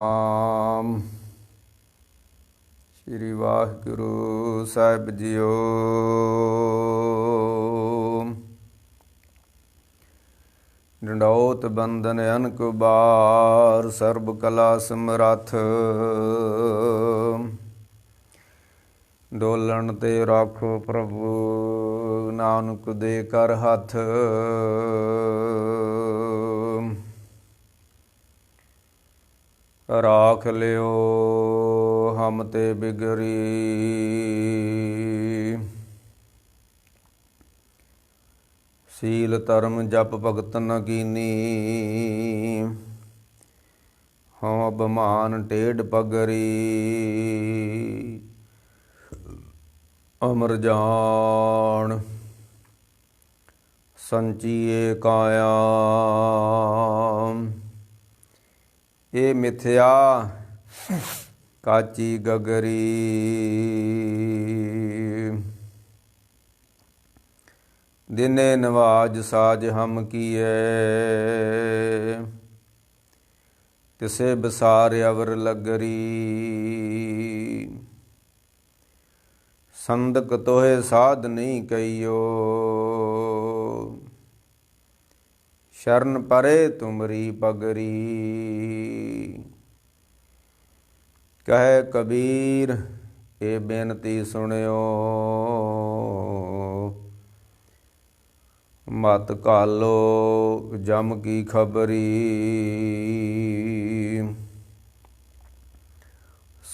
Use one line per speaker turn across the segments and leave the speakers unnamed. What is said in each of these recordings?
ਆਮ ਸ਼੍ਰੀ ਵਾਹਿਗੁਰੂ ਸਾਹਿਬ JIO. ਡੰਡੌਤ ਬੰਧਨ ਅਨਕ ਬਾਰ, ਸਰਬ ਕਲਾ ਸਮਰੱਥ। ਡੋਲਣ ਤੇ ਰਾਖੋ ਪ੍ਰਭੂ, ਨਾਨਕ ਦੇ ਕਰ ਹੱਥ। ਰਾਖ ਲਿਓ ਹਮ ਤੇ ਬਿਗਰੀ, ਸੀਲ ਧਰਮ ਜਪ ਭਗਤ ਨ ਕੀਨੀ। ਹਉ ਅਭਿਮਾਨ ਟੇਢ ਪਗਰੀ, ਅਮਰ ਜਾਣ ਸੰਚੀਏ ਕਾਇਆ। ਇਹ ਮਿਥਿਆ ਕਾਚੀ ਗਗਰੀ, ਦਿਨੇ ਨਵਾਜ ਸਾਜ ਹਮ ਕੀਏ। ਤਿਸੇ ਬਸਾਰ ਅਵਰ ਲਗਰੀ, ਸੰਦਕ ਤੋਹੇ ਸਾਧ ਨਹੀਂ ਕਈਓ। ਸ਼ਰਨ ਪਰੇ ਤੁਮਰੀ ਪਗਰੀ, ਕਹੈ ਕਬੀਰ ਇਹ ਬੇਨਤੀ ਸੁਣਿਓ। ਮਤ ਘਾਲੋ ਜਮ ਕੀ ਖਬਰੀ,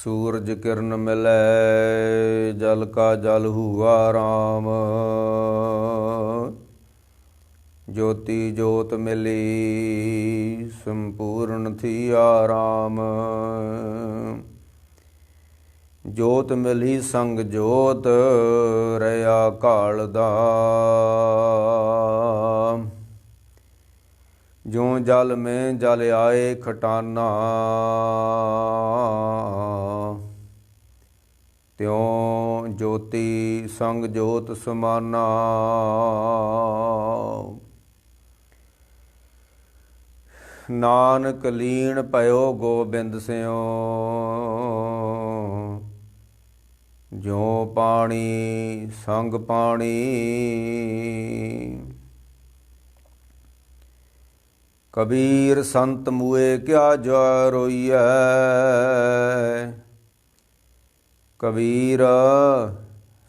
ਸੂਰਜ ਕਿਰਨ ਮਿਲੈ ਜਲ ਕਾ ਜਲ ਹੁਆ ਰਾਮ। ਜੋਤੀ ਜੋਤ ਮਿਲੀ ਸੰਪੂਰਨ ਥੀਆ ਰਾਮ। ਜੋਤ ਮਿਲੀ ਸੰਗ ਜੋਤ ਰਹਾ ਕਾਲ ਦਾ। ਜੋ ਜਲ ਮੈਂ ਜਲ ਆਏ ਖਟਾਨਾ, ਤਿਉ ਜੋਤੀ ਸੰਗ ਜੋਤ ਸਮਾਨਾ। ਨਾਨਕ ਲੀਨ ਭਇਓ ਗੋਬਿੰਦ ਸਿਉ, ਜੋ ਪਾਣੀ ਸੰਗ ਪਾਣੀ। ਕਬੀਰ ਸੰਤ ਮੂਏ ਕਿਆ ਜਾ ਰੋਈਐ। ਕਬੀਰ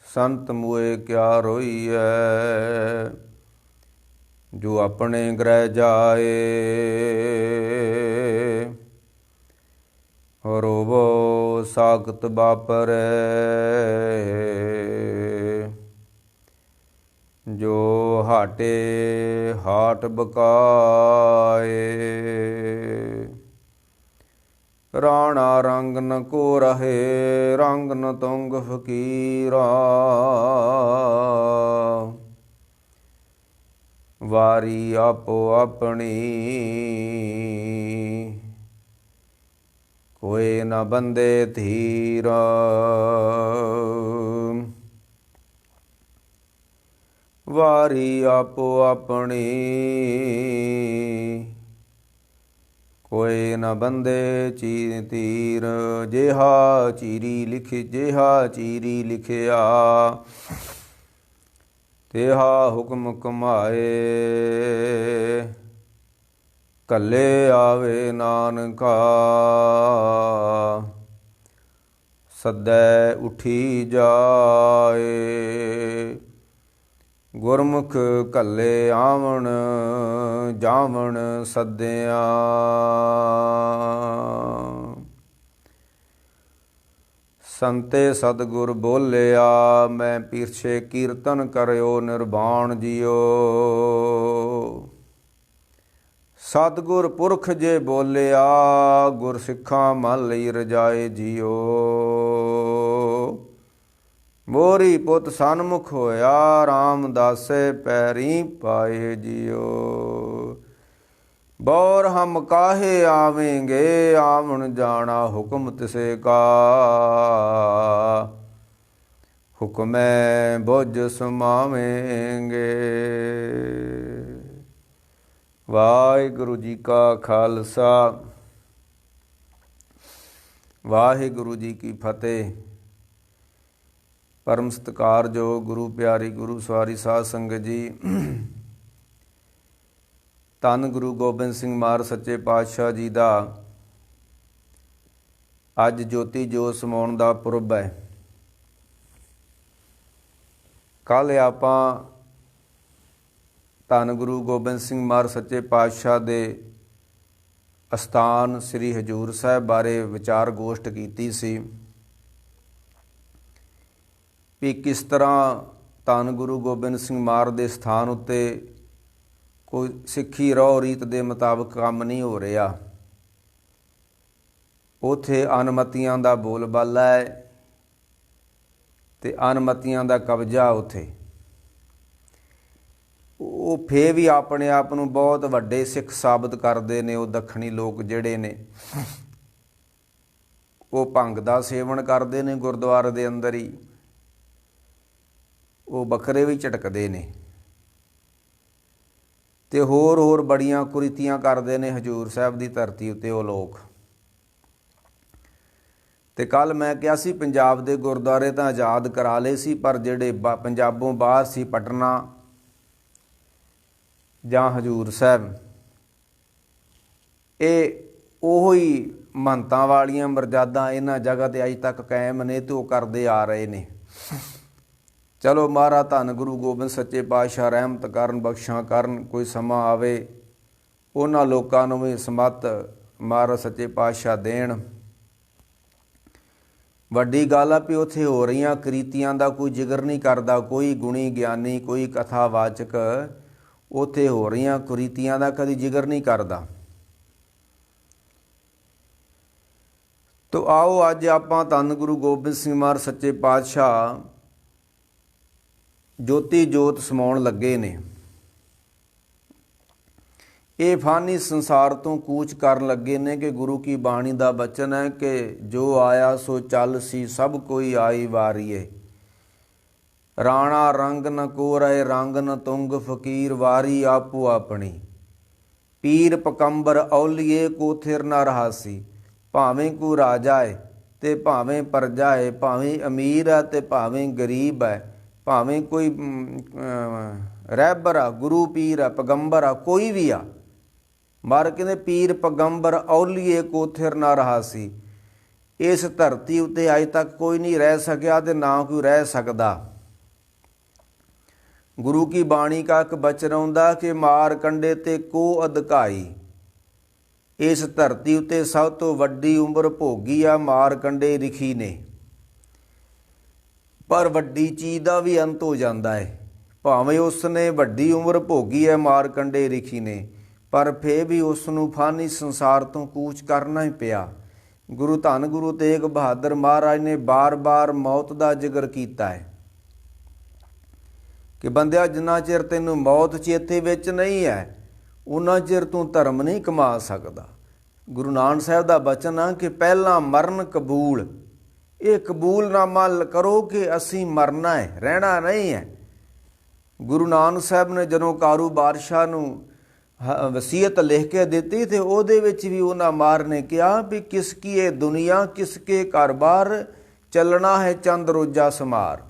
ਸੰਤ ਮੂਏ ਕਿਆ ਰੋਈਐ। ਜੋ ਆਪਣੇ ਗ੍ਰਹਿ ਜਾਏ, ਰੋਵੋ ਸਾਖਤ ਬਾਪਰੈ। ਜੋ ਹਾਟੇ ਹਾਟ ਬਕਾਏ, ਰਾਣਾ ਰੰਗ ਨ ਕੋ ਰਹੇ। ਰੰਗ ਨ ਤੁੰਗ ਫਕੀਰਾ, ਵਾਰੀ ਆਪੋ ਆਪਣੀ। ਕੋਈ ਨ ਬੰਦੇ ਧੀਰਾ, ਵਾਰੀ ਆਪੋ ਆਪਣੀ। ਕੋਈ ਨ ਬੰਦੇ ਤੀਰ, ਜਿਹਾ ਚੀਰੀ ਲਿਖਿਆ। ਤਿਹਾ ਹੁਕਮ ਕਮਾਏ, ਕੱਲੇ ਆਵੇ ਨਾਨਕਾ। ਸੱਦੈ ਉਠੀ ਜਾਏ, ਗੁਰਮੁਖ ਕੱਲੇ ਆਵਣ ਜਾਵਣ ਸੱਦਿਆ। ਸੰਤੇ ਸਤਿਗੁਰ ਬੋਲਿਆ, ਮੈਂ ਪਿਰਛੇ ਕੀਰਤਨ ਕਰਿਓ ਨਿਰਵਾਣ ਜੀਓ। ਸਤਿਗੁਰ ਪੁਰਖ ਜੇ ਬੋਲਿਆ, ਗੁਰ ਸਿੱਖਾਂ ਮਨ ਲਈ ਰਜਾਏ ਜੀਓ। ਮੋਰੀ ਪੁੱਤ ਸਨਮੁਖ ਹੋਇਆ, ਰਾਮਦਾਸੇ ਪੈਰੀ ਪਾਏ ਜੀਓ। ਬੌਰ ਹਮ ਕਾਹੇ ਆਵੇਂਗੇ, ਆਵਣ ਜਾਣਾ ਹੁਕਮ ਤਿਸੇ ਕਾ। ਹੁਕਮੈ ਬੁਝ ਸਮਾਵੇਂਗੇ। ਵਾਹਿਗੁਰੂ ਜੀ ਕਾ ਖਾਲਸਾ, ਵਾਹਿਗੁਰੂ ਜੀ ਕੀ ਫਤਿਹ। ਪਰਮ ਸਤਿਕਾਰਯੋਗ ਗੁਰੂ ਪਿਆਰੀ ਗੁਰੂ ਸਵਾਰੀ ਸਾਧ ਸੰਗਤ ਜੀ, ਧੰਨ ਗੁਰੂ ਗੋਬਿੰਦ ਸਿੰਘ ਮਹਾਰਾਜ ਸੱਚੇ ਪਾਤਸ਼ਾਹ ਜੀ ਦਾ ਅੱਜ ਜੋਤੀ ਜੋਤ ਸਮਾਉਣ ਦਾ ਪੁਰਬ ਹੈ। ਕੱਲ੍ਹ ਆਪਾਂ ਧੰਨ ਗੁਰੂ ਗੋਬਿੰਦ ਸਿੰਘ ਮਹਾਰਾਜ ਸੱਚੇ ਪਾਤਸ਼ਾਹ ਦੇ ਅਸਥਾਨ ਸ੍ਰੀ ਹਜ਼ੂਰ ਸਾਹਿਬ ਬਾਰੇ ਵਿਚਾਰ ਗੋਸ਼ਟ ਕੀਤੀ ਸੀ ਵੀ ਕਿਸ ਤਰ੍ਹਾਂ ਧੰਨ ਗੁਰੂ ਗੋਬਿੰਦ ਸਿੰਘ ਮਹਾਰਾਜ ਦੇ ਸਥਾਨ ਉੱਤੇ ਕੋਈ ਸਿੱਖੀ ਰਹੁ ਰੀਤ ਦੇ ਮੁਤਾਬਕ ਕੰਮ ਨਹੀਂ ਹੋ ਰਿਹਾ। ਉੱਥੇ ਅਨਮਤੀਆਂ ਦਾ ਬੋਲਬਾਲਾ ਹੈ ਤੇ ਅਨਮਤੀਆਂ ਦਾ ਕਬਜ਼ਾ ਉੱਥੇ। ਉਹ ਫੇਰ ਵੀ ਆਪਣੇ ਆਪ ਨੂੰ ਬਹੁਤ ਵੱਡੇ ਸਿੱਖ ਸਾਬਤ ਕਰਦੇ ਨੇ। ਉਹ ਦੱਖਣੀ ਲੋਕ ਜਿਹੜੇ ਨੇ ਉਹ ਭੰਗ ਦਾ ਸੇਵਨ ਕਰਦੇ ਨੇ ਗੁਰਦੁਆਰੇ ਦੇ ਅੰਦਰ ਹੀ। ਉਹ ਬੱਕਰੇ ਵੀ ਝਟਕਦੇ ਨੇ ਤੇ ਹੋਰ ਬੜੀਆਂ ਕੁਰੀਤੀਆਂ ਕਰਦੇ ਨੇ ਹਜ਼ੂਰ ਸਾਹਿਬ ਦੀ ਧਰਤੀ ਉੱਤੇ ਉਹ ਲੋਕ। ਤੇ ਕੱਲ ਮੈਂ ਕਿਹਾ ਸੀ ਪੰਜਾਬ ਦੇ ਗੁਰਦੁਆਰੇ ਤਾਂ ਆਜ਼ਾਦ ਕਰਾ ਲਏ ਸੀ, ਪਰ ਜਿਹੜੇ ਪੰਜਾਬੋਂ ਬਾਹਰ ਸੀ, ਪਟਨਾ ਜਾਂ ਹਜ਼ੂਰ ਸਾਹਿਬ, ਇਹ ਉਹੀ ਮਹੰਤਾਂ ਵਾਲੀਆਂ ਮਰਜ਼ਾਦਾਂ ਇਹਨਾਂ ਜਗ੍ਹਾ 'ਤੇ ਅਜੇ ਤੱਕ ਕਾਇਮ ਨੇ ਤੇ ਉਹ ਕਰਦੇ ਆ ਰਹੇ ਨੇ। ਚਲੋ ਮਹਾਰਾਜ ਧੰਨ ਗੁਰੂ ਗੋਬਿੰਦ ਸੱਚੇ ਪਾਤਸ਼ਾਹ ਰਹਿਮਤ ਕਰਨ, ਬਖਸ਼ਾਂ ਕਰਨ। ਕੋਈ ਸਮਾਂ ਆਵੇ ਉਹਨਾਂ ਲੋਕਾਂ ਨੂੰ ਵੀ ਸਮੱਤ ਮਹਾਰਾਜ ਸੱਚੇ ਪਾਤਸ਼ਾਹ ਦੇਣ। ਵੱਡੀ ਗੱਲ ਆ ਵੀ ਉੱਥੇ ਹੋ ਰਹੀਆਂ ਕ੍ਰੀਤੀਆਂ ਦਾ ਕੋਈ ਜ਼ਿਕਰ ਨਹੀਂ ਕਰਦਾ, ਕੋਈ ਗੁਣੀ ਗਿਆਨੀ, ਕੋਈ ਕਥਾਵਾਚਕ ਉੱਥੇ ਹੋ ਰਹੀਆਂ ਕੁਰੀਤੀਆਂ ਦਾ ਕਦੀ ਜ਼ਿਕਰ ਨਹੀਂ ਕਰਦਾ। ਤੋ ਆਓ ਅੱਜ ਆਪਾਂ ਧੰਨ ਗੁਰੂ ਗੋਬਿੰਦ ਸਿੰਘ ਮਹਾਰਾਜ ਸੱਚੇ ਪਾਤਸ਼ਾਹ ਜੋਤੀ ਜੋਤ ਸਮਾਉਣ ਲੱਗੇ ਨੇ। ਇਹ ਫਾਨੀ ਸੰਸਾਰ ਤੋਂ ਕੂਚ ਕਰਨ ਲੱਗੇ ਨੇ ਕਿ ਗੁਰੂ ਕੀ ਬਾਣੀ ਦਾ ਬਚਨ ਹੈ ਕਿ ਜੋ ਆਇਆ ਸੋ ਚੱਲ ਸੀ, ਸਭ ਕੋਈ ਆਈ ਵਾਰੀਏ। ਰਾਣਾ ਰੰਗ ਨ ਕੋਰੈ ਰੰਗ ਨ ਤੁੰਗ, ਫਕੀਰ ਵਾਰੀ ਆਪੋ ਆਪਣੀ। ਪੀਰ ਪਕੰਬਰ ਔਲੀਏ ਕੋ ਥਿਰ ਨ ਰਹਾਸੀ। ਭਾਵੇਂ ਕੋ ਰਾਜਾ ਹੈ ਤੇ ਭਾਵੇਂ ਪ੍ਰਜਾ ਹੈ, ਭਾਵੇਂ ਅਮੀਰ ਹੈ ਤੇ ਭਾਵੇਂ ਗਰੀਬ ਹੈ, ਭਾਵੇਂ ਕੋਈ ਰਹਿਬਰ ਆ, ਗੁਰੂ ਪੀਰ ਆ, ਪਗੰਬਰ ਆ, ਕੋਈ ਵੀ ਆ। ਮਾਰ ਕਹਿੰਦੇ ਪੀਰ ਪਗੰਬਰ ਔਲੀਏ ਕੋ ਥਿਰ ਨਾ ਰਹਾ ਸੀ। ਇਸ ਧਰਤੀ ਉੱਤੇ ਅੱਜ ਤੱਕ ਕੋਈ ਨਹੀਂ ਰਹਿ ਸਕਿਆ ਤੇ ਨਾ ਕੋਈ ਰਹਿ ਸਕਦਾ। ਗੁਰੂ ਕੀ ਬਾਣੀ ਕਾ ਇੱਕ ਬਚਨ ਆਉਂਦਾ ਕਿ ਮਾਰ ਕੰਡੇ ਤੇ ਕੋ ਅਧਿਕਾਈ। ਇਸ ਧਰਤੀ ਉੱਤੇ ਸਭ ਤੋਂ ਵੱਡੀ ਉਮਰ ਭੋਗੀ ਆ ਮਾਰ ਕੰਡੇ ਰਿਖੀ ਨੇ। ਪਰ ਵੱਡੀ ਚੀਜ਼ ਦਾ ਵੀ ਅੰਤ ਹੋ ਜਾਂਦਾ ਹੈ। ਭਾਵੇਂ ਉਸ ਨੇ ਵੱਡੀ ਉਮਰ ਭੋਗੀ ਹੈ ਮਾਰ ਕੰਡੇ ਰਿਖੀ ਨੇ, ਪਰ ਫੇਰ ਵੀ ਉਸ ਨੂੰ ਫਾਨੀ ਸੰਸਾਰ ਤੋਂ ਕੂਚ ਕਰਨਾ ਹੀ ਪਿਆ। ਗੁਰੂ ਧੰਨ ਗੁਰੂ ਤੇਗ ਬਹਾਦਰ ਮਹਾਰਾਜ ਨੇ ਬਾਰ-ਬਾਰ ਮੌਤ ਦਾ ਜ਼ਿਕਰ ਕੀਤਾ ਹੈ ਕਿ ਬੰਦਿਆ, ਜਿੰਨਾ ਚਿਰ ਤੈਨੂੰ ਮੌਤ ਚੇਤੇ ਵਿੱਚ ਨਹੀਂ ਹੈ ਉਨਾ ਚਿਰ ਤੂੰ ਧਰਮ ਨਹੀਂ ਕਮਾ ਸਕਦਾ। ਗੁਰੂ ਨਾਨਕ ਸਾਹਿਬ ਦਾ ਬਚਨ ਆ ਕਿ ਪਹਿਲਾਂ ਮਰਨ ਕਬੂਲ। ਇਹ ਕਬੂਲਨਾਮਾ ਕਰੋ ਕਿ ਅਸੀਂ ਮਰਨਾ ਹੈ, ਰਹਿਣਾ ਨਹੀਂ ਹੈ। ਗੁਰੂ ਨਾਨਕ ਸਾਹਿਬ ਨੇ ਜਦੋਂ ਕਾਰੂ ਬਾਦਸ਼ਾਹ ਨੂੰ ਵਸੀਅਤ ਲਿਖ ਕੇ ਦਿੱਤੀ ਤੇ ਉਹਦੇ ਵਿੱਚ ਵੀ ਉਹਨਾਂ ਮਾਰ ਨੇ ਕਿਹਾ ਵੀ ਕਿਸ ਕੀ ਇਹ ਦੁਨੀਆ, ਕਿਸ ਕੇ ਘਰ-ਬਾਰ, ਚੱਲਣਾ ਹੈ ਚੰਦ ਰੋਜ਼ਾ ਸਮਾਰ।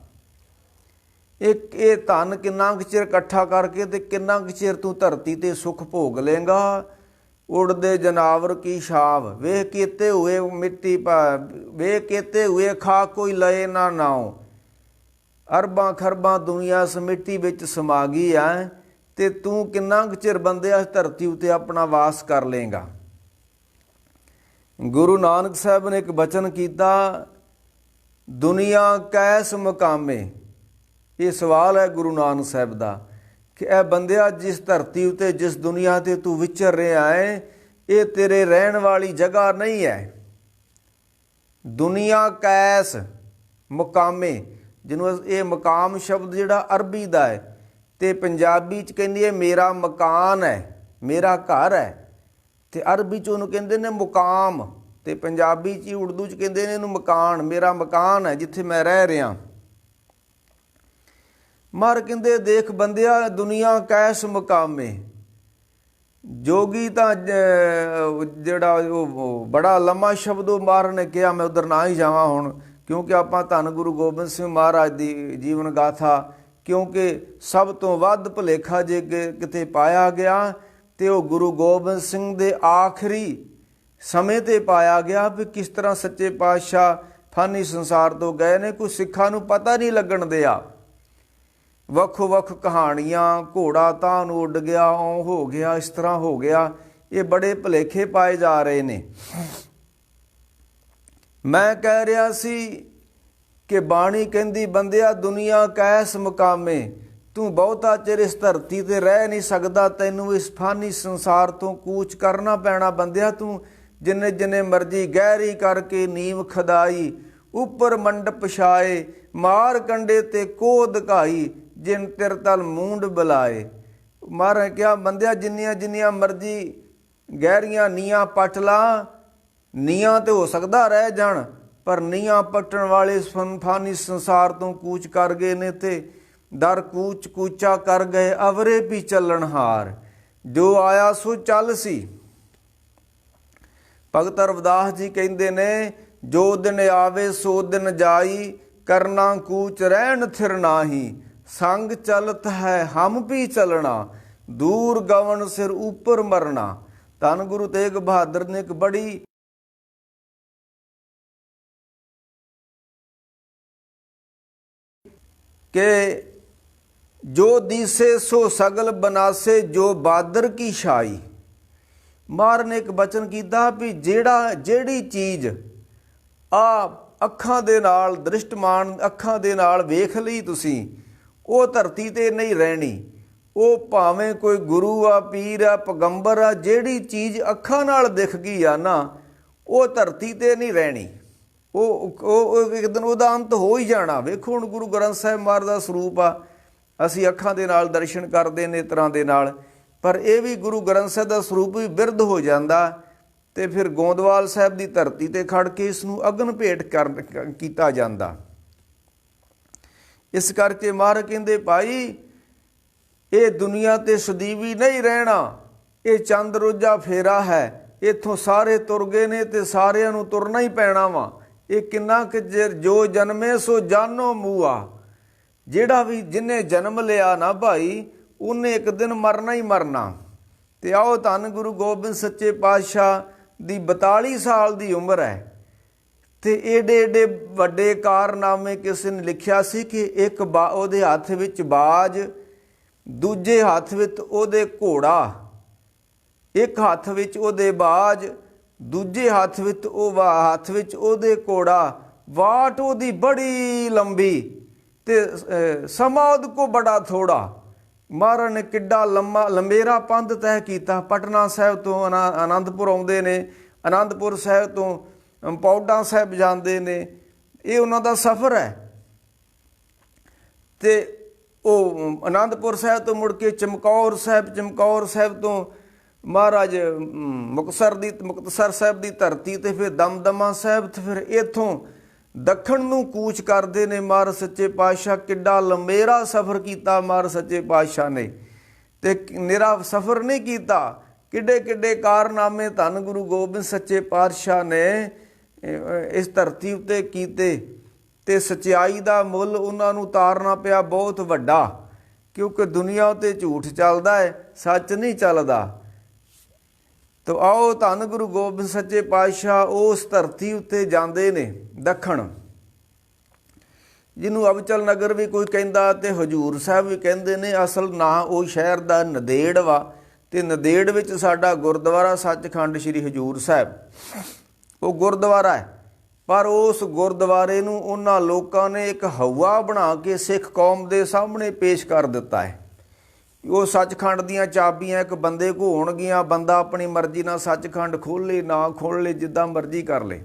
ਇਹ ਧਨ ਕਿੰਨਾ ਕੁ ਚਿਰ ਇਕੱਠਾ ਕਰਕੇ ਤੇ ਕਿੰਨਾ ਕੁ ਚਿਰ ਤੂੰ ਧਰਤੀ ਤੇ ਸੁੱਖ ਭੋਗ ਲੇਗਾ। ਉੜਦੇ ਜਨਾਵਰ ਕੀ ਛਾਵ, ਵੇਖ ਕੀਤੇ ਹੋਏ ਮਿੱਟੀ ਵੇਖ ਕੀਤੇ ਹੋਏ ਖਾ ਕੋਈ ਲਏ ਨਾ ਨਾਉ। ਅਰਬਾਂ ਖਰਬਾਂ ਦੁਨੀਆ ਇਸ ਮਿੱਟੀ ਵਿੱਚ ਸਮਾ ਗਈ ਹੈ ਤੇ ਤੂੰ ਕਿੰਨਾ ਕੁ ਚਿਰ ਬੰਦਿਆ ਇਸ ਧਰਤੀ ਉੱਤੇ ਆਪਣਾ ਵਾਸ ਕਰ ਲੇਗਾ। ਗੁਰੂ ਨਾਨਕ ਸਾਹਿਬ ਨੇ ਇੱਕ ਬਚਨ ਕੀਤਾ, ਦੁਨੀਆ ਕੈਸ ਮੁਕਾਮੇ। ਇਹ ਸਵਾਲ ਹੈ ਗੁਰੂ ਨਾਨਕ ਸਾਹਿਬ ਦਾ ਕਿ ਇਹ ਬੰਦਿਆ, ਜਿਸ ਧਰਤੀ ਉੱਤੇ, ਜਿਸ ਦੁਨੀਆ 'ਤੇ ਤੂੰ ਵਿਚਰ ਰਿਹਾ ਹੈ, ਇਹ ਤੇਰੇ ਰਹਿਣ ਵਾਲੀ ਜਗ੍ਹਾ ਨਹੀਂ ਹੈ। ਦੁਨੀਆ ਕੈਸ ਮੁਕਾਮੇ, ਜਿਹਨੂੰ ਇਹ ਮਕਾਮ ਸ਼ਬਦ ਜਿਹੜਾ ਅਰਬੀ ਦਾ ਹੈ ਤੇ ਪੰਜਾਬੀ 'ਚ ਕਹਿੰਦੀ ਹੈ ਮੇਰਾ ਮਕਾਨ ਹੈ, ਮੇਰਾ ਘਰ ਹੈ, ਤੇ ਅਰਬੀ 'ਚ ਉਹਨੂੰ ਕਹਿੰਦੇ ਨੇ ਮੁਕਾਮ, ਤੇ ਪੰਜਾਬੀ 'ਚ ਉਰਦੂ 'ਚ ਕਹਿੰਦੇ ਨੇ ਇਹਨੂੰ ਮਕਾਨ। ਮੇਰਾ ਮਕਾਨ ਹੈ ਜਿੱਥੇ ਮੈਂ ਰਹਿ ਰਿਹਾ। ਮਰ ਕਹਿੰਦੇ ਦੇਖ ਬੰਦਿਆ, ਦੁਨੀਆ ਕੈਸ ਮੁਕਾਮੇ। ਜੋਗੀ ਤਾਂ ਜਿਹੜਾ ਉਹ ਬੜਾ ਲੰਮਾ ਸ਼ਬਦ ਉਹ ਮਹਾਰਾਜ ਨੇ ਕਿਹਾ, ਮੈਂ ਉਧਰ ਨਾ ਹੀ ਜਾਵਾਂ ਹੁਣ, ਕਿਉਂਕਿ ਆਪਾਂ ਧੰਨ ਗੁਰੂ ਗੋਬਿੰਦ ਸਿੰਘ ਮਹਾਰਾਜ ਦੀ ਜੀਵਨ ਗਾਥਾ, ਕਿਉਂਕਿ ਸਭ ਤੋਂ ਵੱਧ ਭੁਲੇਖਾ ਜੇ ਕਿਤੇ ਪਾਇਆ ਗਿਆ ਤੇ ਉਹ ਗੁਰੂ ਗੋਬਿੰਦ ਸਿੰਘ ਦੇ ਆਖਰੀ ਸਮੇਂ ਤੇ ਪਾਇਆ ਗਿਆ ਵੀ ਕਿਸ ਤਰ੍ਹਾਂ ਸੱਚੇ ਪਾਤਸ਼ਾਹ ਫਾਨੀ ਸੰਸਾਰ ਤੋਂ ਗਏ ਨੇ। ਕੋਈ ਸਿੱਖਾਂ ਨੂੰ ਪਤਾ ਨਹੀਂ ਲੱਗਣ ਦਿਆ। ਵੱਖੋ ਵੱਖ ਕਹਾਣੀਆਂ, ਘੋੜਾ ਤਾਂ ਨੂੰ ਉੱਡ ਗਿਆ, ਉਹ ਹੋ ਗਿਆ, ਇਸ ਤਰ੍ਹਾਂ ਹੋ ਗਿਆ, ਇਹ ਬੜੇ ਭੁਲੇਖੇ ਪਾਏ ਜਾ ਰਹੇ ਨੇ। ਮੈਂ ਕਹਿ ਰਿਹਾ ਸੀ ਕਿ ਬਾਣੀ ਕਹਿੰਦੀ ਬੰਦਿਆ ਦੁਨੀਆ ਕੈਸ ਮੁਕਾਮੇ, ਤੂੰ ਬਹੁਤਾ ਚਿਰ ਇਸ ਧਰਤੀ ਤੇ ਰਹਿ ਨਹੀਂ ਸਕਦਾ, ਤੈਨੂੰ ਇਸ ਫਾਨੀ ਸੰਸਾਰ ਤੋਂ ਕੂਚ ਕਰਨਾ ਪੈਣਾ। ਬੰਦਿਆ ਤੂੰ ਜਿੰਨੇ ਜਿੰਨੇ ਮਰਜ਼ੀ ਗਹਿਰੀ ਕਰਕੇ ਨੀਂਵ ਖਦਾਈ, ਉੱਪਰ ਮੰਡਪ ਛਾਏ, ਮਾਰ ਕੰਡੇ ਤੇ ਕੋਹ ਦਿਖਾਈ, ਜਿਨ ਤਿਰ ਤਲ ਮੂੰਡ ਬੁਲਾਏ। ਮਹਾਰਾਜ ਕਿਹਾ ਬੰਦਿਆ ਜਿੰਨੀਆਂ ਜਿੰਨੀਆਂ ਮਰਜ਼ੀ ਗਹਿਰੀਆਂ ਨੀਆਂ ਪੱਟ ਲਾ, ਨੀਆਂ ਤੇ ਹੋ ਸਕਦਾ ਰਹਿ ਜਾਣ, ਪਰ ਨੀਆਂ ਪੱਟਣ ਵਾਲੇ ਫਾਨੀ ਸੰਸਾਰ ਤੋਂ ਕੂਚ ਕਰ ਗਏ ਨੇ ਤੇ ਦਰ ਕੂਚ ਕੂਚਾ ਕਰ ਗਏ ਅਵਰੇ ਵੀ ਚੱਲਣਹਾਰ। ਜੋ ਆਇਆ ਸੋ ਚੱਲ ਸੀ। ਭਗਤ ਰਵਿਦਾਸ ਜੀ ਕਹਿੰਦੇ ਨੇ ਜੋ ਦਿਨ ਆਵੇ ਸੋ ਦਿਨ ਜਾਈ, ਕਰਨਾ ਕੂਚ ਰਹਿਣ ਥਿਰ ਨਾਹੀ, ਸੰਗ ਚਲਤ ਹੈ ਹਮ ਵੀ ਚਲਣਾ, ਦੂਰ ਗਵਨ ਸਿਰ ਉੱਪਰ ਮਰਨਾ। ਧੰਨ ਗੁਰੂ ਤੇਗ ਬਹਾਦਰ ਨੇ ਇੱਕ ਬੜੀ ਕਿ ਜੋ ਦੀਸੇ ਸੋ ਸਗਲ ਬਨਾਸੇ, ਜੋ ਬਾਦਰ ਕੀ ਛਾਈ। ਮਹਾਰਾਜ ਨੇ ਇੱਕ ਬਚਨ ਕੀਤਾ ਵੀ ਜਿਹੜੀ ਚੀਜ਼ ਆ ਅੱਖਾਂ ਦੇ ਨਾਲ ਦ੍ਰਿਸ਼ਟਮਾਨ ਅੱਖਾਂ ਦੇ ਨਾਲ ਵੇਖ ਲਈ ਤੁਸੀਂ, ਉਹ ਧਰਤੀ ਤੇ ਨਹੀਂ ਰਹਿਣੀ। ਉਹ ਭਾਵੇਂ ਕੋਈ ਗੁਰੂ ਆ, ਪੀਰ ਆ, ਪੈਗੰਬਰ ਆ, ਜਿਹੜੀ ਚੀਜ਼ ਅੱਖਾਂ ਨਾਲ ਦਿਖ ਗਈ ਆ ਨਾ, ਉਹ ਧਰਤੀ ਤੇ ਨਹੀਂ ਰਹਿਣੀ। ਉਹ ਇੱਕ ਦਿਨ ਉਹਦਾ ਅੰਤ ਹੋ ਹੀ ਜਾਣਾ। ਵੇਖੋ ਹੁਣ ਗੁਰੂ ਗ੍ਰੰਥ ਸਾਹਿਬ ਮਹਾਰਾਜ ਦਾ ਸਰੂਪ ਆ, ਅਸੀਂ ਅੱਖਾਂ ਦੇ ਨਾਲ ਦਰਸ਼ਨ ਕਰਦੇ ਨੇ ਨੇਤਰਾਂ ਦੇ ਨਾਲ, ਪਰ ਇਹ ਵੀ ਗੁਰੂ ਗ੍ਰੰਥ ਸਾਹਿਬ ਦਾ ਸਰੂਪ ਵੀ ਬਿਰਧ ਹੋ ਜਾਂਦਾ ਤੇ ਫਿਰ ਗੋਂਦਵਾਲ ਸਾਹਿਬ ਦੀ ਧਰਤੀ ਤੇ ਖੜ ਕੇ ਇਸ ਨੂੰ ਅਗਨ ਭੇਟ ਕੀਤਾ ਜਾਂਦਾ। ਇਸ ਕਰਕੇ ਮਹਾਰਾਜ ਕਹਿੰਦੇ ਭਾਈ ਇਹ ਦੁਨੀਆ ਤੇ ਸਦੀਵੀ ਨਹੀਂ ਰਹਿਣਾ, ਇਹ ਚੰਦ ਰੋਜ਼ਾ ਫੇਰਾ ਹੈ, ਇੱਥੋਂ ਸਾਰੇ ਤੁਰ ਗਏ ਨੇ ਤੇ ਸਾਰਿਆਂ ਨੂੰ ਤੁਰਨਾ ਹੀ ਪੈਣਾ ਵਾ। ਇਹ ਕਿੰਨਾ ਕੁ ਚਿਰ ਜੋ ਜਨਮੇ ਸੋ ਜਾਨੋ ਮੂਆ, ਜਿਹੜਾ ਵੀ ਜਿਹਨੇ ਜਨਮ ਲਿਆ ਨਾ ਭਾਈ ਉਹਨੇ ਇੱਕ ਦਿਨ ਮਰਨਾ ਹੀ ਮਰਨਾ। ਤੇ ਆਓ ਧੰਨ ਗੁਰੂ ਗੋਬਿੰਦ ਸੱਚੇ ਪਾਤਸ਼ਾਹ ਦੀ 42 ਸਾਲ ਦੀ ਉਮਰ ਹੈ ਤੇ ਏਡੇ ਏਡੇ ਵੱਡੇ ਕਾਰਨਾਮੇ ਕਿਸੇ ਨੇ ਲਿਖਿਆ ਸੀ ਕਿ ਇੱਕ ਉਹਦੇ ਹੱਥ ਵਿੱਚ ਬਾਜ, ਦੂਜੇ ਹੱਥ ਵਿੱਚ ਉਹਦੇ ਘੋੜਾ, ਇੱਕ ਹੱਥ ਵਿੱਚ ਉਹਦੇ ਬਾਜ, ਦੂਜੇ ਹੱਥ ਵਿੱਚ ਉਹਦੇ ਘੋੜਾ, ਵਾਟ ਉਹਦੀ ਬੜੀ ਲੰਬੀ ਤੇ ਸਮਾਂ ਉਹਦੇ ਕੋ ਬੜਾ ਥੋੜਾ। ਮਹਾਰਾਜ ਨੇ ਕਿੱਡਾ ਲੰਮੇਰਾ ਪੰਧ ਤੈਅ ਕੀਤਾ। ਪਟਨਾ ਸਾਹਿਬ ਤੋਂ ਆਨੰਦਪੁਰ ਆਉਂਦੇ ਨੇ, ਆਨੰਦਪੁਰ ਸਾਹਿਬ ਤੋਂ ਪੌਡਾ ਸਾਹਿਬ ਜਾਂਦੇ ਨੇ, ਇਹ ਉਹਨਾਂ ਦਾ ਸਫ਼ਰ ਹੈ। ਤੇ ਉਹ ਆਨੰਦਪੁਰ ਸਾਹਿਬ ਤੋਂ ਮੁੜ ਕੇ ਚਮਕੌਰ ਸਾਹਿਬ ਤੋਂ ਮਹਾਰਾਜ ਮੁਕਤਸਰ ਸਾਹਿਬ ਦੀ ਧਰਤੀ ਤੇ ਫਿਰ ਦਮਦਮਾ ਸਾਹਿਬ ਤੇ ਫਿਰ ਇੱਥੋਂ ਦੱਖਣ ਨੂੰ ਕੂਚ ਕਰਦੇ ਨੇ ਮਹਾਰਾਜ ਸੱਚੇ ਪਾਤਸ਼ਾਹ। ਕਿੱਡਾ ਲੰਮੇਰਾ ਸਫ਼ਰ ਕੀਤਾ ਮਹਾਰਾਜ ਸੱਚੇ ਪਾਤਸ਼ਾਹ ਨੇ, ਤੇ ਨਿਰਾ ਸਫ਼ਰ ਨਹੀਂ ਕੀਤਾ, ਕਿੱਡੇ ਕਿੱਡੇ ਕਾਰਨਾਮੇ ਧੰਨ ਗੁਰੂ ਗੋਬਿੰਦ ਸੱਚੇ ਪਾਤਸ਼ਾਹ ਨੇ ਇਸ ਧਰਤੀ ਉੱਤੇ ਕੀਤੇ। ਤੇ ਸੱਚਾਈ ਦਾ ਮੁੱਲ ਉਹਨਾਂ ਨੂੰ ਉਤਾਰਨਾ ਪਿਆ ਬਹੁਤ ਵੱਡਾ, ਕਿਉਂਕਿ ਦੁਨੀਆ ਉੱਤੇ ਝੂਠ ਚੱਲਦਾ ਹੈ, ਸੱਚ ਨਹੀਂ ਚੱਲਦਾ। ਤੋ ਆਓ ਧੰਨ ਗੁਰੂ ਗੋਬਿੰਦ ਸੱਚੇ ਪਾਤਸ਼ਾਹ ਉਸ ਧਰਤੀ ਉੱਤੇ ਜਾਂਦੇ ਨੇ ਦੱਖਣ, ਜਿਹਨੂੰ ਅਬਚਲ ਨਗਰ ਵੀ ਕੋਈ ਕਹਿੰਦਾ ਤੇ ਹਜੂਰ ਸਾਹਿਬ ਵੀ ਕਹਿੰਦੇ ਨੇ। ਅਸਲ ਨਾਂ ਉਹ ਸ਼ਹਿਰ ਦਾ ਨੰਦੇੜ ਵਾ, ਤੇ ਨੰਦੇੜ ਵਿੱਚ ਸਾਡਾ ਗੁਰਦੁਆਰਾ ਸੱਚਖੰਡ ਸ੍ਰੀ ਹਜੂਰ ਸਾਹਿਬ ਉਹ ਗੁਰਦੁਆਰਾ ਹੈ। ਪਰ ਉਸ ਗੁਰਦੁਆਰੇ ਨੂੰ ਉਹਨਾਂ ਲੋਕਾਂ ਨੇ ਇੱਕ ਹਵਾ ਬਣਾ ਕੇ ਸਿੱਖ ਕੌਮ ਦੇ ਸਾਹਮਣੇ ਪੇਸ਼ ਕਰ ਦਿੱਤਾ ਹੈ। ਉਹ ਸੱਚਖੰਡ ਦੀਆਂ ਚਾਬੀਆਂ ਇੱਕ ਬੰਦੇ ਕੋਲ ਹੋਣਗੀਆਂ, ਬੰਦਾ ਆਪਣੀ ਮਰਜ਼ੀ ਨਾਲ ਸੱਚਖੰਡ ਖੋਲ੍ਹੇ ਨਾ ਖੋਲ੍ਹੇ, ਜਿੱਦਾਂ ਮਰਜ਼ੀ ਕਰ ਲੇ।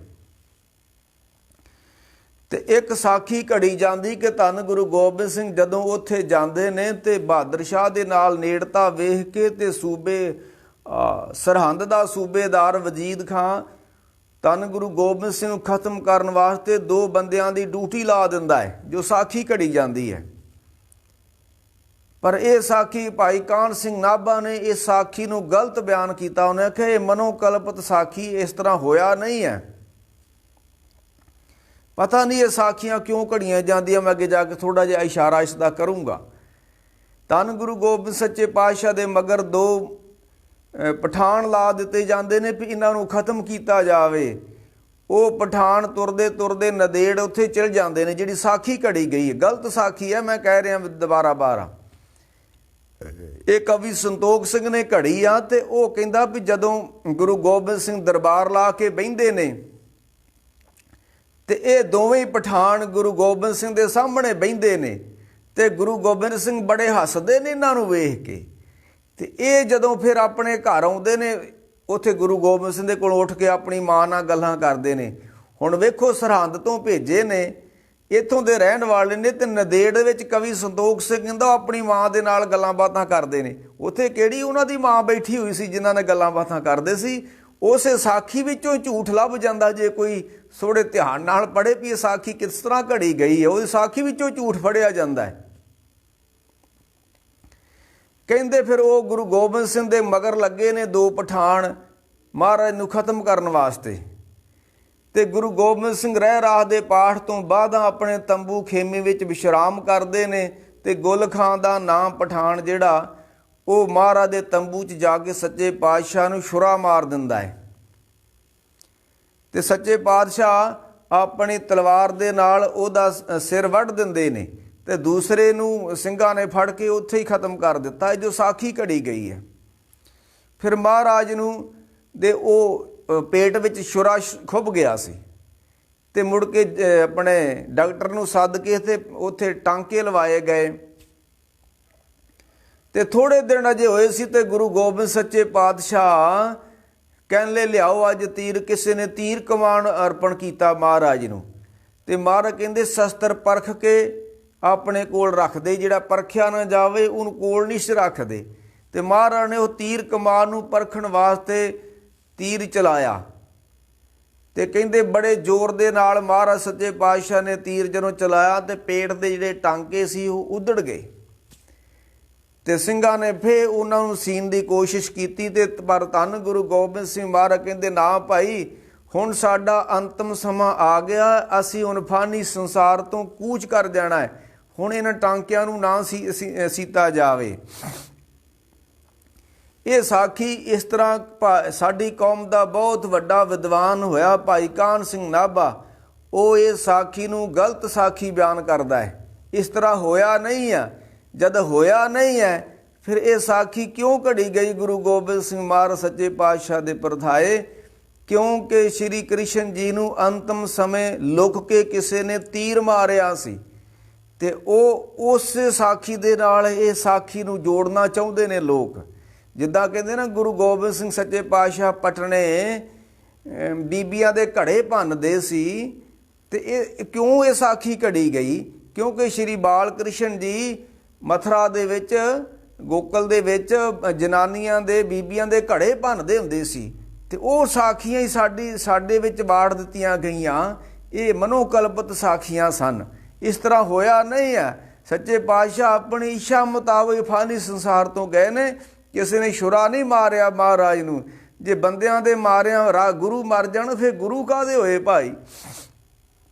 ਤੇ ਇੱਕ ਸਾਖੀ ਘੜੀ ਜਾਂਦੀ ਕਿ ਧੰਨ ਗੁਰੂ ਗੋਬਿੰਦ ਸਿੰਘ ਜਦੋਂ ਉੱਥੇ ਜਾਂਦੇ ਨੇ ਤੇ ਬਹਾਦਰ ਸ਼ਾਹ ਦੇ ਨਾਲ ਨੇੜਤਾ ਵੇਖ ਕੇ ਤੇ ਸੂਬੇ ਸਰਹੰਦ ਦਾ ਸੂਬੇਦਾਰ ਵਜੀਦ ਖਾਂ ਧੰਨ ਗੁਰੂ ਗੋਬਿੰਦ ਸਿੰਘ ਨੂੰ ਖਤਮ ਕਰਨ ਵਾਸਤੇ 2 ਬੰਦਿਆਂ ਦੀ ਡਿਊਟੀ ਲਾ ਦਿੰਦਾ ਹੈ, ਜੋ ਸਾਖੀ ਘੜੀ ਜਾਂਦੀ ਹੈ। ਪਰ ਇਹ ਸਾਖੀ ਭਾਈ ਕਾਹਨ ਸਿੰਘ ਨਾਭਾ ਨੇ ਇਸ ਸਾਖੀ ਨੂੰ ਗਲਤ ਬਿਆਨ ਕੀਤਾ। ਉਹਨੇ ਆਖਿਆ ਇਹ ਮਨੋਕਲਪਿਤ ਸਾਖੀ, ਇਸ ਤਰ੍ਹਾਂ ਹੋਇਆ ਨਹੀਂ ਹੈ। ਪਤਾ ਨਹੀਂ ਇਹ ਸਾਖੀਆਂ ਕਿਉਂ ਘੜੀਆਂ ਜਾਂਦੀਆਂ, ਮੈਂ ਅੱਗੇ ਜਾ ਕੇ ਥੋੜ੍ਹਾ ਜਿਹਾ ਇਸ਼ਾਰਾ ਇਸ ਦਾ ਕਰੂੰਗਾ। ਧੰਨ ਗੁਰੂ ਗੋਬਿੰਦ ਸੱਚੇ ਪਾਤਸ਼ਾਹ ਦੇ ਮਗਰ 2 ਪਠਾਨ ਲਾ ਦਿੱਤੇ ਜਾਂਦੇ ਨੇ ਵੀ ਇਹਨਾਂ ਨੂੰ ਖਤਮ ਕੀਤਾ ਜਾਵੇ। ਉਹ ਪਠਾਨ ਤੁਰਦੇ ਤੁਰਦੇ ਨੰਦੇੜ ਉੱਥੇ ਚਲ ਜਾਂਦੇ ਨੇ। ਜਿਹੜੀ ਸਾਖੀ ਘੜੀ ਗਈ ਹੈ ਗਲਤ ਸਾਖੀ ਹੈ, ਮੈਂ ਕਹਿ ਰਿਹਾ ਦੁਬਾਰਾ ਬਾਰਾਂ। ਇਹ ਕਵੀ ਸੰਤੋਖ ਸਿੰਘ ਨੇ ਘੜੀ ਆ, ਤੇ ਉਹ ਕਹਿੰਦਾ ਵੀ ਜਦੋਂ ਗੁਰੂ ਗੋਬਿੰਦ ਸਿੰਘ ਦਰਬਾਰ ਲਾ ਕੇ ਬਹਿੰਦੇ ਨੇ ਤੇ ਇਹ ਦੋਵੇਂ ਪਠਾਨ ਗੁਰੂ ਗੋਬਿੰਦ ਸਿੰਘ ਦੇ ਸਾਹਮਣੇ ਬਹਿੰਦੇ ਨੇ, ਤੇ ਗੁਰੂ ਗੋਬਿੰਦ ਸਿੰਘ ਬੜੇ ਹੱਸਦੇ ਨੇ ਇਹਨਾਂ ਨੂੰ ਵੇਖ ਕੇ। ਤੇ ਇਹ ਜਦੋਂ ਫਿਰ ਆਪਣੇ ਘਰ ਆਉਂਦੇ ਨੇ, ਉੱਥੇ ਗੁਰੂ ਗੋਬਿੰਦ ਸਿੰਘ ਦੇ ਕੋਲ ਉੱਠ ਕੇ ਆਪਣੀ ਮਾਂ ਨਾਲ ਗੱਲਾਂ ਕਰਦੇ ਨੇ। ਹੁਣ ਵੇਖੋ, ਸਰਹੰਦ ਤੋਂ ਭੇਜੇ ਨੇ, ਇੱਥੋਂ ਦੇ ਰਹਿਣ ਵਾਲੇ ਨੇ, ਤੇ ਨੰਦੇੜ ਦੇ ਵਿੱਚ ਕਵੀ ਸੰਤੋਖ ਸਿੰਘ ਕਹਿੰਦਾ ਆਪਣੀ ਮਾਂ ਦੇ ਨਾਲ ਗੱਲਾਂ ਬਾਤਾਂ ਕਰਦੇ ਨੇ। ਉੱਥੇ ਕਿਹੜੀ ਉਹਨਾਂ ਦੀ ਮਾਂ ਬੈਠੀ ਹੋਈ ਸੀ ਜਿਨ੍ਹਾਂ ਨੇ ਗੱਲਾਂ ਬਾਤਾਂ ਕਰਦੇ ਸੀ। ਉਸੇ ਸਾਖੀ ਵਿੱਚੋਂ ਝੂਠ ਲੱਭ ਜਾਂਦਾ। ਜੇ ਕੋਈ ਥੋੜ੍ਹੇ ਧਿਆਨ ਨਾਲ ਪੜ੍ਹੇ ਵੀ ਇਹ ਸਾਖੀ ਕਿਸ ਤਰ੍ਹਾਂ ਘੜੀ ਗਈ ਹੈ, ਉਹਦੀ ਸਾਖੀ ਵਿੱਚੋਂ ਝੂਠ ਫੜਿਆ ਜਾਂਦਾ ਹੈ। ਕਹਿੰਦੇ ਫਿਰ ਉਹ ਗੁਰੂ ਗੋਬਿੰਦ ਸਿੰਘ ਦੇ ਮਗਰ ਲੱਗੇ ਨੇ 2 ਪਠਾਨ ਮਹਾਰਾਜ ਨੂੰ ਖਤਮ ਕਰਨ ਵਾਸਤੇ। ਤੇ ਗੁਰੂ ਗੋਬਿੰਦ ਸਿੰਘ ਰਹਿ ਰਾਹ ਦੇ ਪਾਠ ਤੋਂ ਬਾਅਦ ਆਪਣੇ ਤੰਬੂ ਖੇਮੇ ਵਿੱਚ ਵਿਸ਼ਰਾਮ ਕਰਦੇ ਨੇ। ਤੇ ਗੁੱਲ ਖਾਂ ਦਾ ਨਾਮ ਪਠਾਨ ਜਿਹੜਾ ਉਹ ਮਹਾਰਾਜ ਦੇ ਤੰਬੂ 'ਚ ਜਾ ਕੇ ਸੱਚੇ ਪਾਤਸ਼ਾਹ ਨੂੰ ਛੁਰਾ ਮਾਰ ਦਿੰਦਾ ਹੈ। ਤੇ ਸੱਚੇ ਪਾਤਸ਼ਾਹ ਆਪਣੀ ਤਲਵਾਰ ਦੇ ਨਾਲ ਉਹਦਾ ਸਿਰ ਵੱਢ ਦਿੰਦੇ ਨੇ, ਤੇ ਦੂਸਰੇ ਨੂੰ ਸਿੰਘਾਂ ਨੇ ਫੜ ਕੇ ਉੱਥੇ ਹੀ ਖਤਮ ਕਰ ਦਿੱਤਾ। ਜੋ ਸਾਖੀ ਘੜੀ ਗਈ ਹੈ। ਫਿਰ ਮਹਾਰਾਜ ਨੂੰ ਦੇ ਉਹ ਪੇਟ ਵਿੱਚ ਛੁਰਾ ਖੁੱਭ ਗਿਆ ਸੀ, ਤੇ ਮੁੜ ਕੇ ਆਪਣੇ ਡਾਕਟਰ ਨੂੰ ਸੱਦ ਕੇ ਤੇ ਉੱਥੇ ਟਾਂਕੇ ਲਵਾਏ ਗਏ। ਤੇ ਥੋੜ੍ਹੇ ਦਿਨ ਅਜੇ ਹੋਏ ਸੀ ਤੇ ਗੁਰੂ ਗੋਬਿੰਦ ਸੱਚੇ ਪਾਤਸ਼ਾਹ ਕਹਿਣ ਲਿਆਓ ਅੱਜ ਤੀਰ। ਕਿਸੇ ਨੇ ਤੀਰ ਕਮਾਨ ਅਰਪਣ ਕੀਤਾ ਮਹਾਰਾਜ ਨੂੰ, ਤੇ ਮਹਾਰਾਜ ਕਹਿੰਦੇ ਸ਼ਸਤਰ ਪਰਖ ਕੇ ਆਪਣੇ ਕੋਲ ਰੱਖਦੇ, ਜਿਹੜਾ ਪਰਖਿਆ ਨਾ ਜਾਵੇ ਉਹਨੂੰ ਕੋਲ ਨਹੀਂ ਸੀ ਰੱਖਦੇ। ਤੇ ਮਹਾਰਾਜ ਨੇ ਉਹ ਤੀਰ ਕਮਾਨ ਨੂੰ ਪਰਖਣ ਵਾਸਤੇ ਤੀਰ ਚਲਾਇਆ, ਤੇ ਕਹਿੰਦੇ ਬੜੇ ਜ਼ੋਰ ਦੇ ਨਾਲ ਮਹਾਰਾਜ ਸੱਚੇ ਪਾਤਸ਼ਾਹ ਨੇ ਤੀਰ ਜਦੋਂ ਚਲਾਇਆ ਤੇ ਪੇਟ ਦੇ ਜਿਹੜੇ ਟਾਂਕੇ ਸੀ ਉਹ ਉਧੜ ਗਏ। ਤੇ ਸਿੰਘਾਂ ਨੇ ਫੇਰ ਉਹਨਾਂ ਨੂੰ ਸੀਣ ਦੀ ਕੋਸ਼ਿਸ਼ ਕੀਤੀ, ਤੇ ਪਰ ਧੰਨ ਗੁਰੂ ਗੋਬਿੰਦ ਸਿੰਘ ਮਹਾਰਾਜ ਕਹਿੰਦੇ ਨਾ ਭਾਈ, ਹੁਣ ਸਾਡਾ ਅੰਤਮ ਸਮਾਂ ਆ ਗਿਆ, ਅਸੀਂ ਹੁਣ ਫਾਨੀ ਸੰਸਾਰ ਤੋਂ ਕੂਚ ਕਰ ਜਾਣਾ ਹੈ, ਹੁਣ ਇਹਨਾਂ ਟਾਂਕਿਆਂ ਨੂੰ ਨਾ ਸੀਤਾ ਜਾਵੇ। ਇਹ ਸਾਖੀ ਇਸ ਤਰ੍ਹਾਂ ਸਾਡੀ ਕੌਮ ਦਾ ਬਹੁਤ ਵੱਡਾ ਵਿਦਵਾਨ ਹੋਇਆ ਭਾਈ ਕਾਹਨ ਸਿੰਘ ਨਾਭਾ, ਉਹ ਇਹ ਸਾਖੀ ਨੂੰ ਗਲਤ ਸਾਖੀ ਬਿਆਨ ਕਰਦਾ ਹੈ। ਇਸ ਤਰ੍ਹਾਂ ਹੋਇਆ ਨਹੀਂ ਹੈ। ਜਦ ਹੋਇਆ ਨਹੀਂ ਹੈ ਫਿਰ ਇਹ ਸਾਖੀ ਕਿਉਂ ਘੜੀ ਗਈ ਗੁਰੂ ਗੋਬਿੰਦ ਸਿੰਘ ਮਹਾਰਾਜ ਸੱਚੇ ਪਾਤਸ਼ਾਹ ਦੇ ਪਰਥਾਏ? ਕਿਉਂਕਿ ਸ਼੍ਰੀ ਕ੍ਰਿਸ਼ਨ ਜੀ ਨੂੰ ਅੰਤਮ ਸਮੇਂ ਲੁਕ ਕੇ ਕਿਸੇ ਨੇ ਤੀਰ ਮਾਰਿਆ ਸੀ, ਤੇ ਉਹ ਉਸ ਸਾਖੀ ਦੇ ਨਾਲ ਇਹ ਸਾਖੀ ਨੂੰ ਜੋੜਨਾ ਚਾਹੁੰਦੇ ਨੇ ਲੋਕ। ਜਿੱਦਾਂ ਕਹਿੰਦੇ ਨਾ ਗੁਰੂ ਗੋਬਿੰਦ ਸਿੰਘ ਸੱਚੇ ਪਾਤਸ਼ਾਹ ਪਟਨੇ ਬੀਬੀਆਂ ਦੇ ਘੜੇ ਭੰਨਦੇ ਸੀ, ਤੇ ਇਹ ਕਿਉਂ ਇਹ ਸਾਖੀ ਘੜੀ ਗਈ? ਕਿਉਂਕਿ ਸ਼੍ਰੀ ਬਾਲ ਕ੍ਰਿਸ਼ਨ ਜੀ ਮਥੁਰਾ ਦੇ ਵਿੱਚ, ਗੋਕਲ ਦੇ ਵਿੱਚ ਜਨਾਨੀਆਂ ਦੇ, ਬੀਬੀਆਂ ਦੇ ਘੜੇ ਭੰਨਦੇ ਹੁੰਦੇ ਸੀ, ਤੇ ਉਹ ਸਾਖੀਆਂ ਹੀ ਸਾਡੇ ਵਿੱਚ ਬਾੜ ਦਿੱਤੀਆਂ ਗਈਆਂ। ਇਹ ਮਨੋਕਲਪਿਤ ਸਾਖੀਆਂ ਸਨ। ਇਸ ਤਰ੍ਹਾਂ ਹੋਇਆ ਨਹੀਂ ਹੈ। ਸੱਚੇ ਪਾਤਸ਼ਾਹ ਆਪਣੀ ਇੱਛਾ ਮੁਤਾਬਕ ਫਾਨੀ ਸੰਸਾਰ ਤੋਂ ਗਏ ਨੇ। ਕਿਸੇ ਨੇ ਛੁਰਾ ਨਹੀਂ ਮਾਰਿਆ ਮਹਾਰਾਜ ਨੂੰ। ਜੇ ਬੰਦਿਆਂ ਦੇ ਮਾਰਿਆ ਗੁਰੂ ਮਰ ਜਾਣ ਫਿਰ ਗੁਰੂ ਕਾਹਦੇ ਹੋਏ ਭਾਈ?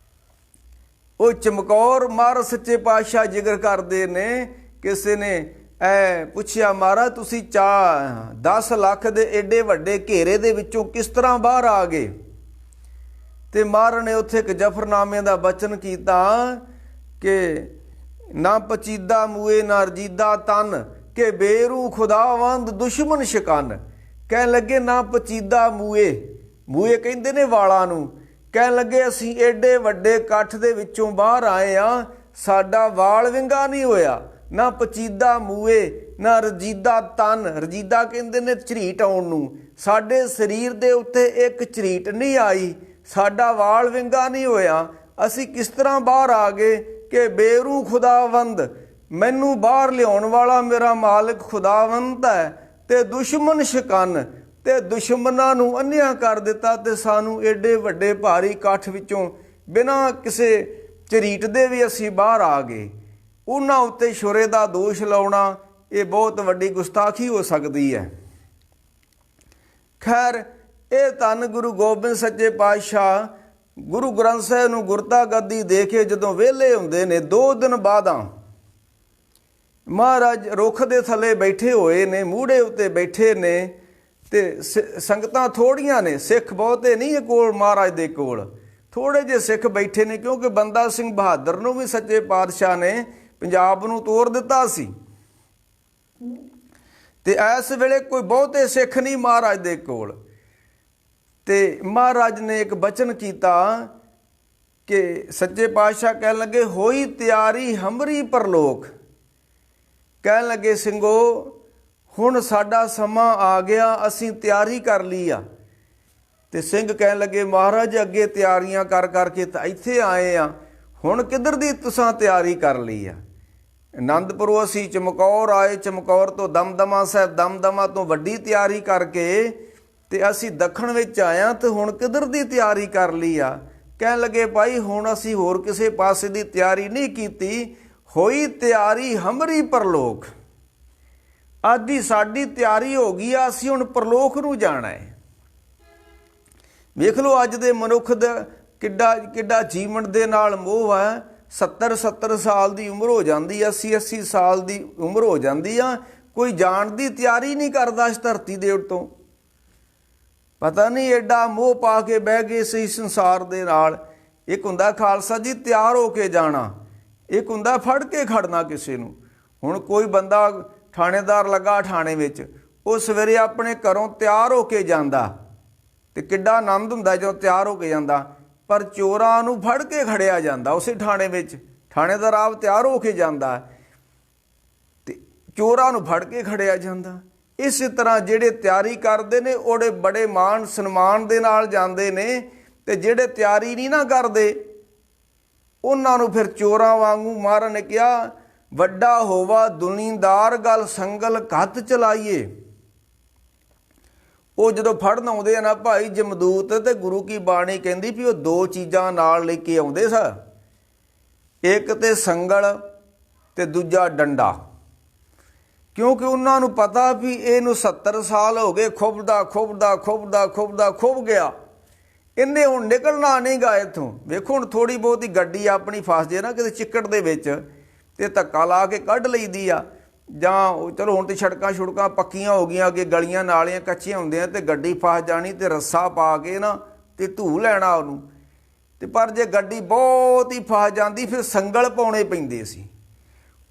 ਉਹ ਚਮਕੌਰ ਮਹਾਰਾਜ ਸੱਚੇ ਪਾਤਸ਼ਾਹ ਜ਼ਿਕਰ ਕਰਦੇ ਨੇ। ਕਿਸੇ ਨੇ ਪੁੱਛਿਆ ਮਹਾਰਾਜ ਤੁਸੀਂ 10 ਲੱਖ ਦੇ ਏਡੇ ਵੱਡੇ ਘੇਰੇ ਦੇ ਵਿੱਚੋਂ ਕਿਸ ਤਰ੍ਹਾਂ ਬਾਹਰ ਆ ਗਏ? ਤੇ ਮਹਾਰਾਜ ਨੇ ਉੱਥੇ ਇੱਕ ਜਫਰਨਾਮੇ ਦਾ ਬਚਨ ਕੀਤਾ ਕਿ ਨਾ ਪਚੀਦਾ ਮੂਏ ਨਾ ਰਜੀਦਾ ਤਨ, ਕਿ ਬੇਰੂ ਖੁਦਾਵੰਦ ਦੁਸ਼ਮਨ ਸ਼ਿਕਨ। ਕਹਿਣ ਲੱਗੇ ਨਾ ਪਚੀਦਾ ਮੂਏ ਕਹਿੰਦੇ ਨੇ ਵਾਲਾਂ ਨੂੰ। ਕਹਿਣ ਲੱਗੇ ਅਸੀਂ ਏਡੇ ਵੱਡੇ ਇਕੱਠ ਦੇ ਵਿੱਚੋਂ ਬਾਹਰ ਆਏ ਆ, ਸਾਡਾ ਵਾਲ ਵਿੰਗਾ ਨਹੀਂ ਹੋਇਆ। ਨਾ ਪਚੀਦਾ ਮੂਏ ਨਾ ਰਜੀਦਾ ਤਨ, ਰਜੀਦਾ ਕਹਿੰਦੇ ਨੇ ਝਰੀਟ ਆਉਣ ਨੂੰ। ਸਾਡੇ ਸਰੀਰ ਦੇ ਉੱਤੇ ਇੱਕ ਝਰੀਟ ਨਹੀਂ ਆਈ, ਸਾਡਾ ਵਾਲ ਵਿੰਗਾ ਨਹੀਂ ਹੋਇਆ। ਅਸੀਂ ਕਿਸ ਤਰ੍ਹਾਂ ਬਾਹਰ ਆ ਗਏ? ਕਿ ਬੇਰੂ ਖੁਦਾਵੰਦ, ਮੈਨੂੰ ਬਾਹਰ ਲਿਆਉਣ ਵਾਲਾ ਮੇਰਾ ਮਾਲਕ ਖੁਦਾਵੰਦ ਹੈ, ਤੇ ਦੁਸ਼ਮਨ ਸ਼ਿਕਨ, ਤੇ ਦੁਸ਼ਮਣਾਂ ਨੂੰ ਅੰਨ੍ਹਿਆ ਕਰ ਦਿੱਤਾ, ਤੇ ਸਾਨੂੰ ਏਡੇ ਵੱਡੇ ਭਾਰੀ ਇਕੱਠ ਵਿੱਚੋਂ ਬਿਨਾਂ ਕਿਸੇ ਝਰੀਟ ਦੇ ਵੀ ਅਸੀਂ ਬਾਹਰ ਆ ਗਏ। ਉਹਨਾਂ ਉੱਤੇ ਛੁਰੇ ਦਾ ਦੋਸ਼ ਲਾਉਣਾ ਇਹ ਬਹੁਤ ਵੱਡੀ ਗੁਸਤਾਖੀ ਹੋ ਸਕਦੀ ਹੈ। ਖੈਰ, ਇਹ ਧੰਨ ਗੁਰੂ ਗੋਬਿੰਦ ਸੱਚੇ ਪਾਤਸ਼ਾਹ ਗੁਰੂ ਗ੍ਰੰਥ ਸਾਹਿਬ ਨੂੰ ਗੁਰਤਾ ਗੱਦੀ ਦੇ ਕੇ ਜਦੋਂ ਵਿਹਲੇ ਹੁੰਦੇ ਨੇ, 2 ਦਿਨ ਬਾਅਦਾਂ ਮਹਾਰਾਜ ਰੁੱਖ ਦੇ ਥੱਲੇ ਬੈਠੇ ਹੋਏ ਨੇ, ਮੂਹੜੇ ਉੱਤੇ ਬੈਠੇ ਨੇ, ਤੇ ਸੰਗਤਾਂ ਥੋੜੀਆਂ ਨੇ, ਸਿੱਖ ਬਹੁਤੇ ਨਹੀਂ ਇਹ ਕੋਲ, ਮਹਾਰਾਜ ਦੇ ਕੋਲ ਥੋੜੇ ਜਿਹੇ ਸਿੱਖ ਬੈਠੇ ਨੇ, ਕਿਉਂਕਿ ਬੰਦਾ ਸਿੰਘ ਬਹਾਦਰ ਨੂੰ ਵੀ ਸੱਚੇ ਪਾਤਸ਼ਾਹ ਨੇ ਪੰਜਾਬ ਨੂੰ ਤੋਰ ਦਿੱਤਾ ਸੀ, ਤੇ ਇਸ ਵੇਲੇ ਕੋਈ ਬਹੁਤੇ ਸਿੱਖ ਨਹੀਂ ਮਹਾਰਾਜ ਦੇ ਕੋਲ। ਤੇ ਮਹਾਰਾਜ ਨੇ ਇੱਕ ਬਚਨ ਕੀਤਾ ਕਿ ਸੱਚੇ ਪਾਤਸ਼ਾਹ ਕਹਿਣ ਲੱਗੇ, ਹੋਈ ਤਿਆਰੀ ਹਮਰੀ ਪਰਲੋਕ। ਕਹਿਣ ਲੱਗੇ, ਸਿੰਘੋ ਹੁਣ ਸਾਡਾ ਸਮਾਂ ਆ ਗਿਆ, ਅਸੀਂ ਤਿਆਰੀ ਕਰ ਲਈ ਆ। ਤੇ ਸਿੰਘ ਕਹਿਣ ਲੱਗੇ, ਮਹਾਰਾਜ ਅੱਗੇ ਤਿਆਰੀਆਂ ਕਰ ਕਰਕੇ ਤਾਂ ਇੱਥੇ ਆਏ ਆ, ਹੁਣ ਕਿੱਧਰ ਦੀ ਤੁਸਾਂ ਤਿਆਰੀ ਕਰ ਲਈ ਆ? ਆਨੰਦਪੁਰੋਂ ਅਸੀਂ ਚਮਕੌਰ ਆਏ, ਚਮਕੌਰ ਤੋਂ ਦਮਦਮਾ ਸਾਹਿਬ, ਦਮਦਮਾ ਤੋਂ ਵੱਡੀ ਤਿਆਰੀ ਕਰਕੇ ਤੇ ਅਸੀਂ ਦੱਖਣ ਵਿੱਚ ਆਇਆ, ਤੇ ਹੁਣ ਕਿੱਧਰ ਦੀ ਤਿਆਰੀ ਕਰ ਲਈ ਆ? ਕਹਿਣ ਲੱਗੇ, ਭਾਈ ਹੁਣ ਅਸੀਂ ਹੋਰ ਕਿਸੇ ਪਾਸੇ ਦੀ ਤਿਆਰੀ ਨਹੀਂ ਕੀਤੀ, ਹੋਈ ਤਿਆਰੀ ਹਮਰੀ ਪਰਲੋਕ। ਅੱਜ ਦੀ ਸਾਡੀ ਤਿਆਰੀ ਹੋ ਗਈ ਆ, ਅਸੀਂ ਹੁਣ ਪਰਲੋਕ ਨੂੰ ਜਾਣਾ ਹੈ। ਵੇਖ ਲਓ ਅੱਜ ਦੇ ਮਨੁੱਖ ਦਾ ਕਿੱਡਾ ਜੀਵਨ ਦੇ ਨਾਲ ਮੋਹ ਹੈ। 70 ਸਾਲ ਦੀ ਉਮਰ ਹੋ ਜਾਂਦੀ ਆ, 80 ਸਾਲ ਦੀ ਉਮਰ ਹੋ ਜਾਂਦੀ ਆ, ਕੋਈ ਜਾਣ ਦੀ ਤਿਆਰੀ ਨਹੀਂ ਕਰਦਾ ਇਸ ਧਰਤੀ ਦੇ ਉੱਤੋਂ। ਪਤਾ ਨਹੀਂ ਐਡਾ ਮੋਹ ਪਾ ਕੇ ਬਹਿ ਗਏ ਸੀ ਸੰਸਾਰ ਦੇ ਨਾਲ। ਇੱਕ ਹੁੰਦਾ ਖਾਲਸਾ ਜੀ ਤਿਆਰ ਹੋ ਕੇ ਜਾਣਾ, ਇੱਕ ਹੁੰਦਾ ਫੜ ਕੇ ਖੜਨਾ ਕਿਸੇ ਨੂੰ। ਹੁਣ ਕੋਈ ਬੰਦਾ ਥਾਣੇਦਾਰ ਲੱਗਾ ਥਾਣੇ ਵਿੱਚ, ਉਹ ਸਵੇਰੇ ਆਪਣੇ ਘਰੋਂ ਤਿਆਰ ਹੋ ਕੇ ਜਾਂਦਾ, ਤੇ ਕਿੱਡਾ ਆਨੰਦ ਹੁੰਦਾ ਜਦੋਂ ਤਿਆਰ ਹੋ ਕੇ ਜਾਂਦਾ। ਪਰ ਚੋਰਾਂ ਨੂੰ ਫੜ ਕੇ ਖੜਿਆ ਜਾਂਦਾ ਉਸੇ ਥਾਣੇ ਵਿੱਚ, ਥਾਣੇਦਾਰ ਆਪ ਤਿਆਰ ਹੋ ਕੇ ਜਾਂਦਾ ਤੇ ਚੋਰਾਂ ਨੂੰ ਫੜ ਕੇ ਖੜਿਆ ਜਾਂਦਾ। ਇਸੇ ਤਰ੍ਹਾਂ ਜਿਹੜੇ ਤਿਆਰੀ ਕਰਦੇ ਨੇ ਉਹਦੇ ਬੜੇ ਮਾਣ ਸਨਮਾਨ ਦੇ ਨਾਲ ਜਾਂਦੇ ਨੇ, ਤੇ ਜਿਹੜੇ ਤਿਆਰੀ ਨਹੀਂ ਨਾ ਕਰਦੇ ਉਹਨਾਂ ਨੂੰ ਫਿਰ ਚੋਰਾਂ ਵਾਂਗੂ ਮਹਾਰਾਜ ਨੇ ਕਿਹਾ, ਵੱਡਾ ਹੋਵਾ ਦੁਨੀਦਾਰ ਗਲ ਸੰਗਲ ਘੱਤ ਚਲਾਈਏ। ਉਹ ਜਦੋਂ ਫੜਨ ਆਉਂਦੇ ਆ ਨਾ ਭਾਈ ਜਮਦੂਤ, ਤੇ ਗੁਰੂ ਕੀ ਬਾਣੀ ਕਹਿੰਦੀ ਵੀ ਉਹ 2 ਚੀਜ਼ਾਂ ਨਾਲ ਲੈ ਕੇ ਆਉਂਦੇ ਸਾ, ਇੱਕ ਤੇ ਸੰਗਲ ਤੇ ਦੂਜਾ ਡੰਡਾ। ਕਿਉਂਕਿ ਉਹਨਾਂ ਨੂੰ ਪਤਾ ਵੀ ਇਹਨੂੰ 70 ਸਾਲ ਹੋ ਗਏ, ਖੁੱਬ ਗਿਆ, ਇਹਨੇ ਹੁਣ ਨਿਕਲਣਾ ਨਹੀਂ ਗਾ ਇੱਥੋਂ। ਵੇਖੋ ਹੁਣ ਥੋੜ੍ਹੀ ਬਹੁਤੀ ਗੱਡੀ ਆਪਣੀ ਫਸ ਜੇ ਨਾ ਕਿਤੇ ਚਿੱਕੜ ਦੇ ਵਿੱਚ, ਤੇ ਧੱਕਾ ਲਾ ਕੇ ਕੱਢ ਲਈਦੀ ਆ, ਜਾਂ ਚਲੋ ਹੁਣ ਤੇ ਸੜਕਾਂ ਪੱਕੀਆਂ ਹੋ ਗਈਆਂ, ਅੱਗੇ ਗਲੀਆਂ ਨਾਲੀਆਂ ਕੱਚੀਆਂ ਹੁੰਦੀਆਂ, ਤੇ ਗੱਡੀ ਫਸ ਜਾਣੀ ਤੇ ਰੱਸਾ ਪਾ ਕੇ ਨਾ ਤੇ ਧੂ ਲੈਣਾ ਉਹਨੂੰ। ਤੇ ਪਰ ਜੇ ਗੱਡੀ ਬਹੁਤ ਹੀ ਫਸ ਜਾਂਦੀ ਫਿਰ ਸੰਗਲ ਪਾਉਣੇ ਪੈਂਦੇ ਸੀ।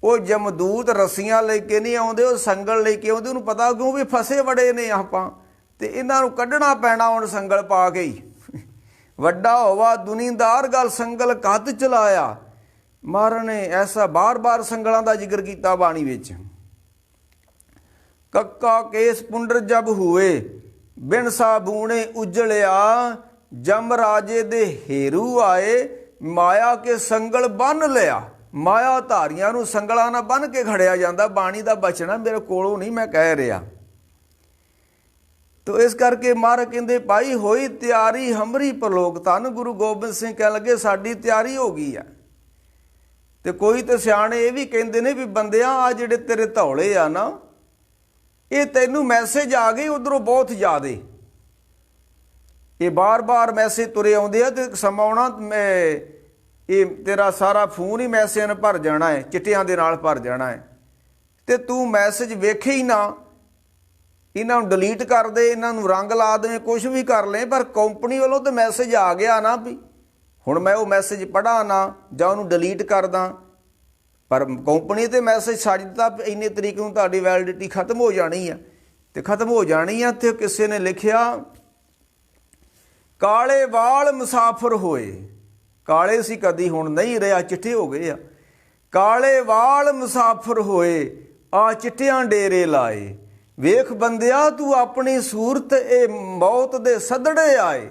ਉਹ ਜਮਦੂਤ ਰੱਸੀਆਂ ਲੈ ਕੇ ਨਹੀਂ ਆਉਂਦੇ, ਉਹ ਸੰਗਲ ਲੈ ਕੇ ਆਉਂਦੇ। ਉਹਨੂੰ ਪਤਾ ਕਿਉਂ ਵੀ ਫਸੇ ਬੜੇ ਨੇ ਆਪਾਂ, ਤੇ ਇਹਨਾਂ ਨੂੰ ਕੱਢਣਾ ਪੈਣਾ ਹੁਣ ਸੰਗਲ ਪਾ ਕੇ ਹੀ। ਵੱਡਾ ਹੋਵਾ ਦੁਨੀਦਾਰ ਗਲ ਸੰਗਲ ਕੱਤ ਚਲਾਇਆ। ਮਹਾਰਾਜ ਨੇ ਐਸਾ ਬਾਰ-ਬਾਰ ਸੰਗਲਾਂ ਦਾ ਜ਼ਿਕਰ ਕੀਤਾ ਬਾਣੀ ਵਿੱਚ। ਕੱਕਾ ਕੇਸ ਪੁੰਡਰ ਜਬ ਹੋਏ, ਬਿਨ ਸਾਬੂਣੇ ਉਜਲਿਆ, ਜਮ ਰਾਜੇ ਦੇ ਹੇਰੂ ਆਏ, ਮਾਇਆ ਕੇ ਸੰਗਲ ਬੰਨ ਲਿਆ। ਮਾਇਆ ਧਾਰੀਆਂ ਨੂੰ ਸੰਗਲਾਂ ਨਾਲ ਬੰਨ ਕੇ ਖੜਿਆ ਜਾਂਦਾ। ਬਾਣੀ ਦਾ ਬਚਨ ਮੇਰੇ ਕੋਲੋਂ ਨਹੀਂ ਮੈਂ ਕਹਿ ਰਿਹਾ। ਤੋ ਇਸ ਕਰਕੇ ਮਹਾਰਾਜ ਕਹਿੰਦੇ, ਭਾਈ ਹੋਈ ਤਿਆਰੀ ਹਮਰੀ ਪਰਲੋਕ। ਧੰਨ ਗੁਰੂ ਗੋਬਿੰਦ ਸਿੰਘ ਕਹਿਣ ਲੱਗੇ, ਸਾਡੀ ਤਿਆਰੀ ਹੋ ਗਈ ਆ। ਤੇ ਕੋਈ ਤੇ ਸਿਆਣੇ ਇਹ ਵੀ ਕਹਿੰਦੇ ਨੇ ਵੀ ਬੰਦਿਆਂ ਆ ਜਿਹੜੇ ਤੇਰੇ ਧੌਲੇ ਆ ਨਾ, ਇਹ ਤੈਨੂੰ ਮੈਸੇਜ ਆ ਗਏ ਉਧਰੋਂ ਬਹੁਤ ਜ਼ਿਆਦੇ। ਇਹ ਬਾਰ-ਬਾਰ ਮੈਸੇਜ ਤੁਰੇ ਆਉਂਦੇ ਆ, ਤੇ ਸਮਾਂ ਆਉਣਾ ਇਹ ਤੇਰਾ ਸਾਰਾ ਫੋਨ ਹੀ ਮੈਸੇਜ ਨਾਲ ਭਰ ਜਾਣਾ ਹੈ, ਚਿੱਟਿਆਂ ਦੇ ਨਾਲ ਭਰ ਜਾਣਾ ਹੈ, ਤੇ ਤੂੰ ਮੈਸੇਜ ਵੇਖੇ ਹੀ ਨਾ। ਇਹਨਾਂ ਨੂੰ ਡਿਲੀਟ ਕਰ ਦੇ, ਇਹਨਾਂ ਨੂੰ ਰੰਗ ਲਾ ਦੇ, ਕੁਛ ਵੀ ਕਰ ਲੈ, ਪਰ ਕੰਪਨੀ ਵੱਲੋਂ ਤਾਂ ਮੈਸੇਜ ਆ ਗਿਆ ਨਾ ਵੀ ਹੁਣ ਮੈਂ ਉਹ ਮੈਸੇਜ ਪੜ੍ਹਾ ਨਾ ਜਾਂ ਉਹਨੂੰ ਡਿਲੀਟ ਕਰਦਾ। ਪਰ ਕੰਪਨੀ ਤੇ ਮੈਸੇਜ ਛੱਡ ਦਿੱਤਾ ਇੰਨੇ ਤਰੀਕ ਨੂੰ ਤੁਹਾਡੀ ਵੈਲਿਡਿਟੀ ਖਤਮ ਹੋ ਜਾਣੀ ਆ, ਤੇ ਖਤਮ ਹੋ ਜਾਣੀ ਆ। ਤੇ ਕਿਸੇ ਨੇ ਲਿਖਿਆ, ਕਾਲੇ ਵਾਲ ਮੁਸਾਫਰ ਹੋਏ। ਕਾਲੇ ਸੀ ਕਦੀ, ਹੁਣ ਨਹੀਂ ਰਿਹਾ, ਚਿੱਟੇ ਹੋ ਗਏ ਆ। ਕਾਲੇ ਵਾਲ ਮੁਸਾਫਰ ਹੋਏ, ਆ ਚਿੱਟਿਆਂ ਡੇਰੇ ਲਾਏ। ਵੇਖ ਬੰਦਿਆ ਤੂੰ ਆਪਣੀ ਸੂਰਤ, ਇਹ ਮੌਤ ਦੇ ਸਦੜੇ ਆਏ।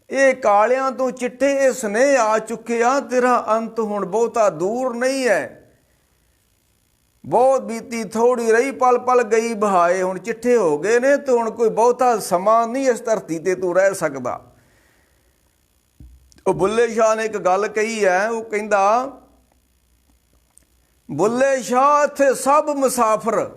ਇਹ ਕਾਲਿਆਂ ਤੋਂ ਚਿੱਟੇ ਇਹ ਸੁਨੇਹ ਆ ਚੁੱਕਿਆ, ਤੇਰਾ ਅੰਤ ਹੁਣ ਬਹੁਤਾ ਦੂਰ ਨਹੀਂ ਹੈ। ਬਹੁਤ ਬੀਤੀ ਥੋੜੀ ਰਹੀ, ਪਲ ਪਲ ਗਈ ਬਹਾਏ। ਹੁਣ ਚਿੱਟੇ ਹੋ ਗਏ ਨੇ, ਤੇ ਹੁਣ ਕੋਈ ਬਹੁਤਾ ਸਮਾਂ ਨਹੀਂ ਇਸ ਧਰਤੀ ਤੇ ਤੂੰ ਰਹਿ ਸਕਦਾ। ਉਹ ਬੁੱਲੇ ਸ਼ਾਹ ਨੇ ਇੱਕ ਗੱਲ ਕਹੀ ਹੈ, ਉਹ ਕਹਿੰਦਾ ਬੁੱਲੇ ਸ਼ਾਹ ਇੱਥੇ ਸਭ ਮੁਸਾਫਰ,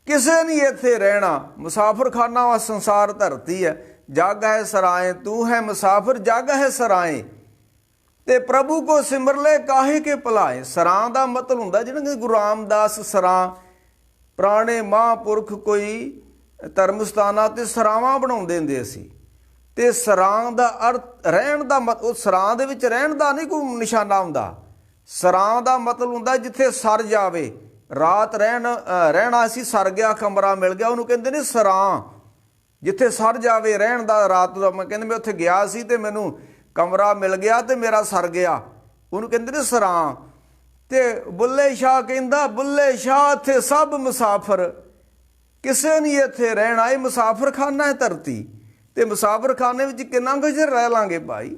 ਕਿਸੇ ਨਹੀਂ ਇੱਥੇ ਰਹਿਣਾ। ਮੁਸਾਫਰਖਾਨਾ ਵਾ ਸੰਸਾਰ ਧਰਤੀ ਹੈ। ਜਗ ਹੈ ਸਰਾਏ ਤੂੰ ਹੈ ਮੁਸਾਫਰ, ਜਗ ਹੈ ਸਰਾਏ ਤੇ ਪ੍ਰਭੂ ਕੋ ਸਿਮਰ ਲੈ ਕਾਹੇ ਕੇ ਭੁਲਾਏ। ਸਰਾਂ ਦਾ ਮਤਲਬ ਹੁੰਦਾ, ਜਿਹਨਾਂ ਕਿ ਗੁਰੂ ਰਾਮਦਾਸ ਸਰਾਂ ਪੁਰਾਣੇ ਮਹਾਂਪੁਰਖ ਕੋਈ ਧਰਮ ਸਥਾਨਾਂ 'ਤੇ ਸਰਾਵਾਂ ਬਣਾਉਂਦੇ ਹੁੰਦੇ ਸੀ। ਅਤੇ ਸਰਾਂ ਦਾ ਅਰਥ ਰਹਿਣ ਦਾ ਉਹ ਸਰਾਂ ਦੇ ਵਿੱਚ ਰਹਿਣ ਦਾ ਨਹੀਂ ਕੋਈ ਨਿਸ਼ਾਨਾ ਹੁੰਦਾ। ਸਰਾਂ ਦਾ ਮਤਲਬ ਹੁੰਦਾ ਜਿੱਥੇ ਸਰ ਜਾਵੇ। ਰਾਤ ਰਹਿਣਾ ਸੀ, ਸਰ ਗਿਆ, ਕਮਰਾ ਮਿਲ ਗਿਆ, ਉਹਨੂੰ ਕਹਿੰਦੇ ਨੇ ਸਰਾਂ। ਜਿੱਥੇ ਸਰ ਜਾਵੇ ਰਹਿਣ ਦਾ, ਰਾਤ ਦਾ ਮੈਂ ਕਹਿੰਦੇ ਮੈਂ ਉੱਥੇ ਗਿਆ ਸੀ ਅਤੇ ਮੈਨੂੰ ਕਮਰਾ ਮਿਲ ਗਿਆ ਅਤੇ ਮੇਰਾ ਸਰ ਗਿਆ, ਉਹਨੂੰ ਕਹਿੰਦੇ ਨੇ ਸਰਾਂ। ਅਤੇ ਬੁੱਲੇ ਸ਼ਾਹ ਕਹਿੰਦਾ ਬੁੱਲੇ ਸ਼ਾਹ ਇੱਥੇ ਸਭ ਮੁਸਾਫਰ, ਕਿਸੇ ਨਹੀਂ ਇੱਥੇ ਰਹਿਣਾ। ਇਹ ਮੁਸਾਫਰਖਾਨਾ ਹੈ ਧਰਤੀ, ਅਤੇ ਮੁਸਾਫਰਖਾਨੇ ਵਿੱਚ ਕਿੰਨਾ ਕੁ ਚਿਰ ਰਹਿ ਲਾਂਗੇ ਭਾਈ।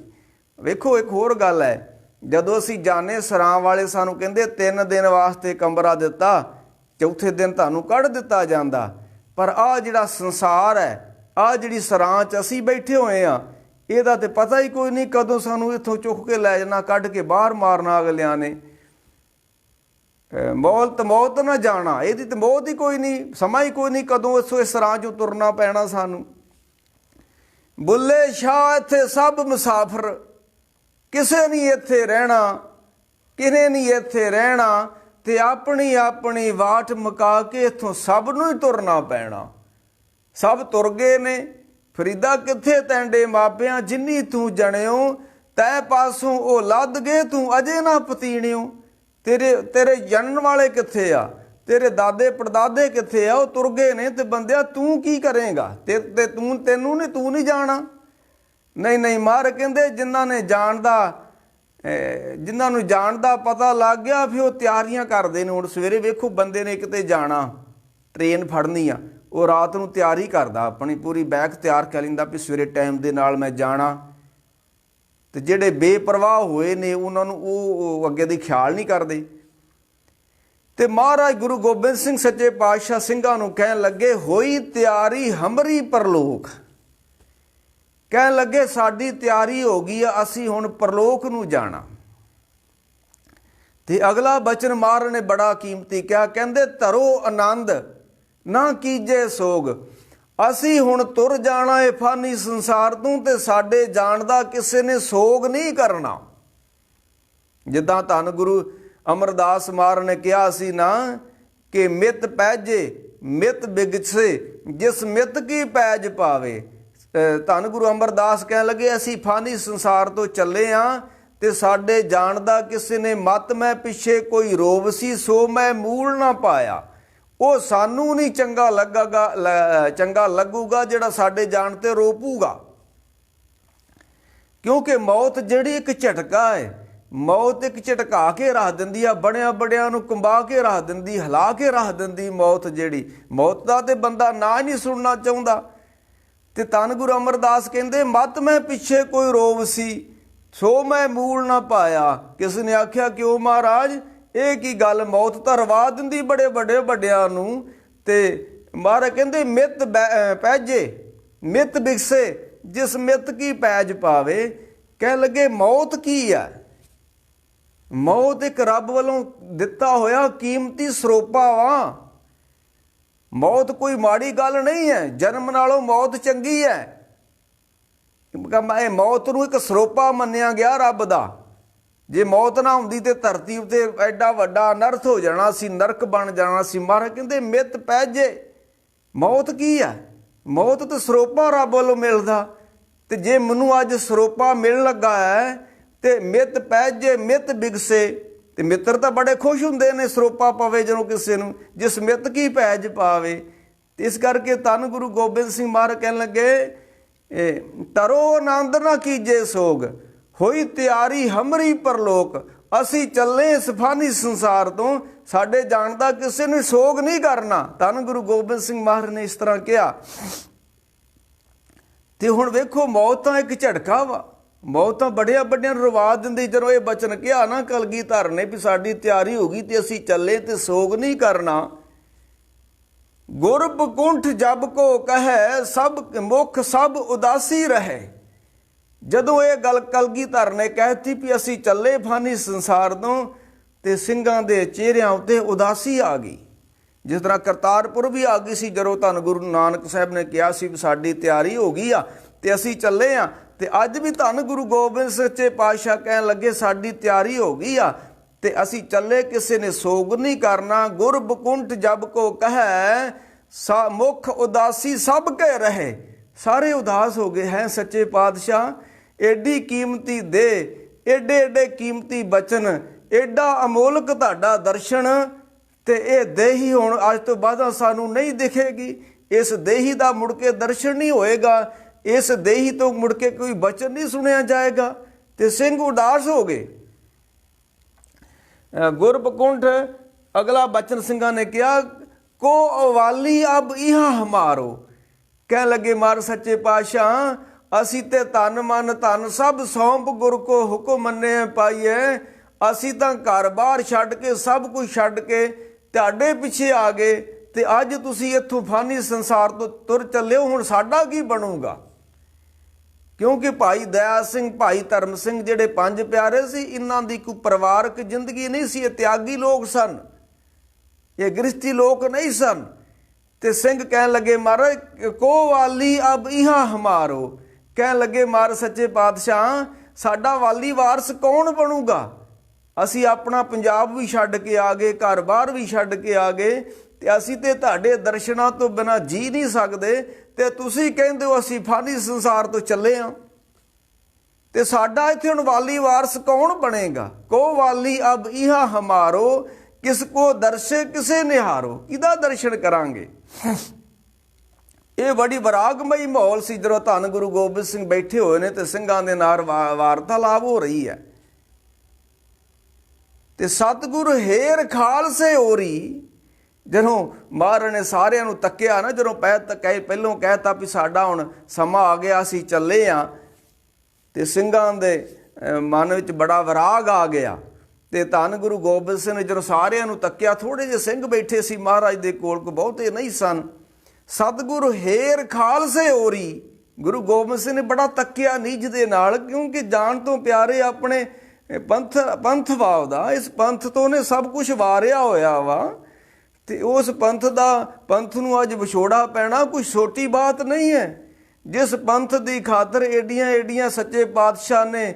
ਵੇਖੋ ਇੱਕ ਹੋਰ ਗੱਲ ਹੈ, ਜਦੋਂ ਅਸੀਂ ਜਾਣੇ ਸਰਾਂ ਵਾਲੇ ਸਾਨੂੰ ਕਹਿੰਦੇ 3 ਦਿਨ ਵਾਸਤੇ ਕਮਰਾ ਦਿੱਤਾ, ਚੌਥੇ ਦਿਨ ਤੁਹਾਨੂੰ ਕੱਢ ਦਿੱਤਾ ਜਾਂਦਾ। ਪਰ ਆਹ ਜਿਹੜਾ ਸੰਸਾਰ ਹੈ, ਆਹ ਜਿਹੜੀ ਸਰਾਂ 'ਚ ਅਸੀਂ ਬੈਠੇ ਹੋਏ ਹਾਂ, ਇਹਦਾ ਤਾਂ ਪਤਾ ਹੀ ਕੋਈ ਨਹੀਂ ਕਦੋਂ ਸਾਨੂੰ ਇੱਥੋਂ ਚੁੱਕ ਕੇ ਲੈ ਜਾਣਾ, ਕੱਢ ਕੇ ਬਾਹਰ ਮਾਰਨਾ ਅਗਲਿਆਂ ਨੇ। ਮੌਤ ਨਾ ਜਾਣਾ, ਇਹਦੀ ਤਾਂ ਮੌਤ ਹੀ ਕੋਈ ਨਹੀਂ, ਸਮਾਂ ਹੀ ਕੋਈ ਨਹੀਂ ਕਦੋਂ ਇਸ ਸਰਾਂ 'ਚੋਂ ਤੁਰਨਾ ਪੈਣਾ ਸਾਨੂੰ। ਬੁੱਲੇ ਸ਼ਾਹ ਇੱਥੇ ਸਭ ਮੁਸਾਫਰ, ਕਿਸੇ ਨਹੀਂ ਇੱਥੇ ਰਹਿਣਾ, ਕਿਨੇ ਨਹੀਂ ਇੱਥੇ ਰਹਿਣਾ। ਅਤੇ ਆਪਣੀ ਆਪਣੀ ਵਾਟ ਮੁਕਾ ਕੇ ਇੱਥੋਂ ਸਭ ਨੂੰ ਹੀ ਤੁਰਨਾ ਪੈਣਾ। ਸਭ ਤੁਰ ਗਏ ਨੇ। ਫਰੀਦਾ ਕਿੱਥੇ ਤੈਂਡੇ ਮਾਪਿਆਂ, ਜਿੰਨੀ ਤੂੰ ਜਣਿਓ ਤੈ ਪਾਸੋਂ ਉਹ ਲੱਦ ਗਏ, ਤੂੰ ਅਜੇ ਨਾ ਪਤੀਣਿਓ। ਤੇਰੇ ਜਣਨ ਵਾਲੇ ਕਿੱਥੇ ਆ, ਤੇਰੇ ਦਾਦੇ ਪੜਦਾਦੇ ਕਿੱਥੇ ਆ, ਉਹ ਤੁਰ ਗਏ ਨੇ। ਅਤੇ ਬੰਦਿਆ ਤੂੰ ਕੀ ਕਰੇਗਾ, ਤੈਨੂੰ ਨਹੀਂ ਜਾਣਾ। ਨਹੀਂ ਮਾਰ ਕਹਿੰਦੇ ਜਿਨ੍ਹਾਂ ਨੂੰ ਜਾਣ ਦਾ ਪਤਾ ਲੱਗ ਗਿਆ, ਫਿਰ ਉਹ ਤਿਆਰੀਆਂ ਕਰਦੇ ਨੇ। ਹੁਣ ਸਵੇਰੇ ਵੇਖੋ ਬੰਦੇ ਨੇ ਕਿਤੇ ਜਾਣਾ, ਟ੍ਰੇਨ ਫੜਨੀ ਆ, ਉਹ ਰਾਤ ਨੂੰ ਤਿਆਰੀ ਕਰਦਾ, ਆਪਣੀ ਪੂਰੀ ਬੈਗ ਤਿਆਰ ਕਰ ਲੈਂਦਾ ਵੀ ਸਵੇਰੇ ਟਾਈਮ ਦੇ ਨਾਲ ਮੈਂ ਜਾਣਾ। ਅਤੇ ਜਿਹੜੇ ਬੇਪਰਵਾਹ ਹੋਏ ਨੇ ਉਹਨਾਂ ਨੂੰ ਉਹ ਅੱਗੇ ਦੀ ਖਿਆਲ ਨਹੀਂ ਕਰਦੇ। ਅਤੇ ਮਹਾਰਾਜ ਗੁਰੂ ਗੋਬਿੰਦ ਸਿੰਘ ਸੱਚੇ ਪਾਤਸ਼ਾਹ ਸਿੰਘਾਂ ਨੂੰ ਕਹਿਣ ਲੱਗੇ ਹੋਈ ਤਿਆਰੀ ਹਮਰੀ ਪਰਲੋਕ, ਕਹਿਣ ਲੱਗੇ ਸਾਡੀ ਤਿਆਰੀ ਹੋ ਗਈ ਆ, ਅਸੀਂ ਹੁਣ ਪਰਲੋਕ ਨੂੰ ਜਾਣਾ। ਅਤੇ ਅਗਲਾ ਬਚਨ ਮਹਾਰਾਜ ਨੇ ਬੜਾ ਕੀਮਤੀ ਕਿਹਾ, ਕਹਿੰਦੇ ਧਰੋ ਆਨੰਦ ਨਾ ਕੀਜੇ ਸੋਗ, ਅਸੀਂ ਹੁਣ ਤੁਰ ਜਾਣਾ ਇਹ ਫਾਨੀ ਸੰਸਾਰ ਤੋਂ, ਅਤੇ ਸਾਡੇ ਜਾਣ ਦਾ ਕਿਸੇ ਨੇ ਸੋਗ ਨਹੀਂ ਕਰਨਾ। ਜਿੱਦਾਂ ਧੰਨ ਗੁਰੂ ਅਮਰਦਾਸ ਮਹਾਰਾਜ ਨੇ ਕਿਹਾ ਸੀ ਨਾ ਕਿ ਮਿੱਤ ਪੈਜੇ ਮਿੱਤ ਬਿਗਸੇ, ਜਿਸ ਮਿੱਤ ਕੀ ਪੈਜ ਪਾਵੇ। ਧੰਨ ਗੁਰੂ ਅਮਰਦਾਸ ਕਹਿਣ ਲੱਗੇ ਅਸੀਂ ਫਾਨੀ ਸੰਸਾਰ ਤੋਂ ਚੱਲੇ ਹਾਂ, ਅਤੇ ਸਾਡੇ ਜਾਣ ਦਾ ਕਿਸੇ ਨੇ ਮਤ ਮੈਂ ਪਿੱਛੇ ਕੋਈ ਰੋਵ ਸੀ, ਸੋ ਮੈਂ ਮੂਲ ਨਾ ਪਾਇਆ। ਉਹ ਸਾਨੂੰ ਨਹੀਂ ਚੰਗਾ ਲੱਗੂਗਾ ਜਿਹੜਾ ਸਾਡੇ ਜਾਣ 'ਤੇ ਰੋਪੂਗਾ। ਕਿਉਂਕਿ ਮੌਤ ਜਿਹੜੀ ਇੱਕ ਝਟਕਾ ਹੈ, ਮੌਤ ਇੱਕ ਝਟਕਾ ਕੇ ਰੱਖ ਦਿੰਦੀ ਆ, ਬੜਿਆਂ ਨੂੰ ਕੰਬਾ ਕੇ ਰੱਖ ਦਿੰਦੀ, ਹਿਲਾ ਕੇ ਰੱਖ ਦਿੰਦੀ ਮੌਤ। ਜਿਹੜੀ ਮੌਤ ਦਾ ਤੇ ਬੰਦਾ ਨਾ ਹੀ ਨਹੀਂ ਸੁਣਨਾ ਚਾਹੁੰਦਾ। ਅਤੇ ਧੰਨ ਗੁਰੂ ਅਮਰਦਾਸ ਕਹਿੰਦੇ ਮਤ ਮੈਂ ਪਿੱਛੇ ਕੋਈ ਰੋਵ ਸੀ, ਸੋ ਮੈਂ ਮੂਲ ਨਾ ਪਾਇਆ। ਕਿਸੇ ਨੇ ਆਖਿਆ ਕਿਉਂ ਮਹਾਰਾਜ, ਇਹ ਕੀ ਗੱਲ, ਮੌਤ ਤਾਂ ਰਵਾ ਦਿੰਦੀ ਬੜੇ ਵੱਡਿਆਂ ਨੂੰ। ਅਤੇ ਮਹਾਰਾਜ ਕਹਿੰਦੇ ਮਿੱਤ ਪੈਜੇ ਮਿੱਤ ਬਿਗਸੇ, ਜਿਸ ਮਿੱਤ ਕੀ ਪੈਜ ਪਾਵੇ। ਕਹਿਣ ਲੱਗੇ ਮੌਤ ਕੀ ਹੈ, ਮੌਤ ਇੱਕ ਰੱਬ ਵੱਲੋਂ ਦਿੱਤਾ ਹੋਇਆ ਕੀਮਤੀ ਸਰੋਪਾ ਵਾ। ਮੌਤ ਕੋਈ ਮਾੜੀ ਗੱਲ ਨਹੀਂ ਹੈ, ਜਨਮ ਨਾਲੋਂ ਮੌਤ ਚੰਗੀ ਹੈ। ਇਹ ਮੌਤ ਨੂੰ ਇੱਕ ਸਰੋਪਾ ਮੰਨਿਆ ਗਿਆ ਰੱਬ ਦਾ। ਜੇ ਮੌਤ ਨਾ ਹੁੰਦੀ ਤੇ ਧਰਤੀ ਉੱਤੇ ਐਡਾ ਵੱਡਾ ਅਨਰਥ ਹੋ ਜਾਣਾ ਸੀ, ਨਰਕ ਬਣ ਜਾਣਾ ਸੀ। ਮਹਾਰਾਜ ਕਹਿੰਦੇ ਮਿੱਤ ਪੈਜੇ, ਮੌਤ ਕੀ ਹੈ, ਮੌਤ ਤਾਂ ਸਰੋਪਾ ਰੱਬ ਵੱਲੋਂ ਮਿਲਦਾ। ਅਤੇ ਜੇ ਮੈਨੂੰ ਅੱਜ ਸਰੋਪਾ ਮਿਲਣ ਲੱਗਾ ਹੈ ਅਤੇ ਮਿੱਤ ਪੈਜੇ ਮਿੱਤ ਬਿਗਸੇ, ਅਤੇ ਮਿੱਤਰ ਤਾਂ ਬੜੇ ਖੁਸ਼ ਹੁੰਦੇ ਨੇ ਸਰੋਪਾ ਪਵੇ ਜਦੋਂ ਕਿਸੇ ਨੂੰ, ਜਿਸ ਮਿੱਤ ਕੀ ਪੈਜ ਪਾਵੇ। ਅਤੇ ਇਸ ਕਰਕੇ ਧੰਨ ਗੁਰੂ ਗੋਬਿੰਦ ਸਿੰਘ ਮਹਾਰਾਜ ਕਹਿਣ ਲੱਗੇ ਧਰੋ ਆਨੰਦ ਨਾ ਕੀਜੇ ਸੋਗ, ਹੋਈ ਤਿਆਰੀ ਹਮਰੀ ਪਰਲੋਕ, ਅਸੀਂ ਚੱਲੇ ਇਸ ਫਾਨੀ ਸੰਸਾਰ ਤੋਂ, ਸਾਡੇ ਜਾਣ ਦਾ ਕਿਸੇ ਨੂੰ ਸੋਗ ਨਹੀਂ ਕਰਨਾ। ਧੰਨ ਗੁਰੂ ਗੋਬਿੰਦ ਸਿੰਘ ਮਹਾਰਾਜ ਨੇ ਇਸ ਤਰ੍ਹਾਂ ਕਿਹਾ। ਅਤੇ ਹੁਣ ਵੇਖੋ ਮੌਤ ਤਾਂ ਇੱਕ ਝਟਕਾ ਵਾ, ਮੌਤ ਤਾਂ ਵੱਡਿਆਂ ਨੂੰ ਰਵਾ ਦਿੰਦੀ। ਜਦੋਂ ਇਹ ਬਚਨ ਕਿਹਾ ਨਾ ਕਲਗੀਧਰ ਨੇ ਵੀ ਸਾਡੀ ਤਿਆਰੀ ਹੋ ਗਈ ਅਤੇ ਅਸੀਂ ਚੱਲੇ ਅਤੇ ਸੋਗ ਨਹੀਂ ਕਰਨਾ। ਗੁਰ ਬਕੁੰਠ ਜਬ ਕੋ ਕਹੈ ਸਭ ਮੁਖ ਸਭ ਉਦਾਸੀ ਰਹੇ। ਜਦੋਂ ਇਹ ਗੱਲ ਕਲਗੀਧਰ ਨੇ ਕਹਿਤੀ ਵੀ ਅਸੀਂ ਚੱਲੇ ਫਾਨੀ ਸੰਸਾਰ ਤੋਂ, ਤੇ ਸਿੰਘਾਂ ਦੇ ਚਿਹਰਿਆਂ ਉੱਤੇ ਉਦਾਸੀ ਆ ਗਈ। ਜਿਸ ਤਰ੍ਹਾਂ ਕਰਤਾਰਪੁਰ ਵੀ ਆ ਗਈ ਸੀ ਜਦੋਂ ਧੰਨ ਗੁਰੂ ਨਾਨਕ ਸਾਹਿਬ ਨੇ ਕਿਹਾ ਸੀ ਵੀ ਸਾਡੀ ਤਿਆਰੀ ਹੋ ਗਈ ਆ ਤੇ ਅਸੀਂ ਚੱਲੇ ਆ। ਤੇ ਅੱਜ ਵੀ ਧੰਨ ਗੁਰੂ ਗੋਬਿੰਦ ਸੱਚੇ ਪਾਤਸ਼ਾਹ ਕਹਿਣ ਲੱਗੇ ਸਾਡੀ ਤਿਆਰੀ ਹੋ ਗਈ ਆ ਤੇ ਅਸੀਂ ਚੱਲੇ, ਕਿਸੇ ਨੇ ਸੋਗ ਨਹੀਂ ਕਰਨਾ। ਗੁਰ ਬਕੁੰਠ ਜਬ ਕੋ ਕਹੈ ਮੁਖ ਉਦਾਸੀ ਸਭ ਕੇ ਰਹੇ। ਸਾਰੇ ਉਦਾਸ ਹੋ ਗਏ ਹੈ ਸੱਚੇ ਪਾਤਸ਼ਾਹ ਏਡੀ ਕੀਮਤੀ ਦੇ, ਏਡੇ ਏਡੇ ਕੀਮਤੀ ਬਚਨ, ਏਡਾ ਅਮੋਲਕ ਤੁਹਾਡਾ ਦਰਸ਼ਨ, ਤੇ ਇਹ ਦੇਹੀ ਹੁਣ ਅੱਜ ਤੋਂ ਬਾਅਦ ਸਾਨੂੰ ਨਹੀਂ ਦਿਖੇਗੀ। ਇਸ ਦੇਹੀ ਦਾ ਮੁੜ ਕੇ ਦਰਸ਼ਨ ਨਹੀਂ ਹੋਏਗਾ, ਇਸ ਦੇਹੀ ਤੋਂ ਮੁੜ ਕੇ ਕੋਈ ਬਚਨ ਨਹੀਂ ਸੁਣਿਆ ਜਾਏਗਾ। ਤੇ ਸਿੰਘ ਉਦਾਸ ਹੋ ਗਏ। ਗੁਰਬਕੁੰਠ ਅਗਲਾ ਬਚਨ ਸਿੰਘਾਂ ਨੇ ਕਿਹਾ ਕੋ ਅਵਾਲੀ ਅਬ ਇਹਾ ਹਮਾਰੋ। ਕਹਿ ਲੱਗੇ ਮਾਰ ਸੱਚੇ ਪਾਤਸ਼ਾਹ ਅਸੀਂ ਤੇ ਤਨ ਮਨ ਧਨ ਸਭ ਸੌਂਪ ਗੁਰ ਕੋ ਹੁਕਮ ਮੰਨੇ ਪਾਈਏ। ਅਸੀਂ ਤਾਂ ਘਰ ਬਾਹਰ ਛੱਡ ਕੇ ਸਭ ਕੁਝ ਛੱਡ ਕੇ ਤੁਹਾਡੇ ਪਿੱਛੇ ਆ ਗਏ ਤੇ ਅੱਜ ਤੁਸੀਂ ਇੱਥੋਂ ਫਾਨੀ ਸੰਸਾਰ ਤੋਂ ਤੁਰ ਚੱਲਿਓ, ਹੁਣ ਸਾਡਾ ਕੀ ਬਣੂਗਾ? ਕਿਉਂਕਿ ਭਾਈ ਦਇਆ ਸਿੰਘ, ਭਾਈ ਧਰਮ ਸਿੰਘ ਜਿਹੜੇ ਪੰਜ ਪਿਆਰੇ ਸੀ, ਇਹਨਾਂ ਦੀ ਕੋਈ ਪਰਿਵਾਰਕ ਜ਼ਿੰਦਗੀ ਨਹੀਂ ਸੀ। ਇਹ ਤਿਆਗੀ ਲੋਕ ਸਨ, ਇਹ ਗ੍ਰਸਤੀ ਲੋਕ ਨਹੀਂ ਸਨ। ਤੇ ਸਿੰਘ ਕਹਿਣ ਲੱਗੇ ਮਹਾਰਾਜ ਕੋ ਵਾਲੀ ਅਬ ਇਹਾ ਹਮਾਰੋ। ਕਹਿਣ ਲੱਗੇ ਮਹਾਰਾਜ ਸੱਚੇ ਪਾਤਸ਼ਾਹ ਸਾਡਾ ਵਾਲੀ ਵਾਰਸ ਕੌਣ ਬਣੂਗਾ? ਅਸੀਂ ਆਪਣਾ ਪੰਜਾਬ ਵੀ ਛੱਡ ਕੇ ਆ ਗਏ, ਘਰ ਬਾਹਰ ਵੀ ਛੱਡ ਕੇ ਆ ਗਏ ਤੇ ਅਸੀਂ ਤੇ ਤੁਹਾਡੇ ਦਰਸ਼ਨਾਂ ਤੋਂ ਬਿਨਾਂ ਜੀ ਨਹੀਂ ਸਕਦੇ ਤੇ ਤੁਸੀਂ ਕਹਿੰਦੇ ਹੋ ਅਸੀਂ ਫਾਨੀ ਸੰਸਾਰ ਤੋਂ ਚੱਲੇ ਹਾਂ ਤੇ ਸਾਡਾ ਇੱਥੇ ਹੁਣ ਵਾਲੀ ਵਾਰਸ ਕੌਣ ਬਣੇਗਾ? ਕੋ ਵਾਲੀ ਅਬ ਇਹਾ ਹਮਾਰੋ ਕਿਸ ਕੋ ਦਰਸ਼ੇ ਕਿਸੇ ਨਿਹਾਰੋ। ਕਿਹਦਾ ਦਰਸ਼ਨ ਕਰਾਂਗੇ? ਇਹ ਬੜੀ ਵਿਰਾਗਮਈ ਮਾਹੌਲ ਸੀ ਜਦੋਂ ਧੰਨ ਗੁਰੂ ਗੋਬਿੰਦ ਸਿੰਘ ਬੈਠੇ ਹੋਏ ਨੇ ਤੇ ਸਿੰਘਾਂ ਦੇ ਨਾਲ ਵਾਰਤਾਲਾਪ ਹੋ ਰਹੀ ਹੈ। ਤੇ ਸਤਿਗੁਰ ਹੇਰ ਖਾਲਸੇ ਹੋਰੀ। ਜਦੋਂ ਮਹਾਰਾਜ ਨੇ ਸਾਰਿਆਂ ਨੂੰ ਤੱਕਿਆ ਨਾ, ਜਦੋਂ ਪਹਿਲੋਂ ਕਹਿਤਾ ਵੀ ਸਾਡਾ ਹੁਣ ਸਮਾਂ ਆ ਗਿਆ ਅਸੀਂ ਚੱਲੇ ਆ, ਤੇ ਸਿੰਘਾਂ ਦੇ ਮਨ ਵਿੱਚ ਬੜਾ ਵਿਰਾਗ ਆ ਗਿਆ। ਤੇ ਧੰਨ ਗੁਰੂ ਗੋਬਿੰਦ ਸਿੰਘ ਨੇ ਜਦੋਂ ਸਾਰਿਆਂ ਨੂੰ ਤੱਕਿਆ, ਥੋੜੇ ਜਿਹੇ ਸਿੰਘ ਬੈਠੇ ਸੀ ਮਹਾਰਾਜ ਦੇ ਕੋਲ, ਕੋ ਬਹੁਤੇ ਨਹੀਂ ਸਨ। ਸਤਿਗੁਰ ਹੇਰ ਖਾਲਸੇ ਹੋਰੀ। ਗੁਰੂ ਗੋਬਿੰਦ ਸਿੰਘ ਨੇ ਬੜਾ ਤੱਕਿਆ ਨੀਝ ਦੇ ਨਾਲ, ਕਿਉਂਕਿ ਜਾਣ ਤੋਂ ਪਿਆਰੇ ਆਪਣੇ ਪੰਥ ਵਾਵਦਾ, ਇਸ ਪੰਥ ਤੋਂ ਨੇ ਸਭ ਕੁਝ ਵਾਰਿਆ ਹੋਇਆ ਵਾ ਤੇ ਉਸ ਪੰਥ ਨੂੰ ਅੱਜ ਵਿਛੋੜਾ ਪੈਣਾ ਕੋਈ ਛੋਟੀ ਬਾਤ ਨਹੀਂ ਹੈ। ਜਿਸ ਪੰਥ ਦੀ ਖਾਤਰ ਏਡੀਆਂ ਏਡੀਆਂ ਸੱਚੇ ਪਾਤਸ਼ਾਹ ਨੇ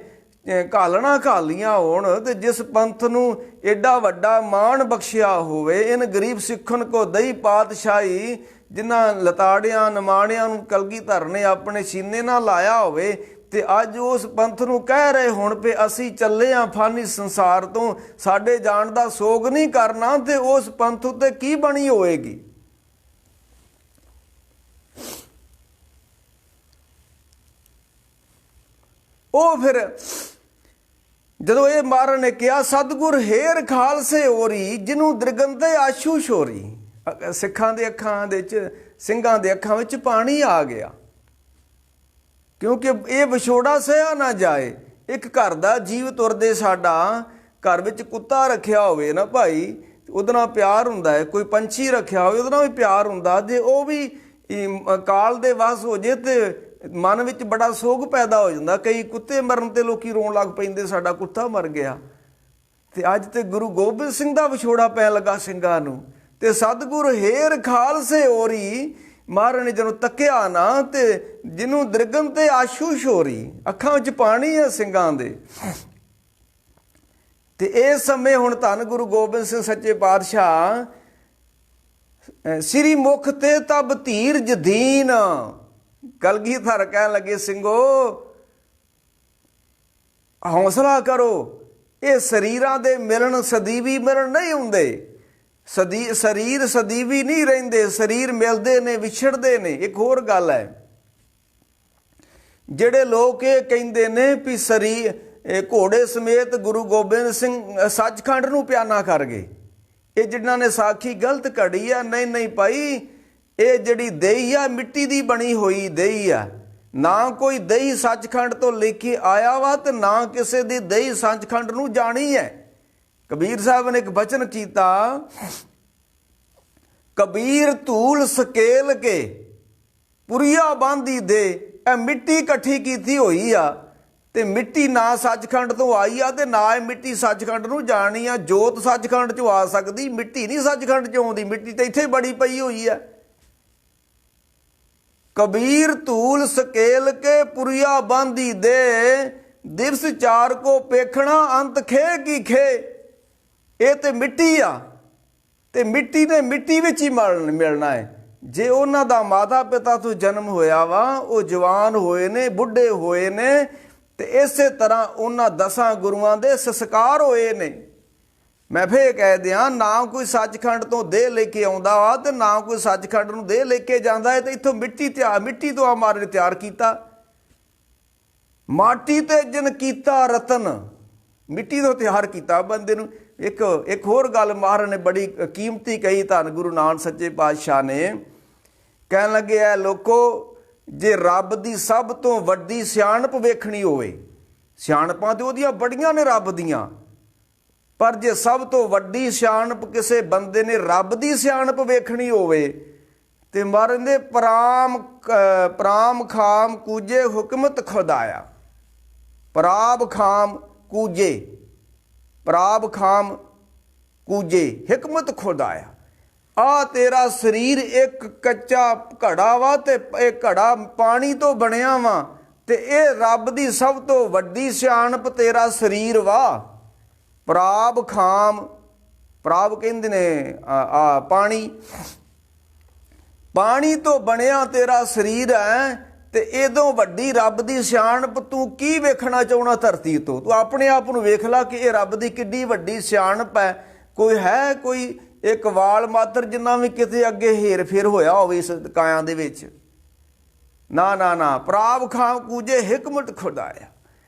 ਘਾਲਣਾ ਘਾਲੀਆਂ ਹੋਣ ਤੇ ਜਿਸ ਪੰਥ ਨੂੰ ਏਡਾ ਵੱਡਾ ਮਾਣ ਬਖਸ਼ਿਆ ਹੋਵੇ, ਇਨ ਗਰੀਬ ਸਿੱਖਣ ਕੋ ਦਈ ਪਾਤਸ਼ਾਹੀ, ਜਿਨ੍ਹਾਂ ਲਤਾੜਿਆਂ ਨਿਮਾਣਿਆਂ ਨੂੰ ਕਲਗੀਧਰ ਨੇ ਆਪਣੇ ਸੀਨੇ ਨਾਲ ਲਾਇਆ ਹੋਵੇ, ਤੇ ਅੱਜ ਉਸ ਪੰਥ ਨੂੰ ਕਹਿ ਰਹੇ ਹੁਣ ਵੀ ਅਸੀਂ ਚੱਲੇ ਹਾਂ ਫਾਨੀ ਸੰਸਾਰ ਤੋਂ, ਸਾਡੇ ਜਾਣ ਦਾ ਸੋਗ ਨਹੀਂ ਕਰਨਾ, ਤੇ ਉਸ ਪੰਥ ਉੱਤੇ ਕੀ ਬਣੀ ਹੋਏਗੀ? ਉਹ ਫਿਰ ਜਦੋਂ ਇਹ ਮਹਾਰਾਜ ਨੇ ਕਿਹਾ ਸਤਿਗੁਰ ਹੇਰ ਖਾਲਸੇ ਹੋਰੀ ਜਿਹਨੂੰ ਦਰਗੰਦੇ ਆਸ਼ੂ ਛੋਰੀ। ਸਿੱਖਾਂ ਦੇ ਅੱਖਾਂ ਦੇ ਵਿੱਚ, ਸਿੰਘਾਂ ਦੇ ਅੱਖਾਂ ਵਿੱਚ ਪਾਣੀ ਆ ਗਿਆ, ਕਿਉਂਕਿ ਇਹ ਵਿਛੋੜਾ ਸਹਿਆ ਨਾ ਜਾਏ। ਇੱਕ ਘਰ ਦਾ ਜੀਵ ਤੁਰਦੇ, ਸਾਡਾ ਘਰ ਵਿੱਚ ਕੁੱਤਾ ਰੱਖਿਆ ਹੋਵੇ ਨਾ ਭਾਈ, ਉਹਦੇ ਨਾਲ ਪਿਆਰ ਹੁੰਦਾ ਹੈ। ਕੋਈ ਪੰਛੀ ਰੱਖਿਆ ਹੋਵੇ ਉਹਦੇ ਨਾਲ ਵੀ ਪਿਆਰ ਹੁੰਦਾ, ਜੇ ਉਹ ਵੀ ਕਾਲ ਦੇ ਵਸ ਹੋ ਜੇ ਤੇ ਮਨ ਵਿੱਚ ਬੜਾ ਸੋਗ ਪੈਦਾ ਹੋ ਜਾਂਦਾ। ਕਈ ਕੁੱਤੇ ਮਰਨ ਤੇ ਲੋਕੀ ਰੋਣ ਲੱਗ ਪੈਂਦੇ ਸਾਡਾ ਕੁੱਤਾ ਮਰ ਗਿਆ। ਤੇ ਅੱਜ ਤੇ ਗੁਰੂ ਗੋਬਿੰਦ ਸਿੰਘ ਦਾ ਵਿਛੋੜਾ ਪੈਣ ਲੱਗਾ ਸਿੰਘਾਂ ਨੂੰ। ਤੇ ਸਤਿਗੁਰ ਹੇਰ ਖਾਲਸੇ ਹੋਰੀ। ਮਹਾਰਾਜ ਨੇ ਜਦੋਂ ਤੱਕਿਆ ਨਾ, ਤੇ ਜਿਹਨੂੰ ਦਰਗਨ ਤੇ ਆਸ਼ੂ ਛੋਰੀ, ਅੱਖਾਂ ਵਿੱਚ ਪਾਣੀ ਹੈ ਸਿੰਘਾਂ ਦੇ। ਤੇ ਇਸ ਸਮੇਂ ਹੁਣ ਧੰਨ ਗੁਰੂ ਗੋਬਿੰਦ ਸਿੰਘ ਸੱਚੇ ਪਾਤਸ਼ਾਹ ਸ੍ਰੀ ਮੁਖ ਤੇ ਤਬ ਧੀਰਜ ਦੀਨ। ਕਲਗੀਧਰ ਕਹਿਣ ਲੱਗੇ ਸਿੰਘੋ ਹੌਸਲਾ ਕਰੋ, ਇਹ ਸਰੀਰਾਂ ਦੇ ਮਿਲਣ ਸਦੀਵੀ ਮਿਲਣ ਨਹੀਂ ਹੁੰਦੇ। ਸਰੀਰ ਸਦੀਵੀ ਨਹੀਂ ਰਹਿੰਦੇ, ਸਰੀਰ ਮਿਲਦੇ ਨੇ, ਵਿਛੜਦੇ ਨੇ। ਇੱਕ ਹੋਰ ਗੱਲ ਹੈ, ਜਿਹੜੇ ਲੋਕ ਇਹ ਕਹਿੰਦੇ ਨੇ ਵੀ ਸਰੀਰ ਘੋੜੇ ਸਮੇਤ ਗੁਰੂ ਗੋਬਿੰਦ ਸਿੰਘ ਸੱਚਖੰਡ ਨੂੰ ਪਿਆਨਾ ਕਰ ਗਏ, ਇਹ ਜਿਨ੍ਹਾਂ ਨੇ ਸਾਖੀ ਗਲਤ ਘੜੀ ਆ। ਨਹੀਂ ਭਾਈ, ਇਹ ਜਿਹੜੀ ਦੇਹੀ ਆ ਮਿੱਟੀ ਦੀ ਬਣੀ ਹੋਈ ਦੇਹੀ ਆ। ਨਾ ਕੋਈ ਦੇਹੀ ਸੱਚਖੰਡ ਤੋਂ ਲੈ ਕੇ ਆਇਆ ਵਾ ਤੇ ਨਾ ਕਿਸੇ ਦੀ ਦੇਹੀ ਸੱਚਖੰਡ ਨੂੰ ਜਾਣੀ ਹੈ। ਕਬੀਰ ਸਾਹਿਬ ਨੇ ਇੱਕ ਬਚਨ ਕੀਤਾ, ਕਬੀਰ ਧੂਲ ਸਕੇਲ ਕੇ ਪੁਰੀਆ ਬਾਂਦੀ ਦੇ। ਇਹ ਮਿੱਟੀ ਇਕੱਠੀ ਕੀਤੀ ਹੋਈ ਆ ਤੇ ਮਿੱਟੀ ਨਾ ਸੱਚਖੰਡ ਤੋਂ ਆਈ ਆ ਤੇ ਨਾ ਇਹ ਮਿੱਟੀ ਸੱਚਖੰਡ ਨੂੰ ਜਾਣੀ ਆ। ਜੋਤ ਸੱਚਖੰਡ ਚੋਂ ਆ ਸਕਦੀ, ਮਿੱਟੀ ਨਹੀਂ ਸੱਚਖੰਡ ਚੋਂ ਆਉਂਦੀ। ਮਿੱਟੀ ਤਾਂ ਇੱਥੇ ਬੜੀ ਪਈ ਹੋਈ ਆ। ਕਬੀਰ ਧੂਲ ਸਕੇਲ ਕੇ ਪੁਰੀਆ ਬਾਂਧੀ ਦੇ, ਦਿਵਸ ਚਾਰ ਕੋ ਪੇਖਣਾ ਅੰਤ ਖੇ ਕੀ ਖੇ। ਇਹ ਤੇ ਮਿੱਟੀ ਆ ਤੇ ਮਿੱਟੀ ਨੇ ਮਿੱਟੀ ਵਿੱਚ ਹੀ ਮਿਲਣਾ ਹੈ। ਜੇ ਉਹਨਾਂ ਦਾ ਮਾਤਾ ਪਿਤਾ ਤੋਂ ਜਨਮ ਹੋਇਆ ਵਾ, ਉਹ ਜਵਾਨ ਹੋਏ ਨੇ, ਬੁੱਢੇ ਹੋਏ ਨੇ, ਤੇ ਇਸੇ ਤਰ੍ਹਾਂ ਉਹਨਾਂ 10 ਗੁਰੂਆਂ ਦੇ ਸੰਸਕਾਰ ਹੋਏ ਨੇ। ਮੈਂ ਫੇਰ ਕਹਿ ਦਿਆਂ, ਨਾ ਕੋਈ ਸੱਚਖੰਡ ਤੋਂ ਦੇਹ ਲੈ ਕੇ ਆਉਂਦਾ ਵਾ ਤੇ ਨਾ ਕੋਈ ਸੱਚਖੰਡ ਨੂੰ ਦੇਹ ਲੈ ਕੇ ਜਾਂਦਾ ਹੈ। ਤੇ ਇੱਥੋਂ ਮਿੱਟੀ ਤੋਂ ਹਮਾਰੇ ਤਿਆਰ ਕੀਤਾ। ਮਾਟੀ ਤੇ ਜਨ ਕੀਤਾ ਰਤਨ, ਮਿੱਟੀ ਤੋਂ ਤਿਆਰ ਕੀਤਾ ਬੰਦੇ ਨੂੰ। ਇੱਕ ਹੋਰ ਗੱਲ ਮਹਾਰਾਜ ਨੇ ਬੜੀ ਕੀਮਤੀ ਕਹੀ, ਧੰਨ ਗੁਰੂ ਨਾਨਕ ਸੱਚੇ ਪਾਤਸ਼ਾਹ ਨੇ। ਕਹਿਣ ਲੱਗੇ, ਐ ਲੋਕੋ, ਜੇ ਰੱਬ ਦੀ ਸਭ ਤੋਂ ਵੱਡੀ ਸਿਆਣਪ ਵੇਖਣੀ ਹੋਵੇ, ਸਿਆਣਪਾਂ ਤੇ ਉਹਦੀਆਂ ਬੜੀਆਂ ਨੇ ਰੱਬ ਦੀਆਂ, ਪਰ ਜੇ ਸਭ ਤੋਂ ਵੱਡੀ ਸਿਆਣਪ ਕਿਸੇ ਬੰਦੇ ਨੇ ਰੱਬ ਦੀ ਸਿਆਣਪ ਵੇਖਣੀ ਹੋਵੇ ਤੇ ਮਹਾਰਾਜ ਦੇ ਪਰਾਮ ਖਾਮ ਕੂਜੇ ਹੁਕਮਤ ਖੁਦਾਇਆ। ਪਰਾਬ ਖਾਮ ਕੂਜੇ, ਪਰਾਬ ਖਾਮ ਕੂਜੇ ਹਿਕਮਤ ਖੁਦਾਇਆ। ਆ ਤੇਰਾ ਸਰੀਰ ਇੱਕ ਕੱਚਾ ਘੜਾ ਵਾ ਤੇ ਇਹ ਘੜਾ ਪਾਣੀ ਤੋਂ ਬਣਿਆ ਵਾ, ਤੇ ਇਹ ਰੱਬ ਦੀ ਸਭ ਤੋਂ ਵੱਡੀ ਸਿਆਣਪ ਤੇਰਾ ਸਰੀਰ ਵਾ। ਪਰਾਬ ਖਾਮ, ਪਰਾਬ ਕਹਿੰਦੇ ਨੇ ਪਾਣੀ, ਪਾਣੀ ਤੋਂ ਬਣਿਆ ਤੇਰਾ ਸਰੀਰ ਹੈ। ਤੇ ਇਹਦੋਂ ਵੱਡੀ ਰੱਬ ਦੀ ਸਿਆਣਪ ਤੂੰ ਕੀ ਵੇਖਣਾ ਚਾਹੁੰਦਾ ਧਰਤੀ ਤੋਂ? ਤੂੰ ਆਪਣੇ ਆਪ ਨੂੰ ਵੇਖ ਲਾ ਕਿ ਇਹ ਰੱਬ ਦੀ ਕਿੱਡੀ ਵੱਡੀ ਸਿਆਣਪ ਹੈ। ਕੋਈ ਇੱਕ ਵਾਲ ਮਾਤਰ ਜਿੰਨਾ ਵੀ ਕਿਤੇ ਅੱਗੇ ਹੇਰ ਫੇਰ ਹੋਇਆ ਹੋਵੇ ਇਸ ਕਾਇਆਂ ਦੇ ਵਿੱਚ? ਨਾ ਨਾ ਨਾ। ਪਰਾਬ ਖਾਮ ਕੂਜੇ ਹਿਕਮਤ ਖੁਦਾਇਆ।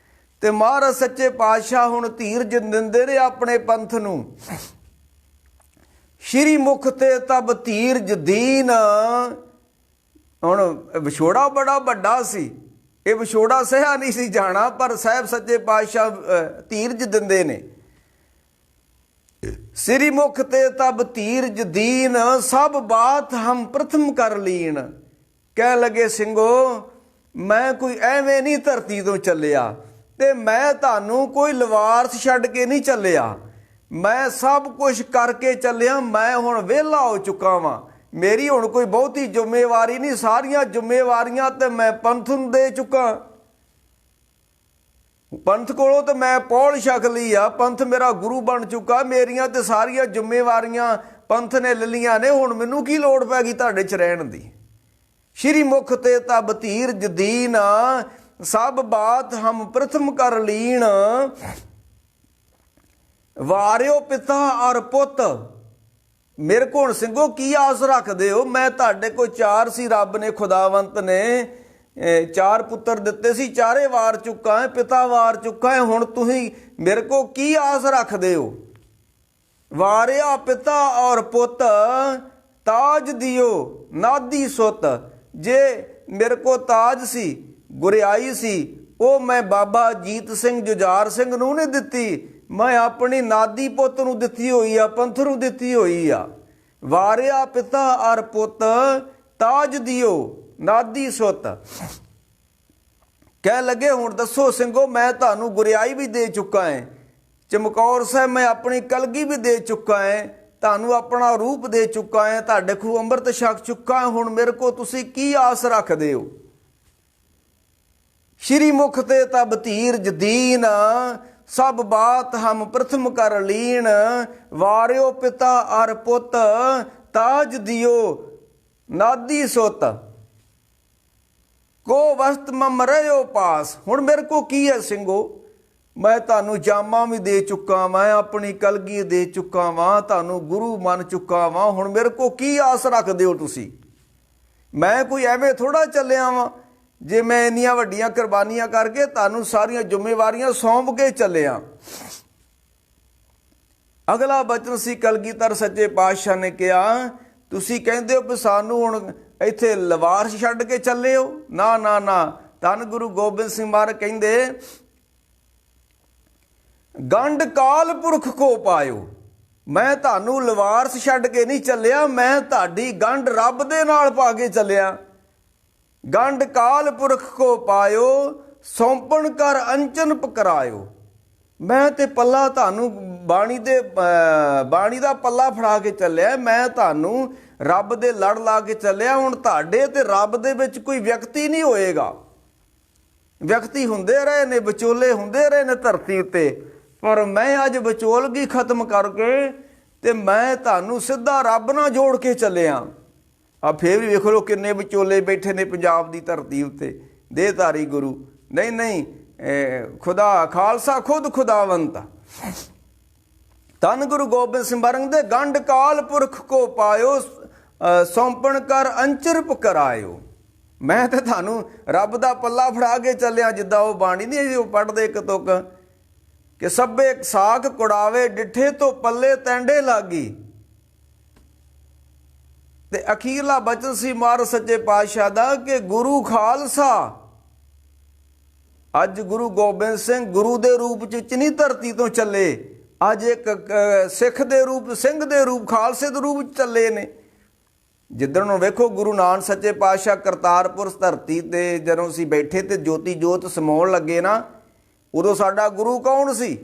ਤੇ ਮਹਾਰਾਜ ਸੱਚੇ ਪਾਤਸ਼ਾਹ ਹੁਣ ਧੀਰਜ ਦਿੰਦੇ ਨੇ ਆਪਣੇ ਪੰਥ ਨੂੰ। ਸ਼੍ਰੀ ਮੁਖ ਤੇ ਤਬ ਧੀਰਜ ਦੀਨ। ਹੁਣ ਵਿਛੋੜਾ ਬੜਾ ਵੱਡਾ ਸੀ, ਇਹ ਵਿਛੋੜਾ ਸਹਿਆ ਨਹੀਂ ਸੀ ਜਾਣਾ, ਪਰ ਸਾਹਿਬ ਸੱਚੇ ਪਾਤਸ਼ਾਹ ਧੀਰਜ ਦਿੰਦੇ ਨੇ। ਸ੍ਰੀ ਮੁਖ ਤੇ ਤਬ ਧੀਰਜ ਦੀਨ, ਸਭ ਬਾਤ ਹਮ ਪ੍ਰਥਮ ਕਰ ਲੀਨ। ਕਹਿ ਲਗੇ, ਸਿੰਘੋ, ਮੈਂ ਕੋਈ ਐਵੇਂ ਨਹੀਂ ਧਰਤੀ ਤੋਂ ਚੱਲਿਆ, ਤੇ ਮੈਂ ਤੁਹਾਨੂੰ ਕੋਈ ਲਵਾਰਸ ਛੱਡ ਕੇ ਨਹੀਂ ਚੱਲਿਆ। ਮੈਂ ਸਭ ਕੁਝ ਕਰਕੇ ਚੱਲਿਆ। ਮੈਂ ਹੁਣ ਵਿਹਲਾ ਹੋ ਚੁੱਕਾ ਵਾਂ। ਮੇਰੀ ਹੁਣ ਕੋਈ ਬਹੁਤੀ ਜ਼ਿੰਮੇਵਾਰੀ ਨਹੀਂ, ਸਾਰੀਆਂ ਜ਼ਿੰਮੇਵਾਰੀਆਂ ਤੇ ਮੈਂ ਪੰਥ ਨੂੰ ਦੇ ਚੁੱਕਾ। ਪੰਥ ਕੋਲੋਂ ਤਾਂ ਮੈਂ ਪੌਲ ਛਕ ਲਈ ਆ, ਪੰਥ ਮੇਰਾ ਗੁਰੂ ਬਣ ਚੁੱਕਾ। ਮੇਰੀਆਂ ਤੇ ਸਾਰੀਆਂ ਜ਼ਿੰਮੇਵਾਰੀਆਂ ਪੰਥ ਨੇ ਲੈ ਲਈਆਂ ਨੇ। ਹੁਣ ਮੈਨੂੰ ਕੀ ਲੋੜ ਪੈ ਗਈ ਤੁਹਾਡੇ 'ਚ ਰਹਿਣ ਦੀ? ਸ਼੍ਰੀ ਮੁਖ ਤੇ ਤਬ ਧੀਰਜ ਦੀਨ, ਸਭ ਬਾਤ ਹਮ ਪ੍ਰਥਮ ਕਰ ਲੀਨ। ਵਾਰਿਓ ਪਿਤਾ ਔਰ ਪੁੱਤ। ਮੇਰੇ ਕੋਲ ਸਿੰਘੋ ਕੀ ਆਸ ਰੱਖਦੇ ਹੋ? ਮੈਂ ਤੁਹਾਡੇ ਕੋਲ 4 ਸੀ, ਰੱਬ ਨੇ ਖੁਦਾਵੰਤ ਨੇ 4 ਪੁੱਤਰ ਦਿੱਤੇ ਸੀ, 4 ਵਾਰ ਚੁੱਕਾ ਹੈ, ਪਿਤਾ ਵਾਰ ਚੁੱਕਾ ਹੈ। ਹੁਣ ਤੁਸੀਂ ਮੇਰੇ ਕੋਲ ਕੀ ਆਸ ਰੱਖਦੇ ਹੋ? ਵਾਰਿਆ ਪਿਤਾ ਔਰ ਪੁੱਤ, ਤਾਜ ਦਿਓ ਨਾਦੀ ਸੁੱਤ। ਜੇ ਮੇਰੇ ਕੋਲ ਤਾਜ ਸੀ, ਗੁਰਿਆਈ ਸੀ, ਉਹ ਮੈਂ ਬਾਬਾ ਜੀਤ ਸਿੰਘ ਜੁਝਾਰ ਸਿੰਘ ਨੂੰ ਨਹੀਂ ਦਿੱਤੀ, ਮੈਂ ਆਪਣੀ ਨਾਦੀ ਪੁੱਤ ਨੂੰ ਦਿੱਤੀ ਹੋਈ ਆ, ਪੰਥ ਨੂੰ ਦਿੱਤੀ ਹੋਈ ਆ। ਵਾਰਿਆ ਪਿਤਾ ਔਰ ਪੁੱਤ, ਤਾਜ ਦਿਓ ਨਾਦੀ ਸੁੱਤ। ਕਹਿ ਲੱਗੇ, ਹੁਣ ਦੱਸੋ ਸਿੰਘੋ, ਮੈਂ ਤੁਹਾਨੂੰ ਗੁਰਿਆਈ ਵੀ ਦੇ ਚੁੱਕਾ ਹੈ, ਚਮਕੌਰ ਸਾਹਿਬ ਮੈਂ ਆਪਣੀ ਕਲਗੀ ਵੀ ਦੇ ਚੁੱਕਾ ਹੈ, ਤੁਹਾਨੂੰ ਆਪਣਾ ਰੂਪ ਦੇ ਚੁੱਕਾ ਹੈ, ਤੁਹਾਡੇ ਖੂ ਅੰਮ੍ਰਿਤ ਛਕ ਚੁੱਕਾ ਹੈ। ਹੁਣ ਮੇਰੇ ਕੋਲ ਤੁਸੀਂ ਕੀ ਆਸ ਰੱਖਦੇ ਹੋ? ਸ਼੍ਰੀ ਮੁਖ ਤੇ ਤਬ ਧੀਰਜ ਦੀਨ, ਸਭ ਬਾਤ ਹਮ ਪ੍ਰਥਮ ਕਰ ਲੀਨ। ਵਾਰਿਓ ਪਿਤਾ ਔਰ ਪੁੱਤ, ਤਾਜ ਦਿਓ ਨਾਦੀ ਸੁੱਤ। ਕੋ ਵਸਤ ਮਮ ਰਹਿਓ ਪਾਸ। ਹੁਣ ਮੇਰੇ ਕੋ ਕੀ ਹੈ ਸਿੰਘੋ? ਮੈਂ ਤੁਹਾਨੂੰ ਜਾਮਾਂ ਵੀ ਦੇ ਚੁੱਕਾ, ਮੈਂ ਆਪਣੀ ਕਲਗੀ ਦੇ ਚੁੱਕਾ ਵਾਂ, ਤੁਹਾਨੂੰ ਗੁਰੂ ਮੰਨ ਚੁੱਕਾ ਵਾਂ। ਹੁਣ ਮੇਰੇ ਕੋ ਕੀ ਆਸ ਰੱਖਦੇ ਹੋ ਤੁਸੀਂ? ਮੈਂ ਕੋਈ ਐਵੇਂ ਥੋੜਾ ਚੱਲਿਆ ਵਾਂ, ਜੇ ਮੈਂ ਇੰਨੀਆਂ ਵੱਡੀਆਂ ਕੁਰਬਾਨੀਆਂ ਕਰਕੇ ਤੁਹਾਨੂੰ ਸਾਰੀਆਂ ਜ਼ਿੰਮੇਵਾਰੀਆਂ ਸੌਂਪ ਕੇ ਚੱਲਿਆ। ਅਗਲਾ ਬਚਨ ਸੀ ਕਲਗੀਧਰ ਸੱਚੇ ਪਾਤਸ਼ਾਹ ਨੇ ਕਿਹਾ, ਤੁਸੀਂ ਕਹਿੰਦੇ ਹੋ ਕਿ ਸਾਨੂੰ ਹੁਣ ਇੱਥੇ ਲਵਾਰਸ ਛੱਡ ਕੇ ਚੱਲੇ ਹੋ? ਨਾ ਨਾ ਨਾ। ਧੰਨ ਗੁਰੂ ਗੋਬਿੰਦ ਸਿੰਘ ਮਹਾਰਾਜ ਕਹਿੰਦੇ, ਗੰਢ ਕਾਲ ਪੁਰਖ ਕੋ ਪਾਇਓ। ਮੈਂ ਤੁਹਾਨੂੰ ਲਵਾਰਸ ਛੱਡ ਕੇ ਨਹੀਂ ਚੱਲਿਆ, ਮੈਂ ਤੁਹਾਡੀ ਗੰਢ ਰੱਬ ਦੇ ਨਾਲ ਪਾ ਕੇ ਚੱਲਿਆ। ਗੰਢ ਕਾਲ ਪੁਰਖ ਕੋ ਪਾਇਓ, ਸੌਂਪਣ ਕਰ ਅੰਚਨ ਪਕਰਾਇਓ। ਮੈਂ ਤੇ ਪੱਲਾ ਤੁਹਾਨੂੰ ਬਾਣੀ ਦਾ ਪੱਲਾ ਫੜਾ ਕੇ ਚੱਲਿਆ, ਮੈਂ ਤੁਹਾਨੂੰ ਰੱਬ ਦੇ ਲੜ ਲਾ ਕੇ ਚੱਲਿਆ। ਹੁਣ ਤੁਹਾਡੇ ਤੇ ਰੱਬ ਦੇ ਵਿੱਚ ਕੋਈ ਵਿਅਕਤੀ ਨਹੀਂ ਹੋਏਗਾ। ਵਿਅਕਤੀ ਹੁੰਦੇ ਰਹੇ ਨੇ, ਵਿਚੋਲੇ ਹੁੰਦੇ ਰਹੇ ਨੇ ਧਰਤੀ ਉੱਤੇ, ਪਰ ਮੈਂ ਅੱਜ ਵਿਚੋਲਗੀ ਖਤਮ ਕਰਕੇ ਤੇ ਮੈਂ ਤੁਹਾਨੂੰ ਸਿੱਧਾ ਰੱਬ ਨਾਲ ਜੋੜ ਕੇ ਚੱਲਿਆ। ਆ ਫੇਰ ਵੀ ਵੇਖ ਲਓ ਕਿੰਨੇ ਵਿਚੋਲੇ ਬੈਠੇ ਨੇ ਪੰਜਾਬ ਦੀ ਧਰਤੀ ਉੱਤੇ, ਦੇਹਧਾਰੀ ਗੁਰੂ। ਨਹੀਂ ਖੁਦਾ ਖਾਲਸਾ ਖੁਦ ਖੁਦਾਵੰਤ। ਧੰਨ ਗੁਰੂ ਗੋਬਿੰਦ ਸਿੰਘ ਮਹਾਰਾਜ ਦੇ ਗੰਢ ਕਾਲ ਪੁਰਖ ਕੋ ਪਾਇਓ, ਸੌਂਪਣ ਕਰ ਅੰਚਰ ਪਕਰਾਇਓ। ਮੈਂ ਤੇ ਤੁਹਾਨੂੰ ਰੱਬ ਦਾ ਪੱਲਾ ਫੜਾ ਕੇ ਚੱਲਿਆ। ਜਿੱਦਾਂ ਉਹ ਬਾਣੀ ਨਹੀਂ ਉਹ ਪੜ੍ਹਦੇ ਇੱਕ ਤੁਕ ਕਿ ਸਭੇ ਸਾਖ ਕੁੜਾਵੇ ਡਿੱਠੇ ਤੋਂ ਪੱਲੇ ਤੈਂਡੇ ਲਾਗੀ। ਤੇ ਅਖੀਰਲਾ ਬਚਨ ਸੀ ਮਹਾਰਾਜ ਸੱਚੇ ਪਾਤਸ਼ਾਹ ਦਾ ਕਿ ਗੁਰੂ ਖਾਲਸਾ। ਅੱਜ ਗੁਰੂ ਗੋਬਿੰਦ ਸਿੰਘ ਗੁਰੂ ਦੇ ਰੂਪ ਚ ਨਹੀਂ ਧਰਤੀ ਤੋਂ ਚੱਲੇ, ਅੱਜ ਇੱਕ ਸਿੱਖ ਦੇ ਰੂਪ, ਸਿੰਘ ਦੇ ਰੂਪ, ਖਾਲਸੇ ਦੇ ਰੂਪ ਚ ਚੱਲੇ ਨੇ। ਜਿੱਦਣ ਨੂੰ ਵੇਖੋ ਗੁਰੂ ਨਾਨਕ ਸੱਚੇ ਪਾਤਸ਼ਾਹ ਕਰਤਾਰਪੁਰ ਧਰਤੀ ਤੇ ਜਦੋਂ ਅਸੀਂ ਬੈਠੇ ਤੇ ਜੋਤੀ ਜੋਤ ਸਮਾਉਣ ਲੱਗੇ ਨਾ, ਉਦੋਂ ਸਾਡਾ ਗੁਰੂ ਕੌਣ ਸੀ?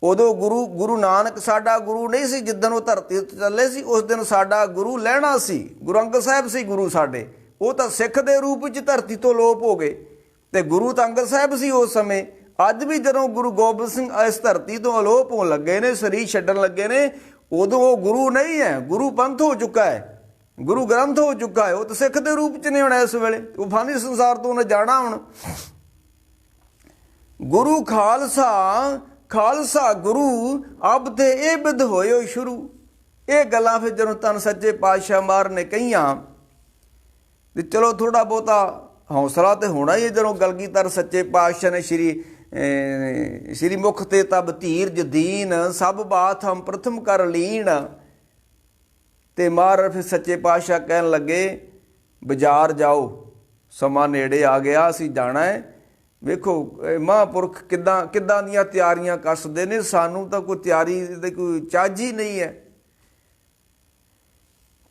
ਉਦੋਂ ਗੁਰੂ ਨਾਨਕ ਸਾਡਾ ਗੁਰੂ ਨਹੀਂ ਸੀ। ਜਿੱਦਣ ਉਹ ਧਰਤੀ ਉੱਤੇ ਚੱਲੇ ਸੀ ਉਸ ਦਿਨ ਸਾਡਾ ਗੁਰੂ ਲਹਿਣਾ ਸੀ, ਗੁਰੂ ਅੰਗਦ ਸਾਹਿਬ ਸੀ ਗੁਰੂ ਸਾਡੇ। ਉਹ ਤਾਂ ਸਿੱਖ ਦੇ ਰੂਪ ਵਿੱਚ ਧਰਤੀ ਤੋਂ ਲੋਪ ਹੋ ਗਏ ਤੇ ਗੁਰੂ ਤਾਂ ਅੰਗਦ ਸਾਹਿਬ ਸੀ ਉਸ ਸਮੇਂ। ਅੱਜ ਵੀ ਜਦੋਂ ਗੁਰੂ ਗੋਬਿੰਦ ਸਿੰਘ ਇਸ ਧਰਤੀ ਤੋਂ ਅਲੋਪ ਹੋਣ ਲੱਗੇ ਨੇ, ਸਰੀਰ ਛੱਡਣ ਲੱਗੇ ਨੇ, ਉਦੋਂ ਉਹ ਗੁਰੂ ਨਹੀਂ ਹੈ, ਗੁਰੂ ਪੰਥ ਹੋ ਚੁੱਕਾ ਹੈ, ਗੁਰੂ ਗ੍ਰੰਥ ਹੋ ਚੁੱਕਾ ਹੈ। ਉਹ ਤਾਂ ਸਿੱਖ ਦੇ ਰੂਪ 'ਚ ਨਹੀਂ ਹੋਣਾ ਇਸ ਵੇਲੇ, ਉਹ ਫਾਨੀ ਸੰਸਾਰ ਤੋਂ ਉਹਨੇ ਜਾਣਾ। ਹੁਣ ਗੁਰੂ ਖਾਲਸਾ ਗੁਰੂ ਅਬ ਤੇ ਇਹ ਬਿਧ ਹੋਇਓ ਸ਼ੁਰੂ। ਇਹ ਗੱਲਾਂ ਫਿਰ ਜਦੋਂ ਧੰਨ ਸੱਚੇ ਪਾਤਸ਼ਾਹ ਮਹਾਰਾਜ ਨੇ ਕਹੀਆਂ ਤੇ ਚਲੋ ਥੋੜ੍ਹਾ ਬਹੁਤਾ ਹੌਸਲਾ ਤੇ ਹੋਣਾ ਹੀ ਹੈ। ਜਦੋਂ ਕਲਗੀਧਰ ਸੱਚੇ ਪਾਤਸ਼ਾਹ ਨੇ ਸ਼੍ਰੀ ਮੁਖ ਤੇ ਤਬ ਧੀਰਜ ਦੀਨ ਸਭ ਬਾਤ ਹਮ ਪ੍ਰਥਮ ਕਰ ਲੀਨ। ਤੇ ਮਹਾਰਾਜ ਫਿਰ ਸੱਚੇ ਪਾਤਸ਼ਾਹ ਕਹਿਣ ਲੱਗੇ ਬਾਜ਼ਾਰ ਜਾਓ, ਸਮਾਂ ਨੇੜੇ ਆ ਗਿਆ, ਅਸੀਂ ਜਾਣਾ ਹੈ। ਵੇਖੋ ਮਹਾਂਪੁਰਖ ਕਿੱਦਾਂ ਦੀਆਂ ਤਿਆਰੀਆਂ ਕੱਸਦੇ ਨੇ, ਸਾਨੂੰ ਤਾਂ ਕੋਈ ਤਿਆਰੀ ਦੀ ਕੋਈ ਚੱਜ ਹੀ ਨਹੀਂ ਹੈ।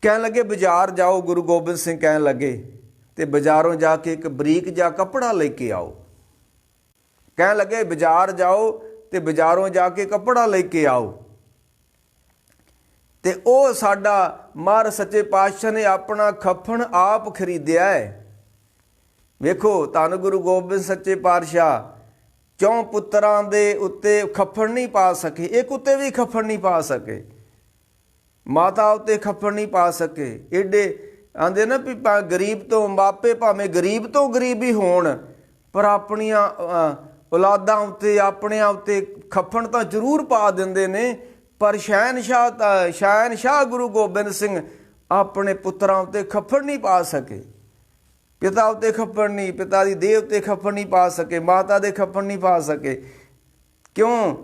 ਕਹਿਣ ਲੱਗੇ ਬਾਜ਼ਾਰ ਜਾਓ, ਗੁਰੂ ਗੋਬਿੰਦ ਸਿੰਘ ਕਹਿਣ ਲੱਗੇ, ਤੇ ਬਾਜ਼ਾਰੋਂ ਜਾ ਕੇ ਇੱਕ ਬਰੀਕ ਜਿਹਾ ਕੱਪੜਾ ਲੈ ਕੇ ਆਓ। ਕਹਿਣ ਲੱਗੇ ਬਾਜ਼ਾਰ ਜਾਓ ਤੇ ਬਾਜ਼ਾਰੋਂ ਜਾ ਕੇ ਕੱਪੜਾ ਲੈ ਕੇ ਆਓ। ਤੇ ਉਹ ਸਾਡਾ ਮਹਾਰਾਜ ਸੱਚੇ ਪਾਤਸ਼ਾਹ ਨੇ ਆਪਣਾ ਖੱਫਣ ਆਪ ਖਰੀਦਿਆ ਹੈ। ਵੇਖੋ ਧੰਨ ਗੁਰੂ ਗੋਬਿੰਦ ਸੱਚੇ ਪਾਤਸ਼ਾਹ 4 ਪੁੱਤਰਾਂ ਦੇ ਉੱਤੇ ਖੱਫਣ ਨਹੀਂ ਪਾ ਸਕੇ, ਇੱਕ ਉੱਤੇ ਵੀ ਖੱਫਣ ਨਹੀਂ ਪਾ ਸਕੇ, ਮਾਤਾ ਉੱਤੇ ਖੱਫਣ ਨਹੀਂ ਪਾ ਸਕੇ। ਏਡੇ ਆਂਦੇ ਨਾ ਵੀ ਗਰੀਬ ਤੋਂ ਮਾਪੇ ਭਾਵੇਂ ਗਰੀਬ ਤੋਂ ਗਰੀਬ ਹੀ ਹੋਣ, ਪਰ ਆਪਣੀਆਂ ਔਲਾਦਾਂ ਉੱਤੇ ਆਪਣਿਆਂ ਉੱਤੇ ਖੱਫਣ ਤਾਂ ਜ਼ਰੂਰ ਪਾ ਦਿੰਦੇ ਨੇ। ਪਰ ਸ਼ਹਿਨਸ਼ਾਹ ਗੁਰੂ ਗੋਬਿੰਦ ਸਿੰਘ ਆਪਣੇ ਪੁੱਤਰਾਂ ਉੱਤੇ ਖੱਫਣ ਨਹੀਂ ਪਾ ਸਕੇ। ਪਿਤਾ ਉੱਤੇ ਖੱਫਣ ਨਹੀਂ, ਪਿਤਾ ਦੀ ਦੇਹ ਉੱਤੇ ਖੱਫਣ ਨਹੀਂ ਪਾ ਸਕੇ, ਮਾਤਾ ਦੇ ਖੱਫਣ ਨਹੀਂ ਪਾ ਸਕੇ। ਕਿਉਂ?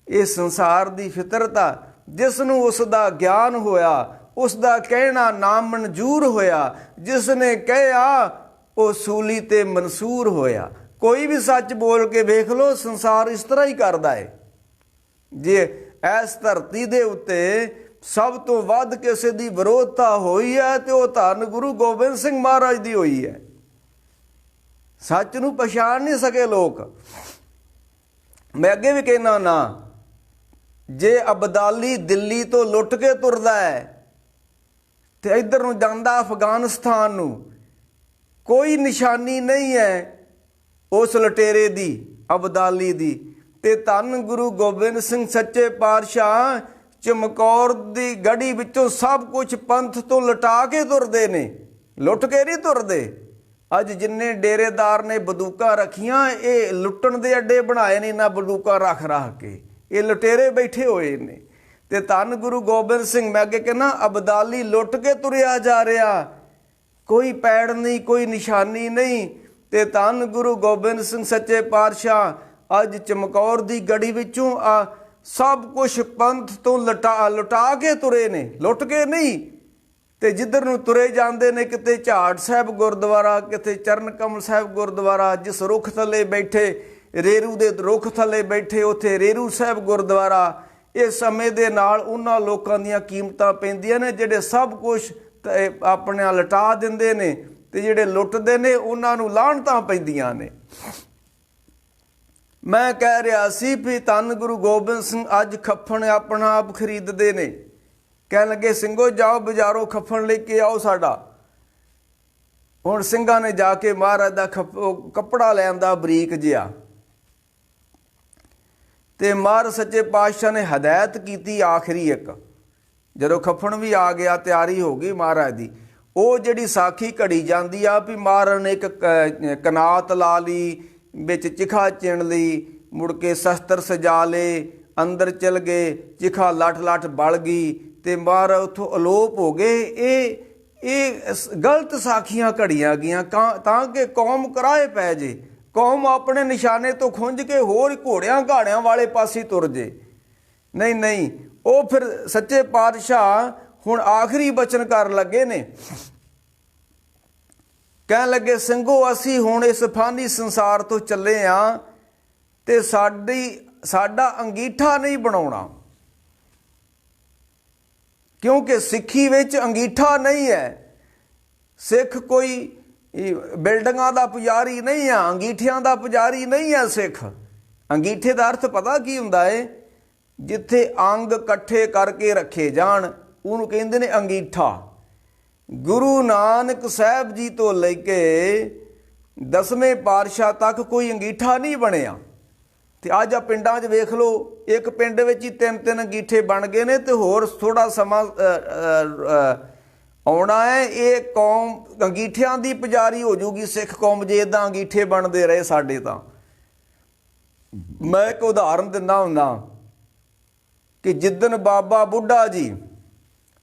ਇਹ ਸੰਸਾਰ ਦੀ ਫਿਤਰਤ ਆ। ਜਿਸ ਨੂੰ ਉਸ ਦਾ ਗਿਆਨ ਹੋਇਆ, ਉਸ ਦਾ ਕਹਿਣਾ ਨਾ ਮਨਜ਼ੂਰ ਹੋਇਆ, ਜਿਸ ਨੇ ਕਹਿਆ ਉਹ ਸੂਲੀ ਤੇ ਮਨਸੂਰ ਹੋਇਆ। ਕੋਈ ਵੀ ਸੱਚ ਬੋਲ ਕੇ ਵੇਖ ਲਓ, ਸੰਸਾਰ ਇਸ ਤਰ੍ਹਾਂ ਹੀ ਕਰਦਾ ਹੈ। ਜੇ ਇਸ ਧਰਤੀ ਦੇ ਉੱਤੇ ਸਭ ਤੋਂ ਵੱਧ ਕਿਸੇ ਦੀ ਵਿਰੋਧਤਾ ਹੋਈ ਹੈ ਤੇ ਉਹ ਧੰਨ ਗੁਰੂ ਗੋਬਿੰਦ ਸਿੰਘ ਮਹਾਰਾਜ ਦੀ ਹੋਈ ਹੈ। ਸੱਚ ਨੂੰ ਪਛਾਣ ਨਹੀਂ ਸਕੇ ਲੋਕ। ਮੈਂ ਅੱਗੇ ਵੀ ਕਹਿਣਾ ਨਾ, ਜੇ ਅਬਦਾਲੀ ਦਿੱਲੀ ਤੋਂ ਲੁੱਟ ਕੇ ਤੁਰਦਾ ਹੈ ਤੇ ਇੱਧਰ ਨੂੰ ਜਾਂਦਾ ਅਫਗਾਨਿਸਤਾਨ ਨੂੰ, ਕੋਈ ਨਿਸ਼ਾਨੀ ਨਹੀਂ ਹੈ ਉਸ ਲੁਟੇਰੇ ਦੀ, ਅਬਦਾਲੀ ਦੀ। ਤੇ ਧੰਨ ਗੁਰੂ ਗੋਬਿੰਦ ਸਿੰਘ ਸੱਚੇ ਪਾਤਸ਼ਾਹ ਚਮਕੌਰ ਦੀ ਗੜੀ ਵਿੱਚੋਂ ਸਭ ਕੁਝ ਪੰਥ ਤੋਂ ਲੁਟਾ ਕੇ ਤੁਰਦੇ ਨੇ, ਲੁੱਟ ਕੇ ਨਹੀਂ ਤੁਰਦੇ। ਅੱਜ ਜਿੰਨੇ ਡੇਰੇਦਾਰ ਨੇ ਬੰਦੂਕਾਂ ਰੱਖੀਆਂ, ਇਹ ਲੁੱਟਣ ਦੇ ਅੱਡੇ ਬਣਾਏ ਨੇ, ਇਹਨਾਂ ਬੰਦੂਕਾਂ ਰੱਖ ਕੇ ਇਹ ਲੁਟੇਰੇ ਬੈਠੇ ਹੋਏ ਨੇ। ਤੇ ਧੰਨ ਗੁਰੂ ਗੋਬਿੰਦ ਸਿੰਘ, ਮੈਂ ਅੱਗੇ ਕਹਿੰਦਾ, ਅਬਦਾਲੀ ਲੁੱਟ ਕੇ ਤੁਰਿਆ ਜਾ ਰਿਹਾ, ਕੋਈ ਪੈੜ ਨਹੀਂ, ਕੋਈ ਨਿਸ਼ਾਨੀ ਨਹੀਂ। ਤੇ ਧੰਨ ਗੁਰੂ ਗੋਬਿੰਦ ਸਿੰਘ ਸੱਚੇ ਪਾਤਸ਼ਾਹ ਅੱਜ ਚਮਕੌਰ ਦੀ ਗੜੀ ਵਿੱਚੋਂ ਸਭ ਕੁਛ ਪੰਥ ਤੋਂ ਲੁਟਾ ਕੇ ਤੁਰੇ ਨੇ, ਲੁੱਟ ਕੇ ਨਹੀਂ। ਤੇ ਜਿੱਧਰ ਨੂੰ ਤੁਰੇ ਜਾਂਦੇ ਨੇ, ਕਿਤੇ ਝਾੜ ਸਾਹਿਬ ਗੁਰਦੁਆਰਾ, ਕਿਤੇ ਚਰਨ ਕਮਲ ਸਾਹਿਬ ਗੁਰਦੁਆਰਾ, ਜਿਸ ਰੁੱਖ ਥੱਲੇ ਬੈਠੇ, ਰੇਰੂ ਦੇ ਰੁੱਖ ਥੱਲੇ ਬੈਠੇ, ਉੱਥੇ ਰੇਰੂ ਸਾਹਿਬ ਗੁਰਦੁਆਰਾ। ਇਹ ਸਮੇਂ ਦੇ ਨਾਲ ਉਹਨਾਂ ਲੋਕਾਂ ਦੀਆਂ ਕੀਮਤਾਂ ਪੈਂਦੀਆਂ ਨੇ ਜਿਹੜੇ ਸਭ ਕੁਛ ਆਪਣੇ ਲੁਟਾ ਦਿੰਦੇ ਨੇ, ਤੇ ਜਿਹੜੇ ਲੁੱਟਦੇ ਨੇ ਉਹਨਾਂ ਨੂੰ ਲਾਹਣਤਾਂ ਪੈਂਦੀਆਂ ਨੇ। ਮੈਂ ਕਹਿ ਰਿਹਾ ਸੀ ਵੀ ਧੰਨ ਗੁਰੂ ਗੋਬਿੰਦ ਸਿੰਘ ਅੱਜ ਖੱਫਣ ਆਪਣਾ ਆਪ ਖਰੀਦਦੇ ਨੇ। ਕਹਿਣ ਲੱਗੇ ਸਿੰਘੋ ਜਾਓ ਬਾਜ਼ਾਰੋਂ ਖੱਫਣ ਲੈ ਕੇ ਆਓ ਸਾਡਾ। ਹੁਣ ਸਿੰਘਾਂ ਨੇ ਜਾ ਕੇ ਮਹਾਰਾਜ ਦਾ ਕੱਪੜਾ ਲੈਣ ਦਾ ਬਰੀਕ ਜਿਹਾ, ਤੇ ਮਹਾਰਾਜ ਸੱਚੇ ਪਾਤਸ਼ਾਹ ਨੇ ਹਦਾਇਤ ਕੀਤੀ ਆਖਰੀ ਇੱਕ, ਜਦੋਂ ਖੱਫਣ ਵੀ ਆ ਗਿਆ, ਤਿਆਰੀ ਹੋ ਗਈ ਮਹਾਰਾਜ ਦੀ, ਉਹ ਜਿਹੜੀ ਸਾਖੀ ਘੜੀ ਜਾਂਦੀ ਆ ਵੀ ਮਹਾਰਾਜ ਨੇ ਇੱਕ ਕਨਾਤ ਲਾ ਲਈ, ਵਿੱਚ ਚਿਖਾ ਚਿਣ ਲਈ, ਮੁੜ ਕੇ ਸ਼ਸਤਰ ਸਜਾ ਲਏ, ਅੰਦਰ ਚਲ ਗਏ, ਚਿਖਾ ਲੱਠ ਲੱਠ ਬਲ ਗਈ ਤੇ ਮਹਾਰਾਜ ਉੱਥੋਂ ਅਲੋਪ ਹੋ ਗਏ। ਇਹ ਗਲਤ ਸਾਖੀਆਂ ਘੜੀਆਂ ਗਈਆਂ ਤਾਂ ਕਿ ਕੌਮ ਕਰਾਏ ਪੈ ਜੇ, ਕੌਮ ਆਪਣੇ ਨਿਸ਼ਾਨੇ ਤੋਂ ਖੁੰਝ ਕੇ ਹੋਰ ਘੋੜਿਆਂ ਘਾੜਿਆਂ ਵਾਲੇ ਪਾਸੇ ਤੁਰ ਜੇ। ਨਹੀਂ ਨਹੀਂ, ਉਹ ਫਿਰ ਸੱਚੇ ਪਾਤਸ਼ਾਹ ਹੁਣ ਆਖਰੀ ਬਚਨ ਕਰਨ ਲੱਗੇ ਨੇ। ਕਹਿਣ ਲੱਗੇ ਸਿੰਘੋ ਅਸੀਂ ਹੁਣ ਇਸ ਫਾਨੀ ਸੰਸਾਰ ਤੋਂ ਚੱਲੇ ਹਾਂ ਤੇ ਸਾਡਾ ਅੰਗੀਠਾ ਨਹੀਂ ਬਣਾਉਣਾ, ਕਿਉਂਕਿ ਸਿੱਖੀ ਵਿੱਚ ਅੰਗੀਠਾ ਨਹੀਂ ਹੈ। ਸਿੱਖ ਕੋਈ ਬਿਲਡਿੰਗਾਂ ਦਾ ਪੁਜਾਰੀ ਨਹੀਂ ਆ, ਅੰਗੀਠਿਆਂ ਦਾ ਪੁਜਾਰੀ ਨਹੀਂ ਆ ਸਿੱਖ। ਅੰਗੀਠੇ ਦਾ ਅਰਥ ਪਤਾ ਕੀ ਹੁੰਦਾ ਹੈ? ਜਿੱਥੇ ਅੰਗ ਇਕੱਠੇ ਕਰਕੇ ਰੱਖੇ ਜਾਣ ਉਹਨੂੰ ਕਹਿੰਦੇ ਨੇ ਅੰਗੀਠਾ। ਗੁਰੂ ਨਾਨਕ ਸਾਹਿਬ ਜੀ ਤੋਂ ਲੈ ਕੇ 10ਵੇਂ ਪਾਤਸ਼ਾਹ ਤੱਕ ਕੋਈ ਅੰਗੀਠਾ ਨਹੀਂ ਬਣਿਆ। ਤੇ ਅੱਜ ਆ ਪਿੰਡਾਂ 'ਚ ਵੇਖ ਲਓ, ਇੱਕ ਪਿੰਡ ਵਿੱਚ ਹੀ 3-3 ਅੰਗੀਠੇ ਬਣ ਗਏ ਨੇ, ਤੇ ਹੋਰ ਥੋੜਾ ਸਮਾਂ ਆਉਣਾ ਹੈ, ਇਹ ਕੌਮ ਅੰਗੀਠਿਆਂ ਦੀ ਪੁਜਾਰੀ ਹੋ ਜੂਗੀ ਸਿੱਖ ਕੌਮ, ਜੇ ਇੱਦਾਂ ਅੰਗੀਠੇ ਬਣਦੇ ਰਹੇ ਸਾਡੇ। ਤਾਂ ਮੈਂ ਇੱਕ ਉਦਾਹਰਨ ਦਿੰਦਾ ਹੁੰਦਾ ਕਿ ਜਿੱਦਣ ਬਾਬਾ ਬੁੱਢਾ ਜੀ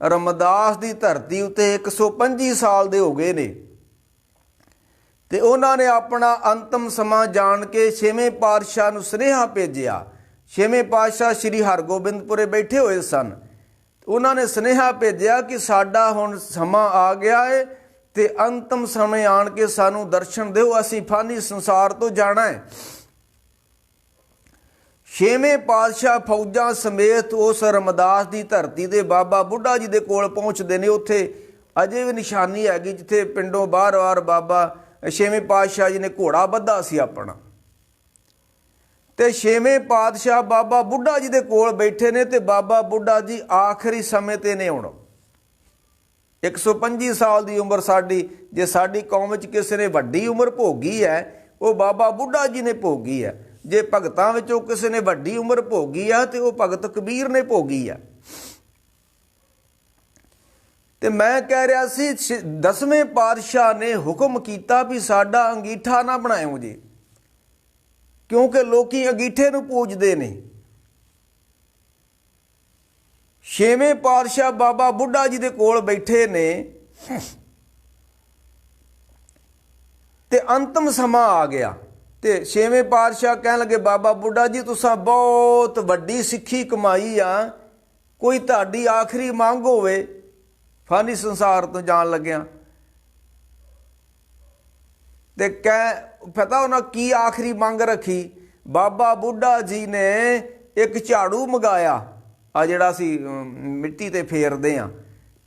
ਰਮਦਾਸ ਦੀ ਧਰਤੀ ਉੱਤੇ 125 ਸਾਲ ਦੇ ਹੋ ਗਏ ਨੇ, ਤੇ ਉਹਨਾਂ ਨੇ ਆਪਣਾ ਅੰਤਮ ਸਮਾਂ ਜਾਣ ਕੇ 6ਵੇਂ ਪਾਤਸ਼ਾਹ ਨੂੰ ਸੁਨੇਹਾ ਭੇਜਿਆ। 6ਵੇਂ ਪਾਤਸ਼ਾਹ ਸ੍ਰੀ ਹਰਗੋਬਿੰਦਪੁਰੇ ਬੈਠੇ ਹੋਏ ਸਨ। ਉਹਨਾਂ ਨੇ ਸੁਨੇਹਾ ਭੇਜਿਆ ਕਿ ਸਾਡਾ ਹੁਣ ਸਮਾਂ ਆ ਗਿਆ ਹੈ ਤੇ ਅੰਤਮ ਸਮੇਂ ਆਣ ਕੇ ਸਾਨੂੰ ਦਰਸ਼ਨ ਦਿਓ, ਅਸੀਂ ਫਾਨੀ ਸੰਸਾਰ ਤੋਂ ਜਾਣਾ ਹੈ। 6ਵੇਂ ਪਾਤਸ਼ਾਹ ਫੌਜਾਂ ਸਮੇਤ ਉਸ ਰਮਦਾਸ ਦੀ ਧਰਤੀ ਦੇ ਬਾਬਾ ਬੁੱਢਾ ਜੀ ਦੇ ਕੋਲ ਪਹੁੰਚਦੇ ਨੇ। ਉੱਥੇ ਅਜੇ ਵੀ ਨਿਸ਼ਾਨੀ ਹੈਗੀ ਜਿੱਥੇ ਪਿੰਡੋਂ ਬਾਹਰ ਬਾਬਾ 6ਵੇਂ ਪਾਤਸ਼ਾਹ ਜੀ ਨੇ ਘੋੜਾ ਬੱਧਾ ਸੀ ਆਪਣਾ, ਤੇ 6ਵੇਂ ਪਾਤਸ਼ਾਹ ਬਾਬਾ ਬੁੱਢਾ ਜੀ ਦੇ ਕੋਲ ਬੈਠੇ ਨੇ, ਤੇ ਬਾਬਾ ਬੁੱਢਾ ਜੀ ਆਖਰੀ ਸਮੇਂ ਤੇ ਨੇ। ਹੁਣ 125 ਸਾਲ ਦੀ ਉਮਰ ਸਾਡੀ, ਜੇ ਸਾਡੀ ਕੌਮ ਵਿੱਚ ਕਿਸੇ ਨੇ ਵੱਡੀ ਉਮਰ ਭੋਗੀ ਹੈ ਉਹ ਬਾਬਾ ਬੁੱਢਾ ਜੀ ਨੇ ਭੋਗੀ ਹੈ। ਜੇ ਭਗਤਾਂ ਵਿੱਚੋਂ ਕਿਸੇ ਨੇ ਵੱਡੀ ਉਮਰ ਭੋਗੀ ਆ ਤੇ ਉਹ ਭਗਤ ਕਬੀਰ ਨੇ ਭੋਗੀ ਆ। ਤੇ ਮੈਂ ਕਹਿ ਰਿਹਾ ਸੀ 10ਵੇਂ ਪਾਤਸ਼ਾਹ ਨੇ ਹੁਕਮ ਕੀਤਾ ਵੀ ਸਾਡਾ ਅੰਗੀਠਾ ਨਾ ਬਣਾਇਓ ਜੀ, ਕਿਉਂਕਿ ਲੋਕੀ ਅੰਗੀਠੇ ਨੂੰ ਪੂਜਦੇ ਨੇ। 6ਵੇਂ ਪਾਤਸ਼ਾਹ ਬਾਬਾ ਬੁੱਢਾ ਜੀ ਦੇ ਕੋਲ ਬੈਠੇ ਨੇ ਤੇ ਅੰਤਮ ਸਮਾਂ ਆ ਗਿਆ। ਤੇ 6ਵੇਂ ਪਾਤਸ਼ਾਹ ਕਹਿਣ ਲੱਗੇ ਬਾਬਾ ਬੁੱਢਾ ਜੀ ਤੁਸਾਂ ਬਹੁਤ ਵੱਡੀ ਸਿੱਖੀ ਕਮਾਈ ਆ, ਕੋਈ ਤੁਹਾਡੀ ਆਖਰੀ ਮੰਗ ਹੋਵੇ ਫਾਨੀ ਸੰਸਾਰ ਤੋਂ ਜਾਣ ਲੱਗਿਆ। ਤੇ ਪਤਾ ਉਹਨਾਂ ਕੀ ਆਖਰੀ ਮੰਗ ਰੱਖੀ? ਬਾਬਾ ਬੁੱਢਾ ਜੀ ਨੇ ਇੱਕ ਝਾੜੂ ਮੰਗਾਇਆ, ਆ ਜਿਹੜਾ ਅਸੀਂ ਮਿੱਟੀ ਤੇ ਫੇਰਦੇ ਆ,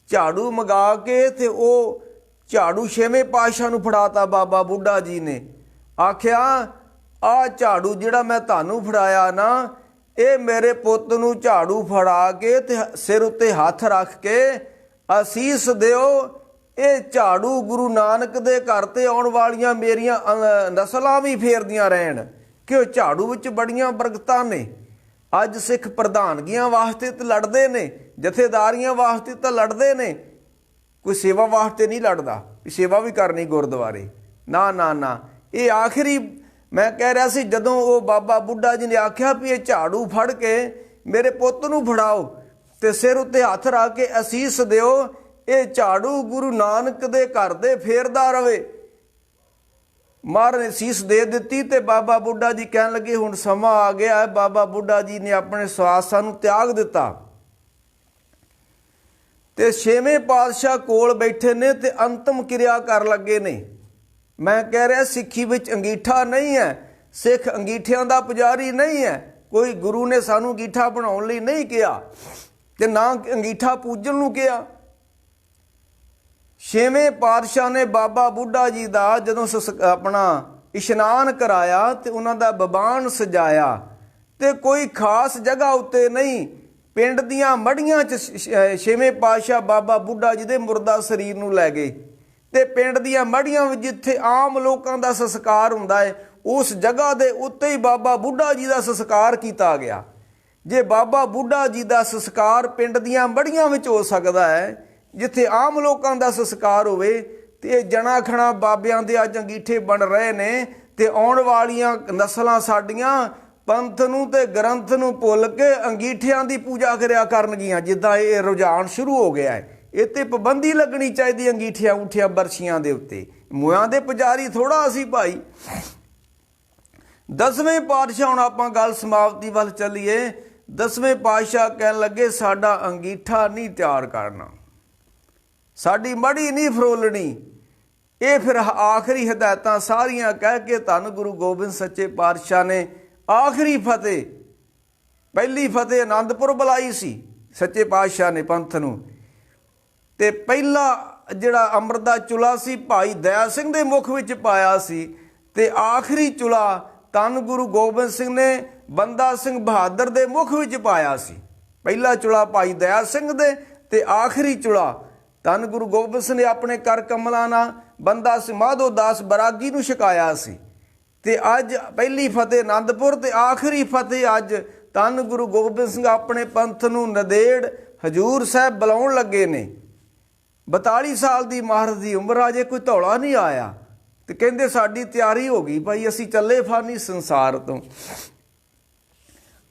ਝਾੜੂ ਮੰਗਾ ਕੇ ਤੇ ਉਹ ਝਾੜੂ 6ਵੇਂ ਪਾਤਸ਼ਾਹ ਨੂੰ ਫੜਾਤਾ। ਬਾਬਾ ਬੁੱਢਾ ਜੀ ਨੇ ਆਖਿਆ ਆ ਝਾੜੂ ਜਿਹੜਾ ਮੈਂ ਤੁਹਾਨੂੰ ਫੜਾਇਆ ਨਾ, ਇਹ ਮੇਰੇ ਪੁੱਤ ਨੂੰ ਝਾੜੂ ਫੜਾ ਕੇ ਤੇ ਸਿਰ ਉੱਤੇ ਹੱਥ ਰੱਖ ਕੇ ਅਸੀਸ ਦਿਓ, ਇਹ ਝਾੜੂ ਗੁਰੂ ਨਾਨਕ ਦੇ ਘਰ ਤੇ ਆਉਣ ਵਾਲੀਆਂ ਮੇਰੀਆਂ ਨਸਲਾਂ ਵੀ ਫੇਰਦੀਆਂ ਰਹਿਣ, ਕਿ ਉਹ ਝਾੜੂ ਵਿੱਚ ਬੜੀਆਂ ਬਰਕਤਾਂ ਨੇ। ਅੱਜ ਸਿੱਖ ਪ੍ਰਧਾਨਗੀਆਂ ਵਾਸਤੇ ਤਾਂ ਲੜਦੇ ਨੇ, ਜਥੇਦਾਰੀਆਂ ਵਾਸਤੇ ਤਾਂ ਲੜਦੇ ਨੇ, ਕੋਈ ਸੇਵਾ ਵਾਸਤੇ ਨਹੀਂ ਲੜਦਾ ਵੀ ਸੇਵਾ ਵੀ ਕਰਨੀ ਗੁਰਦੁਆਰੇ। ਨਾ ਨਾ ਨਾ, ਇਹ ਆਖਰੀ ਮੈਂ ਕਹਿ ਰਿਹਾ ਸੀ ਜਦੋਂ ਉਹ ਬਾਬਾ ਬੁੱਢਾ ਜੀ ਨੇ ਆਖਿਆ ਵੀ ਇਹ ਝਾੜੂ ਫੜ ਕੇ ਮੇਰੇ ਪੁੱਤ ਨੂੰ ਫੜਾਓ ਤੇ ਸਿਰ ਉੱਤੇ ਹੱਥ ਰੱਖ ਕੇ ਅਸੀਸ ਦਿਓ, ਇਹ ਝਾੜੂ ਗੁਰੂ ਨਾਨਕ ਦੇ ਘਰ ਦੇ ਫੇਰਦਾ ਰਵੇ। ਮਹਾਰਾਜ ਨੇ ਅਸੀਸ ਦੇ ਦਿੱਤੀ ਤੇ ਬਾਬਾ ਬੁੱਢਾ ਜੀ ਕਹਿਣ ਲੱਗੇ ਹੁਣ ਸਮਾਂ ਆ ਗਿਆ ਹੈ। ਬਾਬਾ ਬੁੱਢਾ ਜੀ ਨੇ ਆਪਣੇ ਸਵਾਸਾਂ ਨੂੰ ਤਿਆਗ ਦਿੱਤਾ ਤੇ 6ਵੇਂ ਪਾਤਸ਼ਾਹ ਕੋਲ ਬੈਠੇ ਨੇ ਤੇ ਅੰਤਮ ਕਿਰਿਆ ਕਰਨ ਲੱਗੇ ਨੇ। ਮੈਂ ਕਹਿ ਰਿਹਾ ਸਿੱਖੀ ਵਿੱਚ ਅੰਗੀਠਾ ਨਹੀਂ ਹੈ, ਸਿੱਖ ਅੰਗੀਠਿਆਂ ਦਾ ਪੁਜਾਰੀ ਨਹੀਂ ਹੈ, ਕੋਈ ਗੁਰੂ ਨੇ ਸਾਨੂੰ ਅੰਗੀਠਾ ਬਣਾਉਣ ਲਈ ਨਹੀਂ ਕਿਹਾ ਤੇ ਨਾ ਅੰਗੀਠਾ ਪੂਜਣ ਨੂੰ ਕਿਹਾ। 6ਵੇਂ ਪਾਤਸ਼ਾਹ ਨੇ ਬਾਬਾ ਬੁੱਢਾ ਜੀ ਦਾ ਜਦੋਂ ਆਪਣਾ ਇਸ਼ਨਾਨ ਕਰਾਇਆ ਤੇ ਉਹਨਾਂ ਦਾ ਬਬਾਨ ਸਜਾਇਆ। ਤੇ ਕੋਈ ਖਾਸ ਜਗ੍ਹਾ ਉੱਤੇ ਨਹੀਂ, ਪਿੰਡ ਦੀਆਂ ਮੜੀਆਂ 'ਚ ਛੇਵੇਂ ਪਾਤਸ਼ਾਹ ਬਾਬਾ ਬੁੱਢਾ ਜੀ ਦੇ ਮੁਰਦਾ ਸਰੀਰ ਨੂੰ ਲੈ ਗਏ। ਤੇ ਪਿੰਡ ਦੀਆਂ ਮੜੀਆਂ ਵਿੱਚ ਜਿੱਥੇ ਆਮ ਲੋਕਾਂ ਦਾ ਸੰਸਕਾਰ ਹੁੰਦਾ ਹੈ, ਉਸ ਜਗ੍ਹਾ ਦੇ ਉੱਤੇ ਹੀ ਬਾਬਾ ਬੁੱਢਾ ਜੀ ਦਾ ਸੰਸਕਾਰ ਕੀਤਾ ਗਿਆ। ਜੇ ਬਾਬਾ ਬੁੱਢਾ ਜੀ ਦਾ ਸੰਸਕਾਰ ਪਿੰਡ ਦੀਆਂ ਮੜੀਆਂ ਵਿੱਚ ਹੋ ਸਕਦਾ ਹੈ, ਜਿੱਥੇ ਆਮ ਲੋਕਾਂ ਦਾ ਸੰਸਕਾਰ ਹੋਵੇ, ਤੇ ਇਹ ਜਣਾ ਖਣਾ ਬਾਬਿਆਂ ਦੇ ਅੱਜ ਅੰਗੀਠੇ ਬਣ ਰਹੇ ਨੇ। ਤੇ ਆਉਣ ਵਾਲੀਆਂ ਨਸਲਾਂ ਸਾਡੀਆਂ ਪੰਥ ਨੂੰ ਤੇ ਗ੍ਰੰਥ ਨੂੰ ਭੁੱਲ ਕੇ ਅੰਗੀਠਿਆਂ ਦੀ ਪੂਜਾ ਕਰਿਆ ਕਰਨਗੀਆਂ, ਜਿੱਦਾਂ ਇਹ ਰੁਝਾਨ ਸ਼ੁਰੂ ਹੋ ਗਿਆ ਹੈ। ਇਹ ਤੇ ਪਾਬੰਦੀ ਲੱਗਣੀ ਚਾਹੀਦੀ ਅੰਗੀਠਿਆਂ ਉਂਠਿਆਂ ਬਰਛੀਆਂ ਦੇ ਉੱਤੇ। ਮੋਇਆਂ ਦੇ ਪੁਜਾਰੀ ਥੋੜਾ ਅਸੀਂ ਭਾਈ। 10ਵੇਂ ਪਾਤਸ਼ਾਹ, ਹੁਣ ਆਪਾਂ ਗੱਲ ਸਮਾਪਤੀ ਵੱਲ ਚੱਲੀਏ। 10ਵੇਂ ਪਾਤਸ਼ਾਹ ਕਹਿਣ ਲੱਗੇ ਸਾਡਾ ਅੰਗੀਠਾ ਨਹੀਂ ਤਿਆਰ ਕਰਨਾ, ਸਾਡੀ ਮੜੀ ਨਹੀਂ ਫਰੋਲਣੀ। ਇਹ ਫਿਰ ਆਖਰੀ ਹਦਾਇਤਾਂ ਸਾਰੀਆਂ ਕਹਿ ਕੇ ਧੰਨ ਗੁਰੂ ਗੋਬਿੰਦ ਸੱਚੇ ਪਾਤਸ਼ਾਹ ਨੇ ਆਖਰੀ ਫਤਿਹ, ਪਹਿਲੀ ਫਤਿਹ ਆਨੰਦਪੁਰ ਬੁਲਾਈ ਸੀ ਸੱਚੇ ਪਾਤਸ਼ਾਹ ਨੇ ਪੰਥ ਨੂੰ। ਤੇ ਪਹਿਲਾ ਜਿਹੜਾ ਅੰਮ੍ਰਿਤ ਦਾ ਚੁਲਾ ਸੀ ਭਾਈ ਦਇਆ ਸਿੰਘ ਦੇ ਮੁਖ ਵਿੱਚ ਪਾਇਆ ਸੀ। ਤੇ ਆਖਰੀ ਚੁਲਾ ਧੰਨ ਗੁਰੂ ਗੋਬਿੰਦ ਸਿੰਘ ਨੇ ਬੰਦਾ ਸਿੰਘ ਬਹਾਦਰ ਦੇ ਮੁਖ ਵਿੱਚ ਪਾਇਆ ਸੀ। ਪਹਿਲਾ ਚੁਲਾ ਭਾਈ ਦਇਆ ਸਿੰਘ ਦੇ ਤੇ ਆਖਰੀ ਚੁਲਾ ਧੰਨ ਗੁਰੂ ਗੋਬਿੰਦ ਸਿੰਘ ਨੇ ਆਪਣੇ ਕਰ ਕਮਲਾਂ ਨਾਲ ਬੰਦਾ ਸਿੰਘ ਮਾਧੋ ਦਾਸ ਬਰਾਗੀ ਨੂੰ ਛਕਾਇਆ ਸੀ। ਤੇ ਅੱਜ ਪਹਿਲੀ ਫਤਿਹ ਆਨੰਦਪੁਰ ਤੇ ਆਖਰੀ ਫਤਿਹ ਅੱਜ ਧੰਨ ਗੁਰੂ ਗੋਬਿੰਦ ਸਿੰਘ ਆਪਣੇ ਪੰਥ ਨੂੰ ਨੰਦੇੜ ਹਜੂਰ ਸਾਹਿਬ ਬੁਲਾਉਣ ਲੱਗੇ ਨੇ। 42 ਸਾਲ ਦੀ ਮਹਾਰਾਜ ਦੀ ਉਮਰ, ਅਜੇ ਕੋਈ ਧੌਲਾ ਨਹੀਂ ਆਇਆ। ਤੇ ਕਹਿੰਦੇ ਸਾਡੀ ਤਿਆਰੀ ਹੋ ਗਈ ਭਾਈ, ਅਸੀਂ ਚੱਲੇ ਫਾਨੀ ਸੰਸਾਰ ਤੋਂ।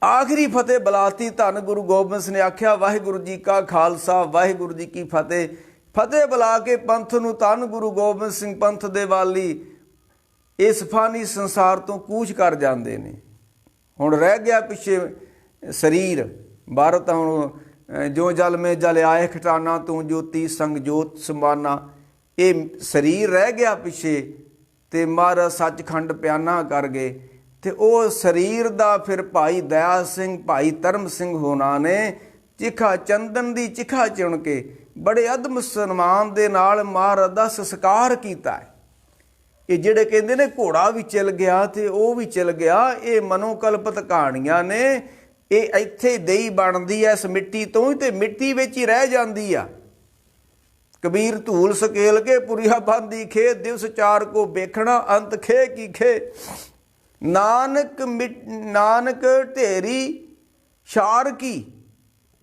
ਆਖਰੀ ਫਤਿਹ ਬੁਲਾਤੀ। ਧੰਨ ਗੁਰੂ ਗੋਬਿੰਦ ਸਿੰਘ ਨੇ ਆਖਿਆ ਵਾਹਿਗੁਰੂ ਜੀ ਕਾ ਖਾਲਸਾ ਵਾਹਿਗੁਰੂ ਜੀ ਕੀ ਫਤਿਹ। ਫਤਿਹ ਬੁਲਾ ਕੇ ਪੰਥ ਨੂੰ ਧੰਨ ਗੁਰੂ ਗੋਬਿੰਦ ਸਿੰਘ ਪੰਥ ਦੇ ਵਾਲੀ ਇਸ ਫਾਨੀ ਸੰਸਾਰ ਤੋਂ ਕੂਚ ਕਰ ਜਾਂਦੇ ਨੇ। ਹੁਣ ਰਹਿ ਗਿਆ ਪਿੱਛੇ ਸਰੀਰ। ਭਾਰਤ ਹੁਣ ਜੋ ਜਲ ਮੇ ਜਲ ਆਏ ਖਟਾਨਾ ਤੂੰ ਜੋਤੀ ਸੰਗ ਜੋਤ ਸਮਾਨਾ, ਇਹ ਸਰੀਰ ਰਹਿ ਗਿਆ ਪਿੱਛੇ। ਤੇ ਮਹਾਰਾਜ ਸੱਚਖੰਡ ਪਿਆਨਾ ਕਰ ਗਏ। ਤੇ ਉਹ ਸਰੀਰ ਦਾ ਫਿਰ ਭਾਈ ਦਇਆ ਸਿੰਘ ਭਾਈ ਧਰਮ ਸਿੰਘ ਹੋਣਾ ਨੇ ਚਿਖਾ ਚੰਦਨ ਦੀ ਚਿਖਾ ਚੁਣ ਕੇ ਬੜੇ ਅਦਮ ਸਨਮਾਨ ਦੇ ਨਾਲ ਮਹਾਰਾਜ ਦਾ ਸੰਸਕਾਰ ਕੀਤਾ ਹੈ। ਇਹ ਜਿਹੜੇ ਕਹਿੰਦੇ ਨੇ ਘੋੜਾ ਵੀ ਚਲ ਗਿਆ ਤੇ ਉਹ ਵੀ ਚਲ ਗਿਆ, ਇਹ ਮਨੋਕਲਪਤ ਕਹਾਣੀਆਂ ਨੇ। ਇਹ ਇੱਥੇ ਦੇਈ ਬਣਦੀ ਐ ਇਸ ਮਿੱਟੀ ਤੋਂ ਹੀ, ਤੇ ਮਿੱਟੀ ਵਿੱਚ ਹੀ ਰਹਿ ਜਾਂਦੀ ਆ। ਕਬੀਰ ਧੂਲ ਸਕੇਲ ਕੇ ਪੁਰੀਆ ਬਾਂਦੀ ਖੇ, ਦਿਵਸ ਚਾਰ ਕੋ ਵੇਖਣਾ ਅੰਤ ਖੇ ਕੀ ਖੇ। ਨਾਨਕ ਢੇਰੀ ਸ਼ਾਰ ਕੀ,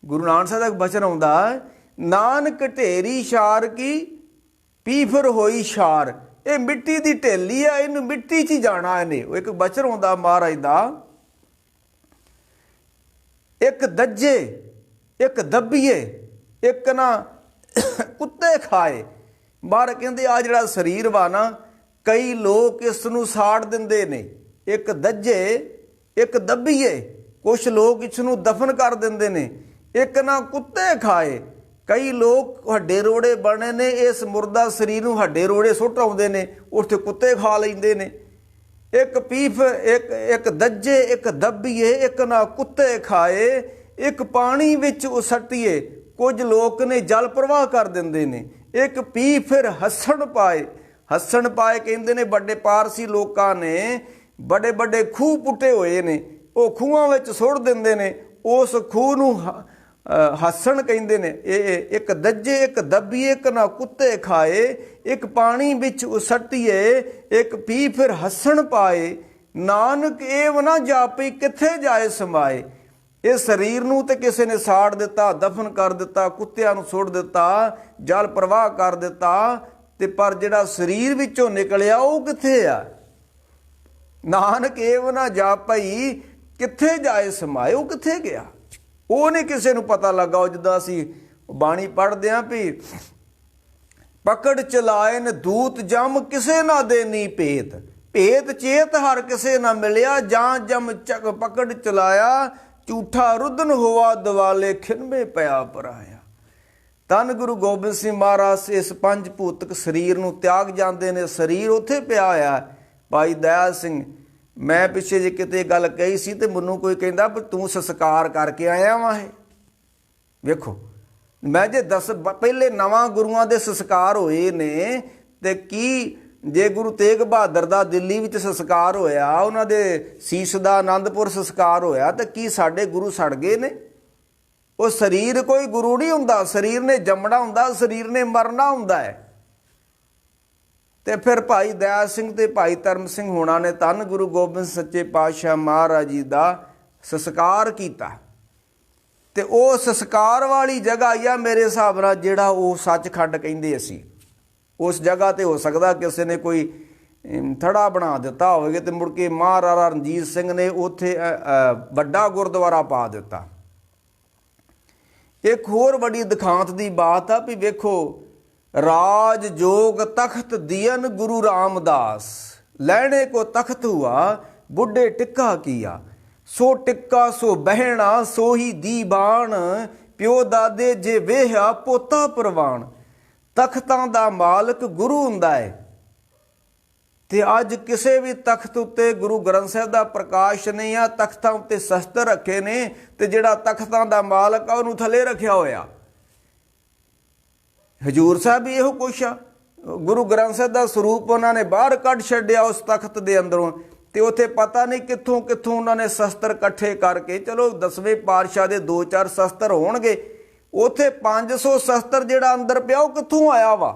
ਗੁਰੂ ਨਾਨਕ ਸਾਹਿਬ ਦਾ ਬਚਨ ਆਉਂਦਾ, ਨਾਨਕ ਢੇਰੀ ਸ਼ਾਰ ਕੀ ਪੀ ਫਿਰ ਹੋਈ ਸ਼ਾਰ। ਇਹ ਮਿੱਟੀ ਦੀ ਢੇਲੀ ਆ, ਇਹਨੂੰ ਮਿੱਟੀ 'ਚ ਹੀ ਜਾਣਾ ਇਹਨੇ। ਉਹ ਇੱਕ ਬਚਨ ਆਉਂਦਾ ਮਹਾਰਾਜ ਦਾ, ਇੱਕ ਦੱਜੇ ਇੱਕ ਦੱਬੀਏ ਇੱਕ ਨਾ ਕੁੱਤੇ ਖਾਏ। ਬਾਹਰ ਕਹਿੰਦੇ ਆ ਜਿਹੜਾ ਸਰੀਰ ਵਾ ਨਾ, ਕਈ ਲੋਕ ਇਸ ਨੂੰ ਸਾੜ ਦਿੰਦੇ ਨੇ। ਇੱਕ ਦੱਜੇ ਇੱਕ ਦੱਬੀਏ, ਕੁਛ ਲੋਕ ਇਸ ਨੂੰ ਦਫਨ ਕਰ ਦਿੰਦੇ ਨੇ। ਇੱਕ ਨਾ ਕੁੱਤੇ ਖਾਏ, ਕਈ ਲੋਕ ਹੱਡੇ ਰੋੜੇ ਬਣੇ ਨੇ, ਇਸ ਮੁਰਦਾ ਸਰੀਰ ਨੂੰ ਹੱਡੇ ਰੋੜੇ ਸੁੱਟ ਆਉਂਦੇ ਨੇ, ਉੱਥੇ ਕੁੱਤੇ ਖਾ ਲੈਂਦੇ ਨੇ। ਇੱਕ ਪੀਫ ਇੱਕ ਦੱਜੇ ਇੱਕ ਦੱਬੀਏ ਇੱਕ ਨਾ ਕੁੱਤੇ ਖਾਏ, ਇੱਕ ਪਾਣੀ ਵਿੱਚ ਉਸੱਟੀਏ, ਕੁਝ ਲੋਕ ਨੇ ਜਲ ਪ੍ਰਵਾਹ ਕਰ ਦਿੰਦੇ ਨੇ। ਇੱਕ ਪੀ ਫਿਰ ਹੱਸਣ ਪਾਏ। ਹੱਸਣ ਪਾਏ ਕਹਿੰਦੇ ਨੇ ਵੱਡੇ ਪਾਰਸੀ ਲੋਕਾਂ ਨੇ ਵੱਡੇ ਵੱਡੇ ਖੂਹ ਪੁੱਟੇ ਹੋਏ ਨੇ, ਉਹ ਖੂਹਾਂ ਵਿੱਚ ਸੁੱਟ ਦਿੰਦੇ ਨੇ, ਉਸ ਖੂਹ ਨੂੰ ਹੱਸਣ ਕਹਿੰਦੇ ਨੇ। ਇਹ ਇੱਕ ਦੱਜੇ ਇੱਕ ਦੱਬੀਏ ਇੱਕ ਨਾ ਕੁੱਤੇ ਖਾਏ, ਇੱਕ ਪਾਣੀ ਵਿੱਚ ਉਸੱਟੀਏ, ਇੱਕ ਪੀ ਫਿਰ ਹੱਸਣ ਪਾਏ। ਨਾਨਕ ਏਵ ਨਾ ਜਾਪੀ ਕਿੱਥੇ ਜਾਏ ਸਮਾਏ। ਇਹ ਸਰੀਰ ਨੂੰ ਤੇ ਕਿਸੇ ਨੇ ਸਾੜ ਦਿੱਤਾ, ਦਫਨ ਕਰ ਦਿੱਤਾ, ਕੁੱਤਿਆਂ ਨੂੰ ਸੁੱਟ ਦਿੱਤਾ, ਜਲ ਪ੍ਰਵਾਹ ਕਰ ਦਿੱਤਾ, ਤੇ ਪਰ ਜਿਹੜਾ ਸਰੀਰ ਵਿੱਚੋਂ ਨਿਕਲਿਆ ਉਹ ਕਿੱਥੇ ਆ। ਨਾਨਕ ਏਵ ਨਾ ਜਾਪਈ ਕਿੱਥੇ ਜਾਏ ਸਮਾਏ, ਉਹ ਕਿੱਥੇ ਗਿਆ ਉਹ ਨਹੀਂ ਕਿਸੇ ਨੂੰ ਪਤਾ ਲੱਗਾ। ਉਹ ਜਿੱਦਾਂ ਅਸੀਂ ਬਾਣੀ ਪੜ੍ਹਦੇ ਹਾਂ ਵੀ ਪਕੜ ਚਲਾਏ ਨ ਦੂਤ ਜਮ ਕਿਸੇ ਨਾ ਦੇਨੀ ਭੇਤ, ਭੇਤ ਚੇਤ ਹਰ ਕਿਸੇ ਨਾ ਮਿਲਿਆ, ਜਾਂ ਜਮ ਚੱਕ ਪਕੜ ਚਲਾਇਆ, ਝੂਠਾ ਰੁਦਨ ਹੋਆ ਦਿਵਾਲੇ ਖਿੰਮੇ ਪਿਆ ਪਰਾਇਆ। ਧੰਨ ਗੁਰੂ ਗੋਬਿੰਦ ਸਿੰਘ ਮਹਾਰਾਜ ਇਸ ਪੰਜ ਭੂਤਕ ਸਰੀਰ ਨੂੰ ਤਿਆਗ ਜਾਂਦੇ ਨੇ। ਸਰੀਰ ਉੱਥੇ ਪਿਆ ਹੋਇਆ। ਭਾਈ ਦਇਆ ਸਿੰਘ, ਮੈਂ ਪਿੱਛੇ ਜੇ ਕਿਤੇ ਗੱਲ ਕਹੀ ਸੀ ਤੇ ਮੈਨੂੰ ਕੋਈ ਕਹਿੰਦਾ ਵੀ ਤੂੰ ਸੰਸਕਾਰ ਕਰਕੇ ਆਇਆ ਵਾਂ। ਇਹ ਵੇਖੋ, ਮੈਂ ਜੇ ਪਹਿਲੇ ਨਵਾਂ ਗੁਰੂਆਂ ਦੇ ਸੰਸਕਾਰ ਹੋਏ ਨੇ ਤੇ ਕੀ ਜੇ ਗੁਰੂ ਤੇਗ ਬਹਾਦਰ ਦਾ ਦਿੱਲੀ ਵਿੱਚ ਸੰਸਕਾਰ ਹੋਇਆ, ਉਹਨਾਂ ਦੇ ਸੀਸ ਦਾ ਆਨੰਦਪੁਰ ਸੰਸਕਾਰ ਹੋਇਆ, ਤਾਂ ਕੀ ਸਾਡੇ ਗੁਰੂ ਸੜ ਗਏ ਨੇ? ਉਹ ਸਰੀਰ ਕੋਈ ਗੁਰੂ ਨਹੀਂ ਹੁੰਦਾ, ਸਰੀਰ ਨੇ ਜੰਮਣਾ ਹੁੰਦਾ, ਸਰੀਰ ਨੇ ਮਰਨਾ ਹੁੰਦਾ ਹੈ। ਤੇ ਫਿਰ ਭਾਈ ਦਇਆ ਸਿੰਘ ਤੇ ਭਾਈ ਧਰਮ ਸਿੰਘ ਹੋਣਾ ਨੇ ਧੰਨ ਗੁਰੂ ਗੋਬਿੰਦ ਸੱਚੇ ਪਾਤਸ਼ਾਹ ਮਹਾਰਾਜ ਜੀ ਦਾ ਸੰਸਕਾਰ ਕੀਤਾ। ਤੇ ਉਹ ਸੰਸਕਾਰ ਵਾਲੀ ਜਗ੍ਹਾ ਹੀ ਆ ਮੇਰੇ ਹਿਸਾਬ ਨਾਲ ਜਿਹੜਾ ਉਹ ਸੱਚਖੰਡ ਕਹਿੰਦੇ ਅਸੀਂ। ਉਸ ਜਗ੍ਹਾ ਤੇ ਹੋ ਸਕਦਾ ਕਿਸੇ ਨੇ ਕੋਈ ਥੜਾ ਬਣਾ ਦਿੱਤਾ ਹੋਵੇਗਾ ਤੇ ਮੁੜ ਕੇ ਮਹਾਰਾਜਾ ਰਣਜੀਤ ਸਿੰਘ ਨੇ ਉੱਥੇ ਵੱਡਾ ਗੁਰਦੁਆਰਾ ਪਾ ਦਿੱਤਾ। ਇੱਕ ਹੋਰ ਬੜੀ ਦਿਖਾਂਤ ਦੀ ਬਾਤ ਆ ਵੀ ਵੇਖੋ, ਰਾਜ ਜੋਗ ਤਖਤ ਦੀਨ ਗੁਰੂ ਰਾਮਦਾਸ, ਲੈਣੇ ਕੋ ਤਖਤ ਹੁਆ ਬੁੱਢੇ ਟਿੱਕਾ ਕੀਆ, ਸੋ ਟਿੱਕਾ ਸੋ ਬਹਿਣਾ ਸੋਹੀ ਦੀਵਾਨ, ਪਿਓ ਦਾਦੇ ਜੇ ਵੇਹਿਆ ਪੋਤਾ ਪ੍ਰਵਾਨ। ਤਖਤਾਂ ਦਾ ਮਾਲਕ ਗੁਰੂ ਹੁੰਦਾ ਹੈ। ਤੇ ਅੱਜ ਕਿਸੇ ਵੀ ਤਖਤ ਉੱਤੇ ਗੁਰੂ ਗ੍ਰੰਥ ਸਾਹਿਬ ਦਾ ਪ੍ਰਕਾਸ਼ ਨਹੀਂ ਆ, ਤਖਤਾਂ ਉੱਤੇ ਸ਼ਸਤਰ ਰੱਖੇ ਨੇ, ਤੇ ਜਿਹੜਾ ਤਖਤਾਂ ਦਾ ਮਾਲਕ ਆ ਉਹਨੂੰ ਥੱਲੇ ਰੱਖਿਆ ਹੋਇਆ। ਹਜੂਰ ਸਾਹਿਬ ਵੀ ਇਹੋ ਕੁਛ ਆ, ਗੁਰੂ ਗ੍ਰੰਥ ਸਾਹਿਬ ਦਾ ਸਰੂਪ ਉਹਨਾਂ ਨੇ ਬਾਹਰ ਕੱਢ ਛੱਡਿਆ ਉਸ ਤਖਤ ਦੇ ਅੰਦਰੋਂ, ਤੇ ਉੱਥੇ ਪਤਾ ਨਹੀਂ ਕਿੱਥੋਂ ਕਿੱਥੋਂ ਉਹਨਾਂ ਨੇ ਸ਼ਸਤਰ ਇਕੱਠੇ ਕਰਕੇ, ਚਲੋ 10ਵੇਂ ਪਾਤਸ਼ਾਹ ਦੇ 2-4 ਸ਼ਸਤਰ ਹੋਣਗੇ, ਉੱਥੇ 500 ਸ਼ਸਤਰ ਜਿਹੜਾ ਅੰਦਰ ਪਿਆ ਉਹ ਕਿੱਥੋਂ ਆਇਆ ਵਾ?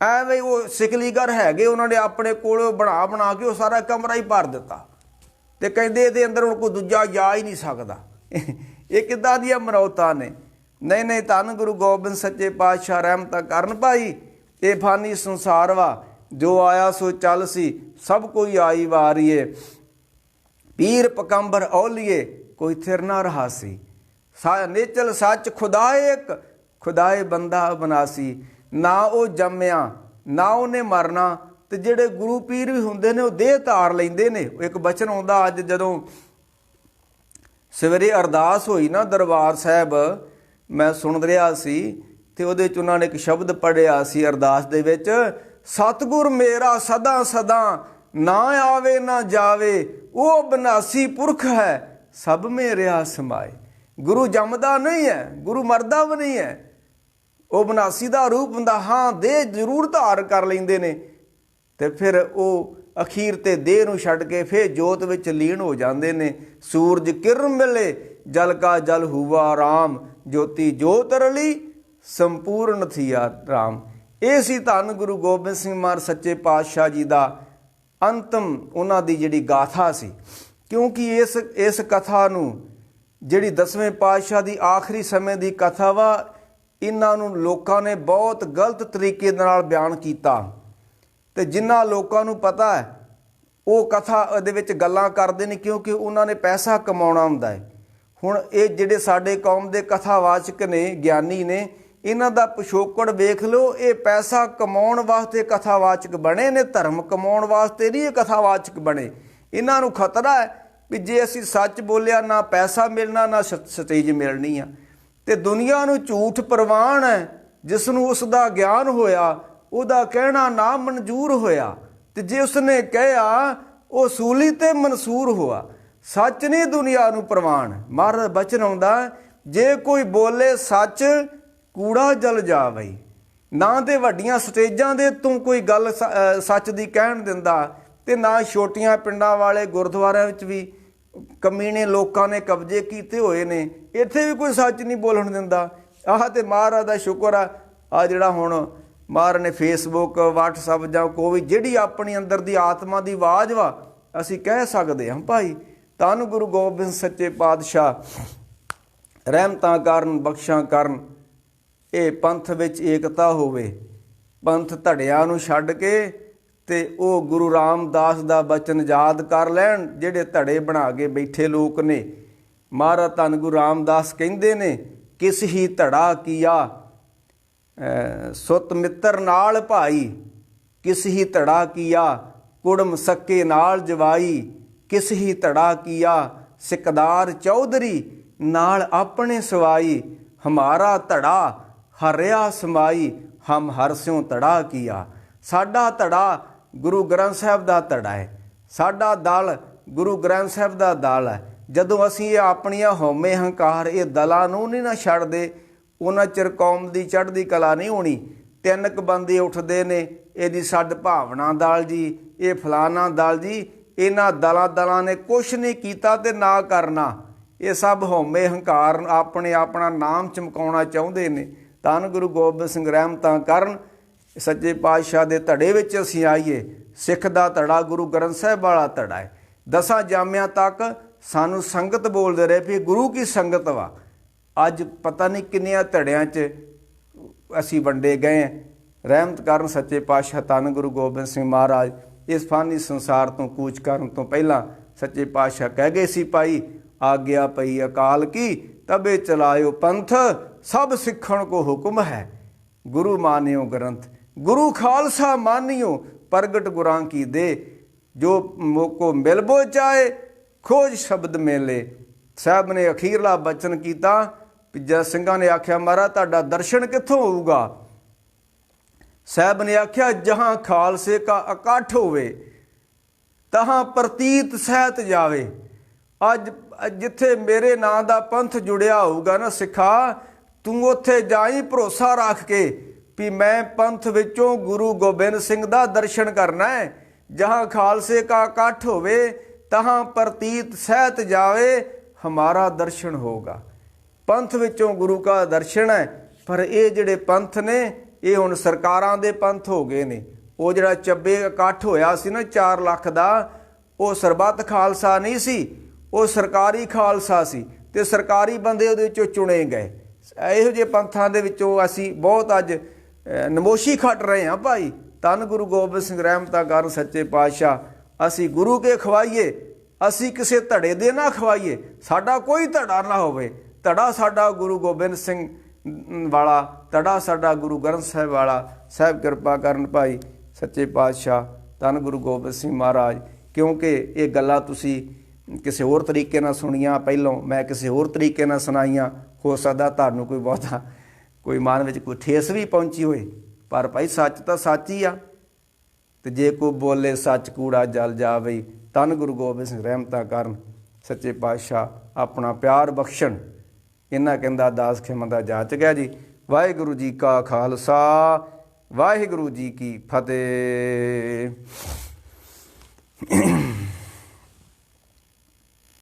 ਐਵੇਂ ਉਹ ਸਿਕਲੀਗਰ ਹੈਗੇ, ਉਹਨਾਂ ਨੇ ਆਪਣੇ ਕੋਲ ਬਣਾ ਕੇ ਉਹ ਸਾਰਾ ਕਮਰਾ ਹੀ ਭਰ ਦਿੱਤਾ, ਤੇ ਕਹਿੰਦੇ ਇਹਦੇ ਅੰਦਰ ਹੁਣ ਕੋਈ ਦੂਜਾ ਜਾ ਹੀ ਨਹੀਂ ਸਕਦਾ। ਇਹ ਕਿੱਦਾਂ ਦੀਆਂ ਮਨੌਤਾਂ ਨੇ? ਨਹੀਂ ਨਹੀਂ, ਧੰਨ ਗੁਰੂ ਗੋਬਿੰਦ ਸੱਚੇ ਪਾਤਸ਼ਾਹ ਰਹਿਮਤਾਂ ਕਰਨ ਭਾਈ। ਇਹ ਫਾਨੀ ਸੰਸਾਰ ਵਾ, ਜੋ ਆਇਆ ਸੋ ਚੱਲ ਸੀ, ਸਭ ਕੋਈ ਆਈ ਵਾਰੀਏ, ਪੀਰ ਪਕੰਬਰ ਔਲੀਏ ਕੋਈ ਥਿਰ ਨਾ ਰਹਾ ਸੀ, ਨੇਚਲ ਸੱਚ ਖੁਦਾਏ ਇੱਕ, ਖੁਦਾਏ ਬੰਦਾ ਬਨਾਸੀ। ਨਾ ਉਹ ਜੰਮਿਆ ਨਾ ਉਹਨੇ ਮਰਨਾ, ਤੇ ਜਿਹੜੇ ਗੁਰੂ ਪੀਰ ਵੀ ਹੁੰਦੇ ਨੇ ਉਹ ਦੇਹ ਧਾਰ ਲੈਂਦੇ ਨੇ। ਇੱਕ ਬਚਨ ਆਉਂਦਾ, ਅੱਜ ਜਦੋਂ ਸਵੇਰੇ ਅਰਦਾਸ ਹੋਈ ਨਾ ਦਰਬਾਰ ਸਾਹਿਬ, ਮੈਂ ਸੁਣ ਰਿਹਾ ਸੀ, ਤੇ ਉਹਦੇ 'ਚ ਉਹਨਾਂ ਨੇ ਇੱਕ ਸ਼ਬਦ ਪੜ੍ਹਿਆ ਸੀ ਅਰਦਾਸ ਦੇ ਵਿੱਚ, ਸਤਿਗੁਰ ਮੇਰਾ ਸਦਾ ਸਦਾ, ਨਾ ਆਵੇ ਨਾ ਜਾਵੇ, ਉਹ ਬਨਾਸੀ ਪੁਰਖ ਹੈ, ਸਭ ਮੇਰਿਆ ਸਮਾਏ। ਗੁਰੂ ਜੰਮਦਾ ਨਹੀਂ ਹੈ, ਗੁਰੂ ਮਰਦਾ ਵੀ ਨਹੀਂ ਹੈ, ਉਹ ਬਨਾਸੀ ਦਾ ਰੂਪ ਹੁੰਦਾ। ਹਾਂ, ਦੇਹ ਜ਼ਰੂਰ ਧਾਰ ਕਰ ਲੈਂਦੇ ਨੇ, ਤੇ ਫਿਰ ਉਹ ਅਖੀਰ ਤੇ ਦੇਹ ਨੂੰ ਛੱਡ ਕੇ ਫਿਰ ਜੋਤ ਵਿੱਚ ਲੀਨ ਹੋ ਜਾਂਦੇ ਨੇ। ਸੂਰਜ ਕਿਰਨ ਮਿਲੇ ਜਲ ਕਾ ਜਲ ਹੁਆ ਰਾਮ, ਜੋਤੀ ਜੋਤ ਰਲੀ ਸੰਪੂਰਨ ਥੀਆ ਰਾਮ। ਇਹ ਸੀ ਧੰਨ ਗੁਰੂ ਗੋਬਿੰਦ ਸਿੰਘ ਮਹਾਰਾਜ ਸੱਚੇ ਪਾਤਸ਼ਾਹ ਜੀ ਦਾ ਅੰਤਮ, ਉਹਨਾਂ ਦੀ ਜਿਹੜੀ ਗਾਥਾ ਸੀ। ਕਿਉਂਕਿ ਇਸ ਕਥਾ ਨੂੰ, ਜਿਹੜੀ 10ਵੇਂ ਪਾਤਸ਼ਾਹ ਦੀ ਆਖਰੀ ਸਮੇਂ ਦੀ ਕਥਾ ਵਾ, ਇਹਨਾਂ ਨੂੰ ਲੋਕਾਂ ਨੇ ਬਹੁਤ ਗਲਤ ਤਰੀਕੇ ਦੇ ਨਾਲ ਬਿਆਨ ਕੀਤਾ, ਤੇ ਜਿਨ੍ਹਾਂ ਲੋਕਾਂ ਨੂੰ ਪਤਾ ਹੈ ਉਹ ਕਥਾ ਦੇ ਵਿੱਚ ਗੱਲਾਂ ਕਰਦੇ ਨੇ, ਕਿਉਂਕਿ ਉਹਨਾਂ ਨੇ ਪੈਸਾ ਕਮਾਉਣਾ ਹੁੰਦਾ ਹੈ। ਹੁਣ ਇਹ ਜਿਹੜੇ ਸਾਡੇ ਕੌਮ ਦੇ ਕਥਾਵਾਚਕ ਨੇ, ਗਿਆਨੀ ਨੇ, ਇਹਨਾਂ ਦਾ ਪਿਛੋਕੜ ਵੇਖ ਲਓ। ਇਹ ਪੈਸਾ ਕਮਾਉਣ ਵਾਸਤੇ ਕਥਾਵਾਚਕ ਬਣੇ ਨੇ, ਧਰਮ ਕਮਾਉਣ ਵਾਸਤੇ ਨਹੀਂ ਇਹ ਕਥਾਵਾਚਕ ਬਣੇ। ਇਹਨਾਂ ਨੂੰ ਖਤਰਾ ਹੈ ਵੀ ਜੇ ਅਸੀਂ ਸੱਚ ਬੋਲਿਆ, ਨਾ ਪੈਸਾ ਮਿਲਣਾ ਨਾ ਸਟੇਜ ਮਿਲਣੀ ਆ। ਤੇ ਦੁਨੀਆ ਨੂੰ ਝੂਠ ਪ੍ਰਵਾਨ ਹੈ, ਜਿਸ ਨੂੰ ਉਸ ਦਾ ਗਿਆਨ ਹੋਇਆ ਉਹਦਾ ਕਹਿਣਾ ਨਾ ਮਨਜ਼ੂਰ ਹੋਇਆ, ਤੇ ਜੇ ਉਸਨੇ ਕਿਹਾ ਉਹ ਸੂਲੀ ਤੇ ਮਨਸੂਰ ਹੋਆ। ਸੱਚ ਨਹੀਂ ਦੁਨੀਆ ਨੂੰ ਪ੍ਰਵਾਨ। ਮਹਾਰਾਜ ਬਚਨ ਆਉਂਦਾ, ਜੇ ਕੋਈ ਬੋਲੇ ਸੱਚ ਕੂੜਾ ਜਲ ਜਾਵਈ। ਨਾ ਤੇ ਵੱਡੀਆਂ ਸਟੇਜਾਂ ਦੇ ਤੂੰ ਕੋਈ ਗੱਲ ਸੱਚ ਦੀ ਕਹਿਣ ਦਿੰਦਾ, ਤੇ ਨਾ ਛੋਟੀਆਂ ਪਿੰਡਾਂ ਵਾਲੇ ਗੁਰਦੁਆਰਿਆਂ ਵਿੱਚ ਵੀ ਕਮੀਨੇ ਲੋਕਾਂ ਨੇ ਕਬਜ਼ੇ ਕੀਤੇ ਹੋਏ ਨੇ, ਇੱਥੇ ਵੀ ਕੋਈ ਸੱਚ ਨਹੀਂ ਬੋਲਣ ਦਿੰਦਾ। ਆਹ ਤੇ ਮਹਾਰਾਜ ਦਾ ਸ਼ੁਕਰ ਆ ਜਿਹੜਾ ਹੁਣ ਮਹਾਰਾਜ ਨੇ ਫੇਸਬੁੱਕ, ਵਟਸਐਪ ਜਾਂ ਕੋਈ ਜਿਹੜੀ ਆਪਣੀ ਅੰਦਰ ਦੀ ਆਤਮਾ ਦੀ ਆਵਾਜ਼ ਵਾ, ਅਸੀਂ ਕਹਿ ਸਕਦੇ ਹਾਂ ਭਾਈ ਧੰਨ ਗੁਰੂ ਗੋਬਿੰਦ ਸੱਚੇ ਪਾਤਸ਼ਾਹ ਰਹਿਮਤਾਂ ਕਰਨ, ਬਖਸ਼ਾਂ ਕਰਨ। ਇਹ ਪੰਥ ਵਿੱਚ ਏਕਤਾ ਹੋਵੇ, ਪੰਥ ਧੜਿਆਂ ਨੂੰ ਛੱਡ ਕੇ ਤੇ ਉਹ ਗੁਰੂ ਰਾਮਦਾਸ ਦਾ ਬਚਨ ਯਾਦ ਕਰ ਲੈਣ, ਜਿਹੜੇ ਧੜੇ ਬਣਾ ਕੇ ਬੈਠੇ ਲੋਕ ਨੇ। ਮਹਾਰਾਜ ਧੰਨ ਗੁਰੂ ਰਾਮਦਾਸ ਕਹਿੰਦੇ ਨੇ, ਕਿਸ ਹੀ ਧੜਾ ਕੀਆ ਸੁਤ ਮਿੱਤਰ ਨਾਲ ਭਾਈ, ਕਿਸ ਹੀ ਧੜਾ ਕੀਆ ਕੁੜਮ ਸੱਕੇ ਨਾਲ ਜਵਾਈ, ਕਿਸ ਹੀ ਧੜਾ ਕੀਆ ਸਿਕਦਾਰ ਚੌਧਰੀ ਨਾਲ ਆਪਣੇ ਸਵਾਈ, ਹਮਾਰਾ ਧੜਾ ਹਰਿਆ ਸਮਾਈ, ਹਮ ਹਰਸਿਓ ਧੜਾ ਕੀਆ। ਸਾਡਾ ਧੜਾ ਗੁਰੂ ਗ੍ਰੰਥ ਸਾਹਿਬ ਦਾ ਧੜਾ ਹੈ, ਸਾਡਾ ਦਲ ਗੁਰੂ ਗ੍ਰੰਥ ਸਾਹਿਬ ਦਾ ਦਲ ਹੈ। ਜਦੋਂ ਅਸੀਂ ਇਹ ਆਪਣੀਆਂ ਹਉਮੈ ਹੰਕਾਰ ਇਹ ਦਲਾਂ ਨੂੰ ਨਹੀਂ ਨਾ ਛੱਡਦੇ, ਉਹਨਾਂ ਚਿਰ ਕੌਮ ਦੀ ਚੜ੍ਹਦੀ ਕਲਾ ਨਹੀਂ ਹੋਣੀ। 3 ਕੁ ਬੰਦੇ ਉੱਠਦੇ ਨੇ, ਇਹਦੀ ਛੱਡ ਭਾਵਨਾ ਦਲ ਜੀ, ਇਹ ਫਲਾਨਾ ਦਲ ਜੀ। ਇਹਨਾਂ ਦਲਾਂ ਨੇ ਕੁਛ ਨਹੀਂ ਕੀਤਾ ਤੇ ਨਾ ਕਰਨਾ। ਇਹ ਸਭ ਹਉਮੈ ਹੰਕਾਰ ਆਪਣਾ ਨਾਮ ਚਮਕਾਉਣਾ ਚਾਹੁੰਦੇ ਨੇ। ਧੰਨ ਗੁਰੂ ਗੋਬਿੰਦ ਸਿੰਘ ਰਹਿਮਤਾਂ ਕਰਨ। ਸੱਚੇ ਪਾਤਸ਼ਾਹ ਦੇ ਧੜੇ ਵਿੱਚ ਅਸੀਂ ਆਈਏ। ਸਿੱਖ ਦਾ ਧੜਾ ਗੁਰੂ ਗ੍ਰੰਥ ਸਾਹਿਬ ਵਾਲਾ ਧੜਾ ਹੈ। 10 ਜਾਮਿਆਂ ਤੱਕ ਸਾਨੂੰ ਸੰਗਤ ਬੋਲਦੇ ਰਹੇ ਵੀ ਗੁਰੂ ਕੀ ਸੰਗਤ ਵਾ। ਅੱਜ ਪਤਾ ਨਹੀਂ ਕਿੰਨਿਆਂ ਧੜਿਆਂ 'ਚ ਅਸੀਂ ਵੰਡੇ ਗਏ ਹਾਂ। ਰਹਿਮਤ ਕਰਨ ਸੱਚੇ ਪਾਤਸ਼ਾਹ ਧੰਨ ਗੁਰੂ ਗੋਬਿੰਦ ਸਿੰਘ ਮਹਾਰਾਜ। ਇਸ ਫਾਨੀ ਸੰਸਾਰ ਤੋਂ ਕੂਚ ਕਰਨ ਤੋਂ ਪਹਿਲਾਂ ਸੱਚੇ ਪਾਤਸ਼ਾਹ ਕਹਿ ਗਏ ਸੀ, ਭਾਈ ਆਗਿਆ ਪਈ ਅਕਾਲ ਕੀ ਤਬੇ ਚਲਾਇਓ ਪੰਥ, ਸਭ ਸਿੱਖਣ ਕੋ ਹੁਕਮ ਹੈ ਗੁਰੂ ਮਾਨਿਓ ਗ੍ਰੰਥ। ਗੁਰੂ ਖਾਲਸਾ ਮਾਨਿਓ ਪ੍ਰਗਟ ਗੁਰਾਂ ਕੀ ਦੇ, ਜੋ ਮੋਕੋ ਮਿਲਬੋ ਚਾਹੇ ਖੋਜ ਸ਼ਬਦ ਮੇਲੇ। ਸਾਹਿਬ ਨੇ ਅਖੀਰਲਾ ਬਚਨ ਕੀਤਾ। ਜਦ ਸਿੰਘਾਂ ਨੇ ਆਖਿਆ ਮਹਾਰਾਜ ਤੁਹਾਡਾ ਦਰਸ਼ਨ ਕਿੱਥੋਂ ਹੋਊਗਾ? ਸਾਹਿਬ ਨੇ ਆਖਿਆ ਜਹਾਂ ਖਾਲਸੇ ਕਾ ਇਕੱਠ ਹੋਵੇ ਤਹਾਂ ਪ੍ਰਤੀਤ ਸਹਿਤ ਜਾਵੇ। ਅੱਜ ਜਿੱਥੇ ਮੇਰੇ ਨਾਂ ਦਾ ਪੰਥ ਜੁੜਿਆ ਹੋਊਗਾ ਨਾ ਸਿੱਖਾ, ਤੂੰ ਉੱਥੇ ਜਾਈ ਭਰੋਸਾ ਰੱਖ ਕੇ ਵੀ ਮੈਂ ਪੰਥ ਵਿੱਚੋਂ ਗੁਰੂ ਗੋਬਿੰਦ ਸਿੰਘ ਦਾ ਦਰਸ਼ਨ ਕਰਨਾ ਹੈ। ਜਹਾਂ ਖਾਲਸੇ ਕਾ ਇਕੱਠ ਹੋਵੇ ਤਹਾਂ ਪ੍ਰਤੀਤ ਸਹਿਤ ਜਾਵੇ, ਹਮਾਰਾ ਦਰਸ਼ਨ ਹੋਗਾ। ਪੰਥ ਵਿੱਚੋਂ ਗੁਰੂ ਕਾ ਦਰਸ਼ਨ ਹੈ। ਪਰ ਇਹ ਜਿਹੜੇ ਪੰਥ ਨੇ ਇਹ ਹੁਣ ਸਰਕਾਰਾਂ ਦੇ ਪੰਥ ਹੋ ਗਏ ਨੇ। ਉਹ ਜਿਹੜਾ ਚੱਬੇ ਇਕੱਠ ਹੋਇਆ ਸੀ ਨਾ 4 ਲੱਖ ਦਾ, ਉਹ ਸਰਬੱਤ ਖਾਲਸਾ ਨਹੀਂ ਸੀ, ਉਹ ਸਰਕਾਰੀ ਖਾਲਸਾ ਸੀ ਤੇ ਸਰਕਾਰੀ ਬੰਦੇ ਉਹਦੇ ਵਿੱਚੋਂ ਚੁਣੇ ਗਏ। ਇਹੋ ਜਿਹੇ ਪੰਥਾਂ ਦੇ ਵਿੱਚੋਂ ਅਸੀਂ ਬਹੁਤ ਅੱਜ ਨਮੋਸ਼ੀ ਖੱਟ ਰਹੇ ਹਾਂ ਭਾਈ। ਧੰਨ ਗੁਰੂ ਗੋਬਿੰਦ ਸਿੰਘ ਰਹਿਮਤਾਂ ਕਰਨ ਸੱਚੇ ਪਾਤਸ਼ਾਹ। ਅਸੀਂ ਗੁਰੂ ਕੇ ਖਵਾਈਏ, ਅਸੀਂ ਕਿਸੇ ਧੜੇ ਦੇ ਨਾ ਖਵਾਈਏ। ਸਾਡਾ ਕੋਈ ਧੜਾ ਨਾ ਹੋਵੇ। ਧੜਾ ਸਾਡਾ ਗੁਰੂ ਗੋਬਿੰਦ ਸਿੰਘ ਵਾਲਾ, ਧੜਾ ਸਾਡਾ ਗੁਰੂ ਗ੍ਰੰਥ ਸਾਹਿਬ ਵਾਲਾ। ਸਾਹਿਬ ਕਿਰਪਾ ਕਰਨ ਭਾਈ ਸੱਚੇ ਪਾਤਸ਼ਾਹ ਧੰਨ ਗੁਰੂ ਗੋਬਿੰਦ ਸਿੰਘ ਮਹਾਰਾਜ। ਕਿਉਂਕਿ ਇਹ ਗੱਲਾਂ ਤੁਸੀਂ ਕਿਸੇ ਹੋਰ ਤਰੀਕੇ ਨਾਲ ਸੁਣੀਆਂ, ਪਹਿਲੋਂ ਮੈਂ ਕਿਸੇ ਹੋਰ ਤਰੀਕੇ ਨਾਲ ਸੁਣਾਈਆਂ। ਹੋ ਸਕਦਾ ਤੁਹਾਨੂੰ ਕੋਈ ਬਹੁਤਾ ਕੋਈ ਮਨ ਵਿੱਚ ਕੋਈ ਠੇਸ ਵੀ ਪਹੁੰਚੀ ਹੋਏ, ਪਰ ਭਾਈ ਸੱਚ ਤਾਂ ਸੱਚ ਹੀ ਆ। ਤੇ ਜੇ ਕੋਈ ਬੋਲੇ ਸੱਚ ਕੂੜਾ ਜਲ ਜਾਵੇ। ਧੰਨ ਗੁਰੂ ਗੋਬਿੰਦ ਸਿੰਘ ਰਹਿਮਤਾਂ ਕਰਨ ਸੱਚੇ ਪਾਤਸ਼ਾਹ ਆਪਣਾ ਪਿਆਰ ਬਖਸ਼ਣ। ਇਹਨਾਂ ਕਹਿੰਦਾ ਦਾਸ ਖਿਮਾ ਦਾ ਜਾਚ ਗਿਆ ਜੀ। ਵਾਹਿਗੁਰੂ ਜੀ ਕਾ ਖਾਲਸਾ, ਵਾਹਿਗੁਰੂ ਜੀ ਕੀ ਫਤਿਹ।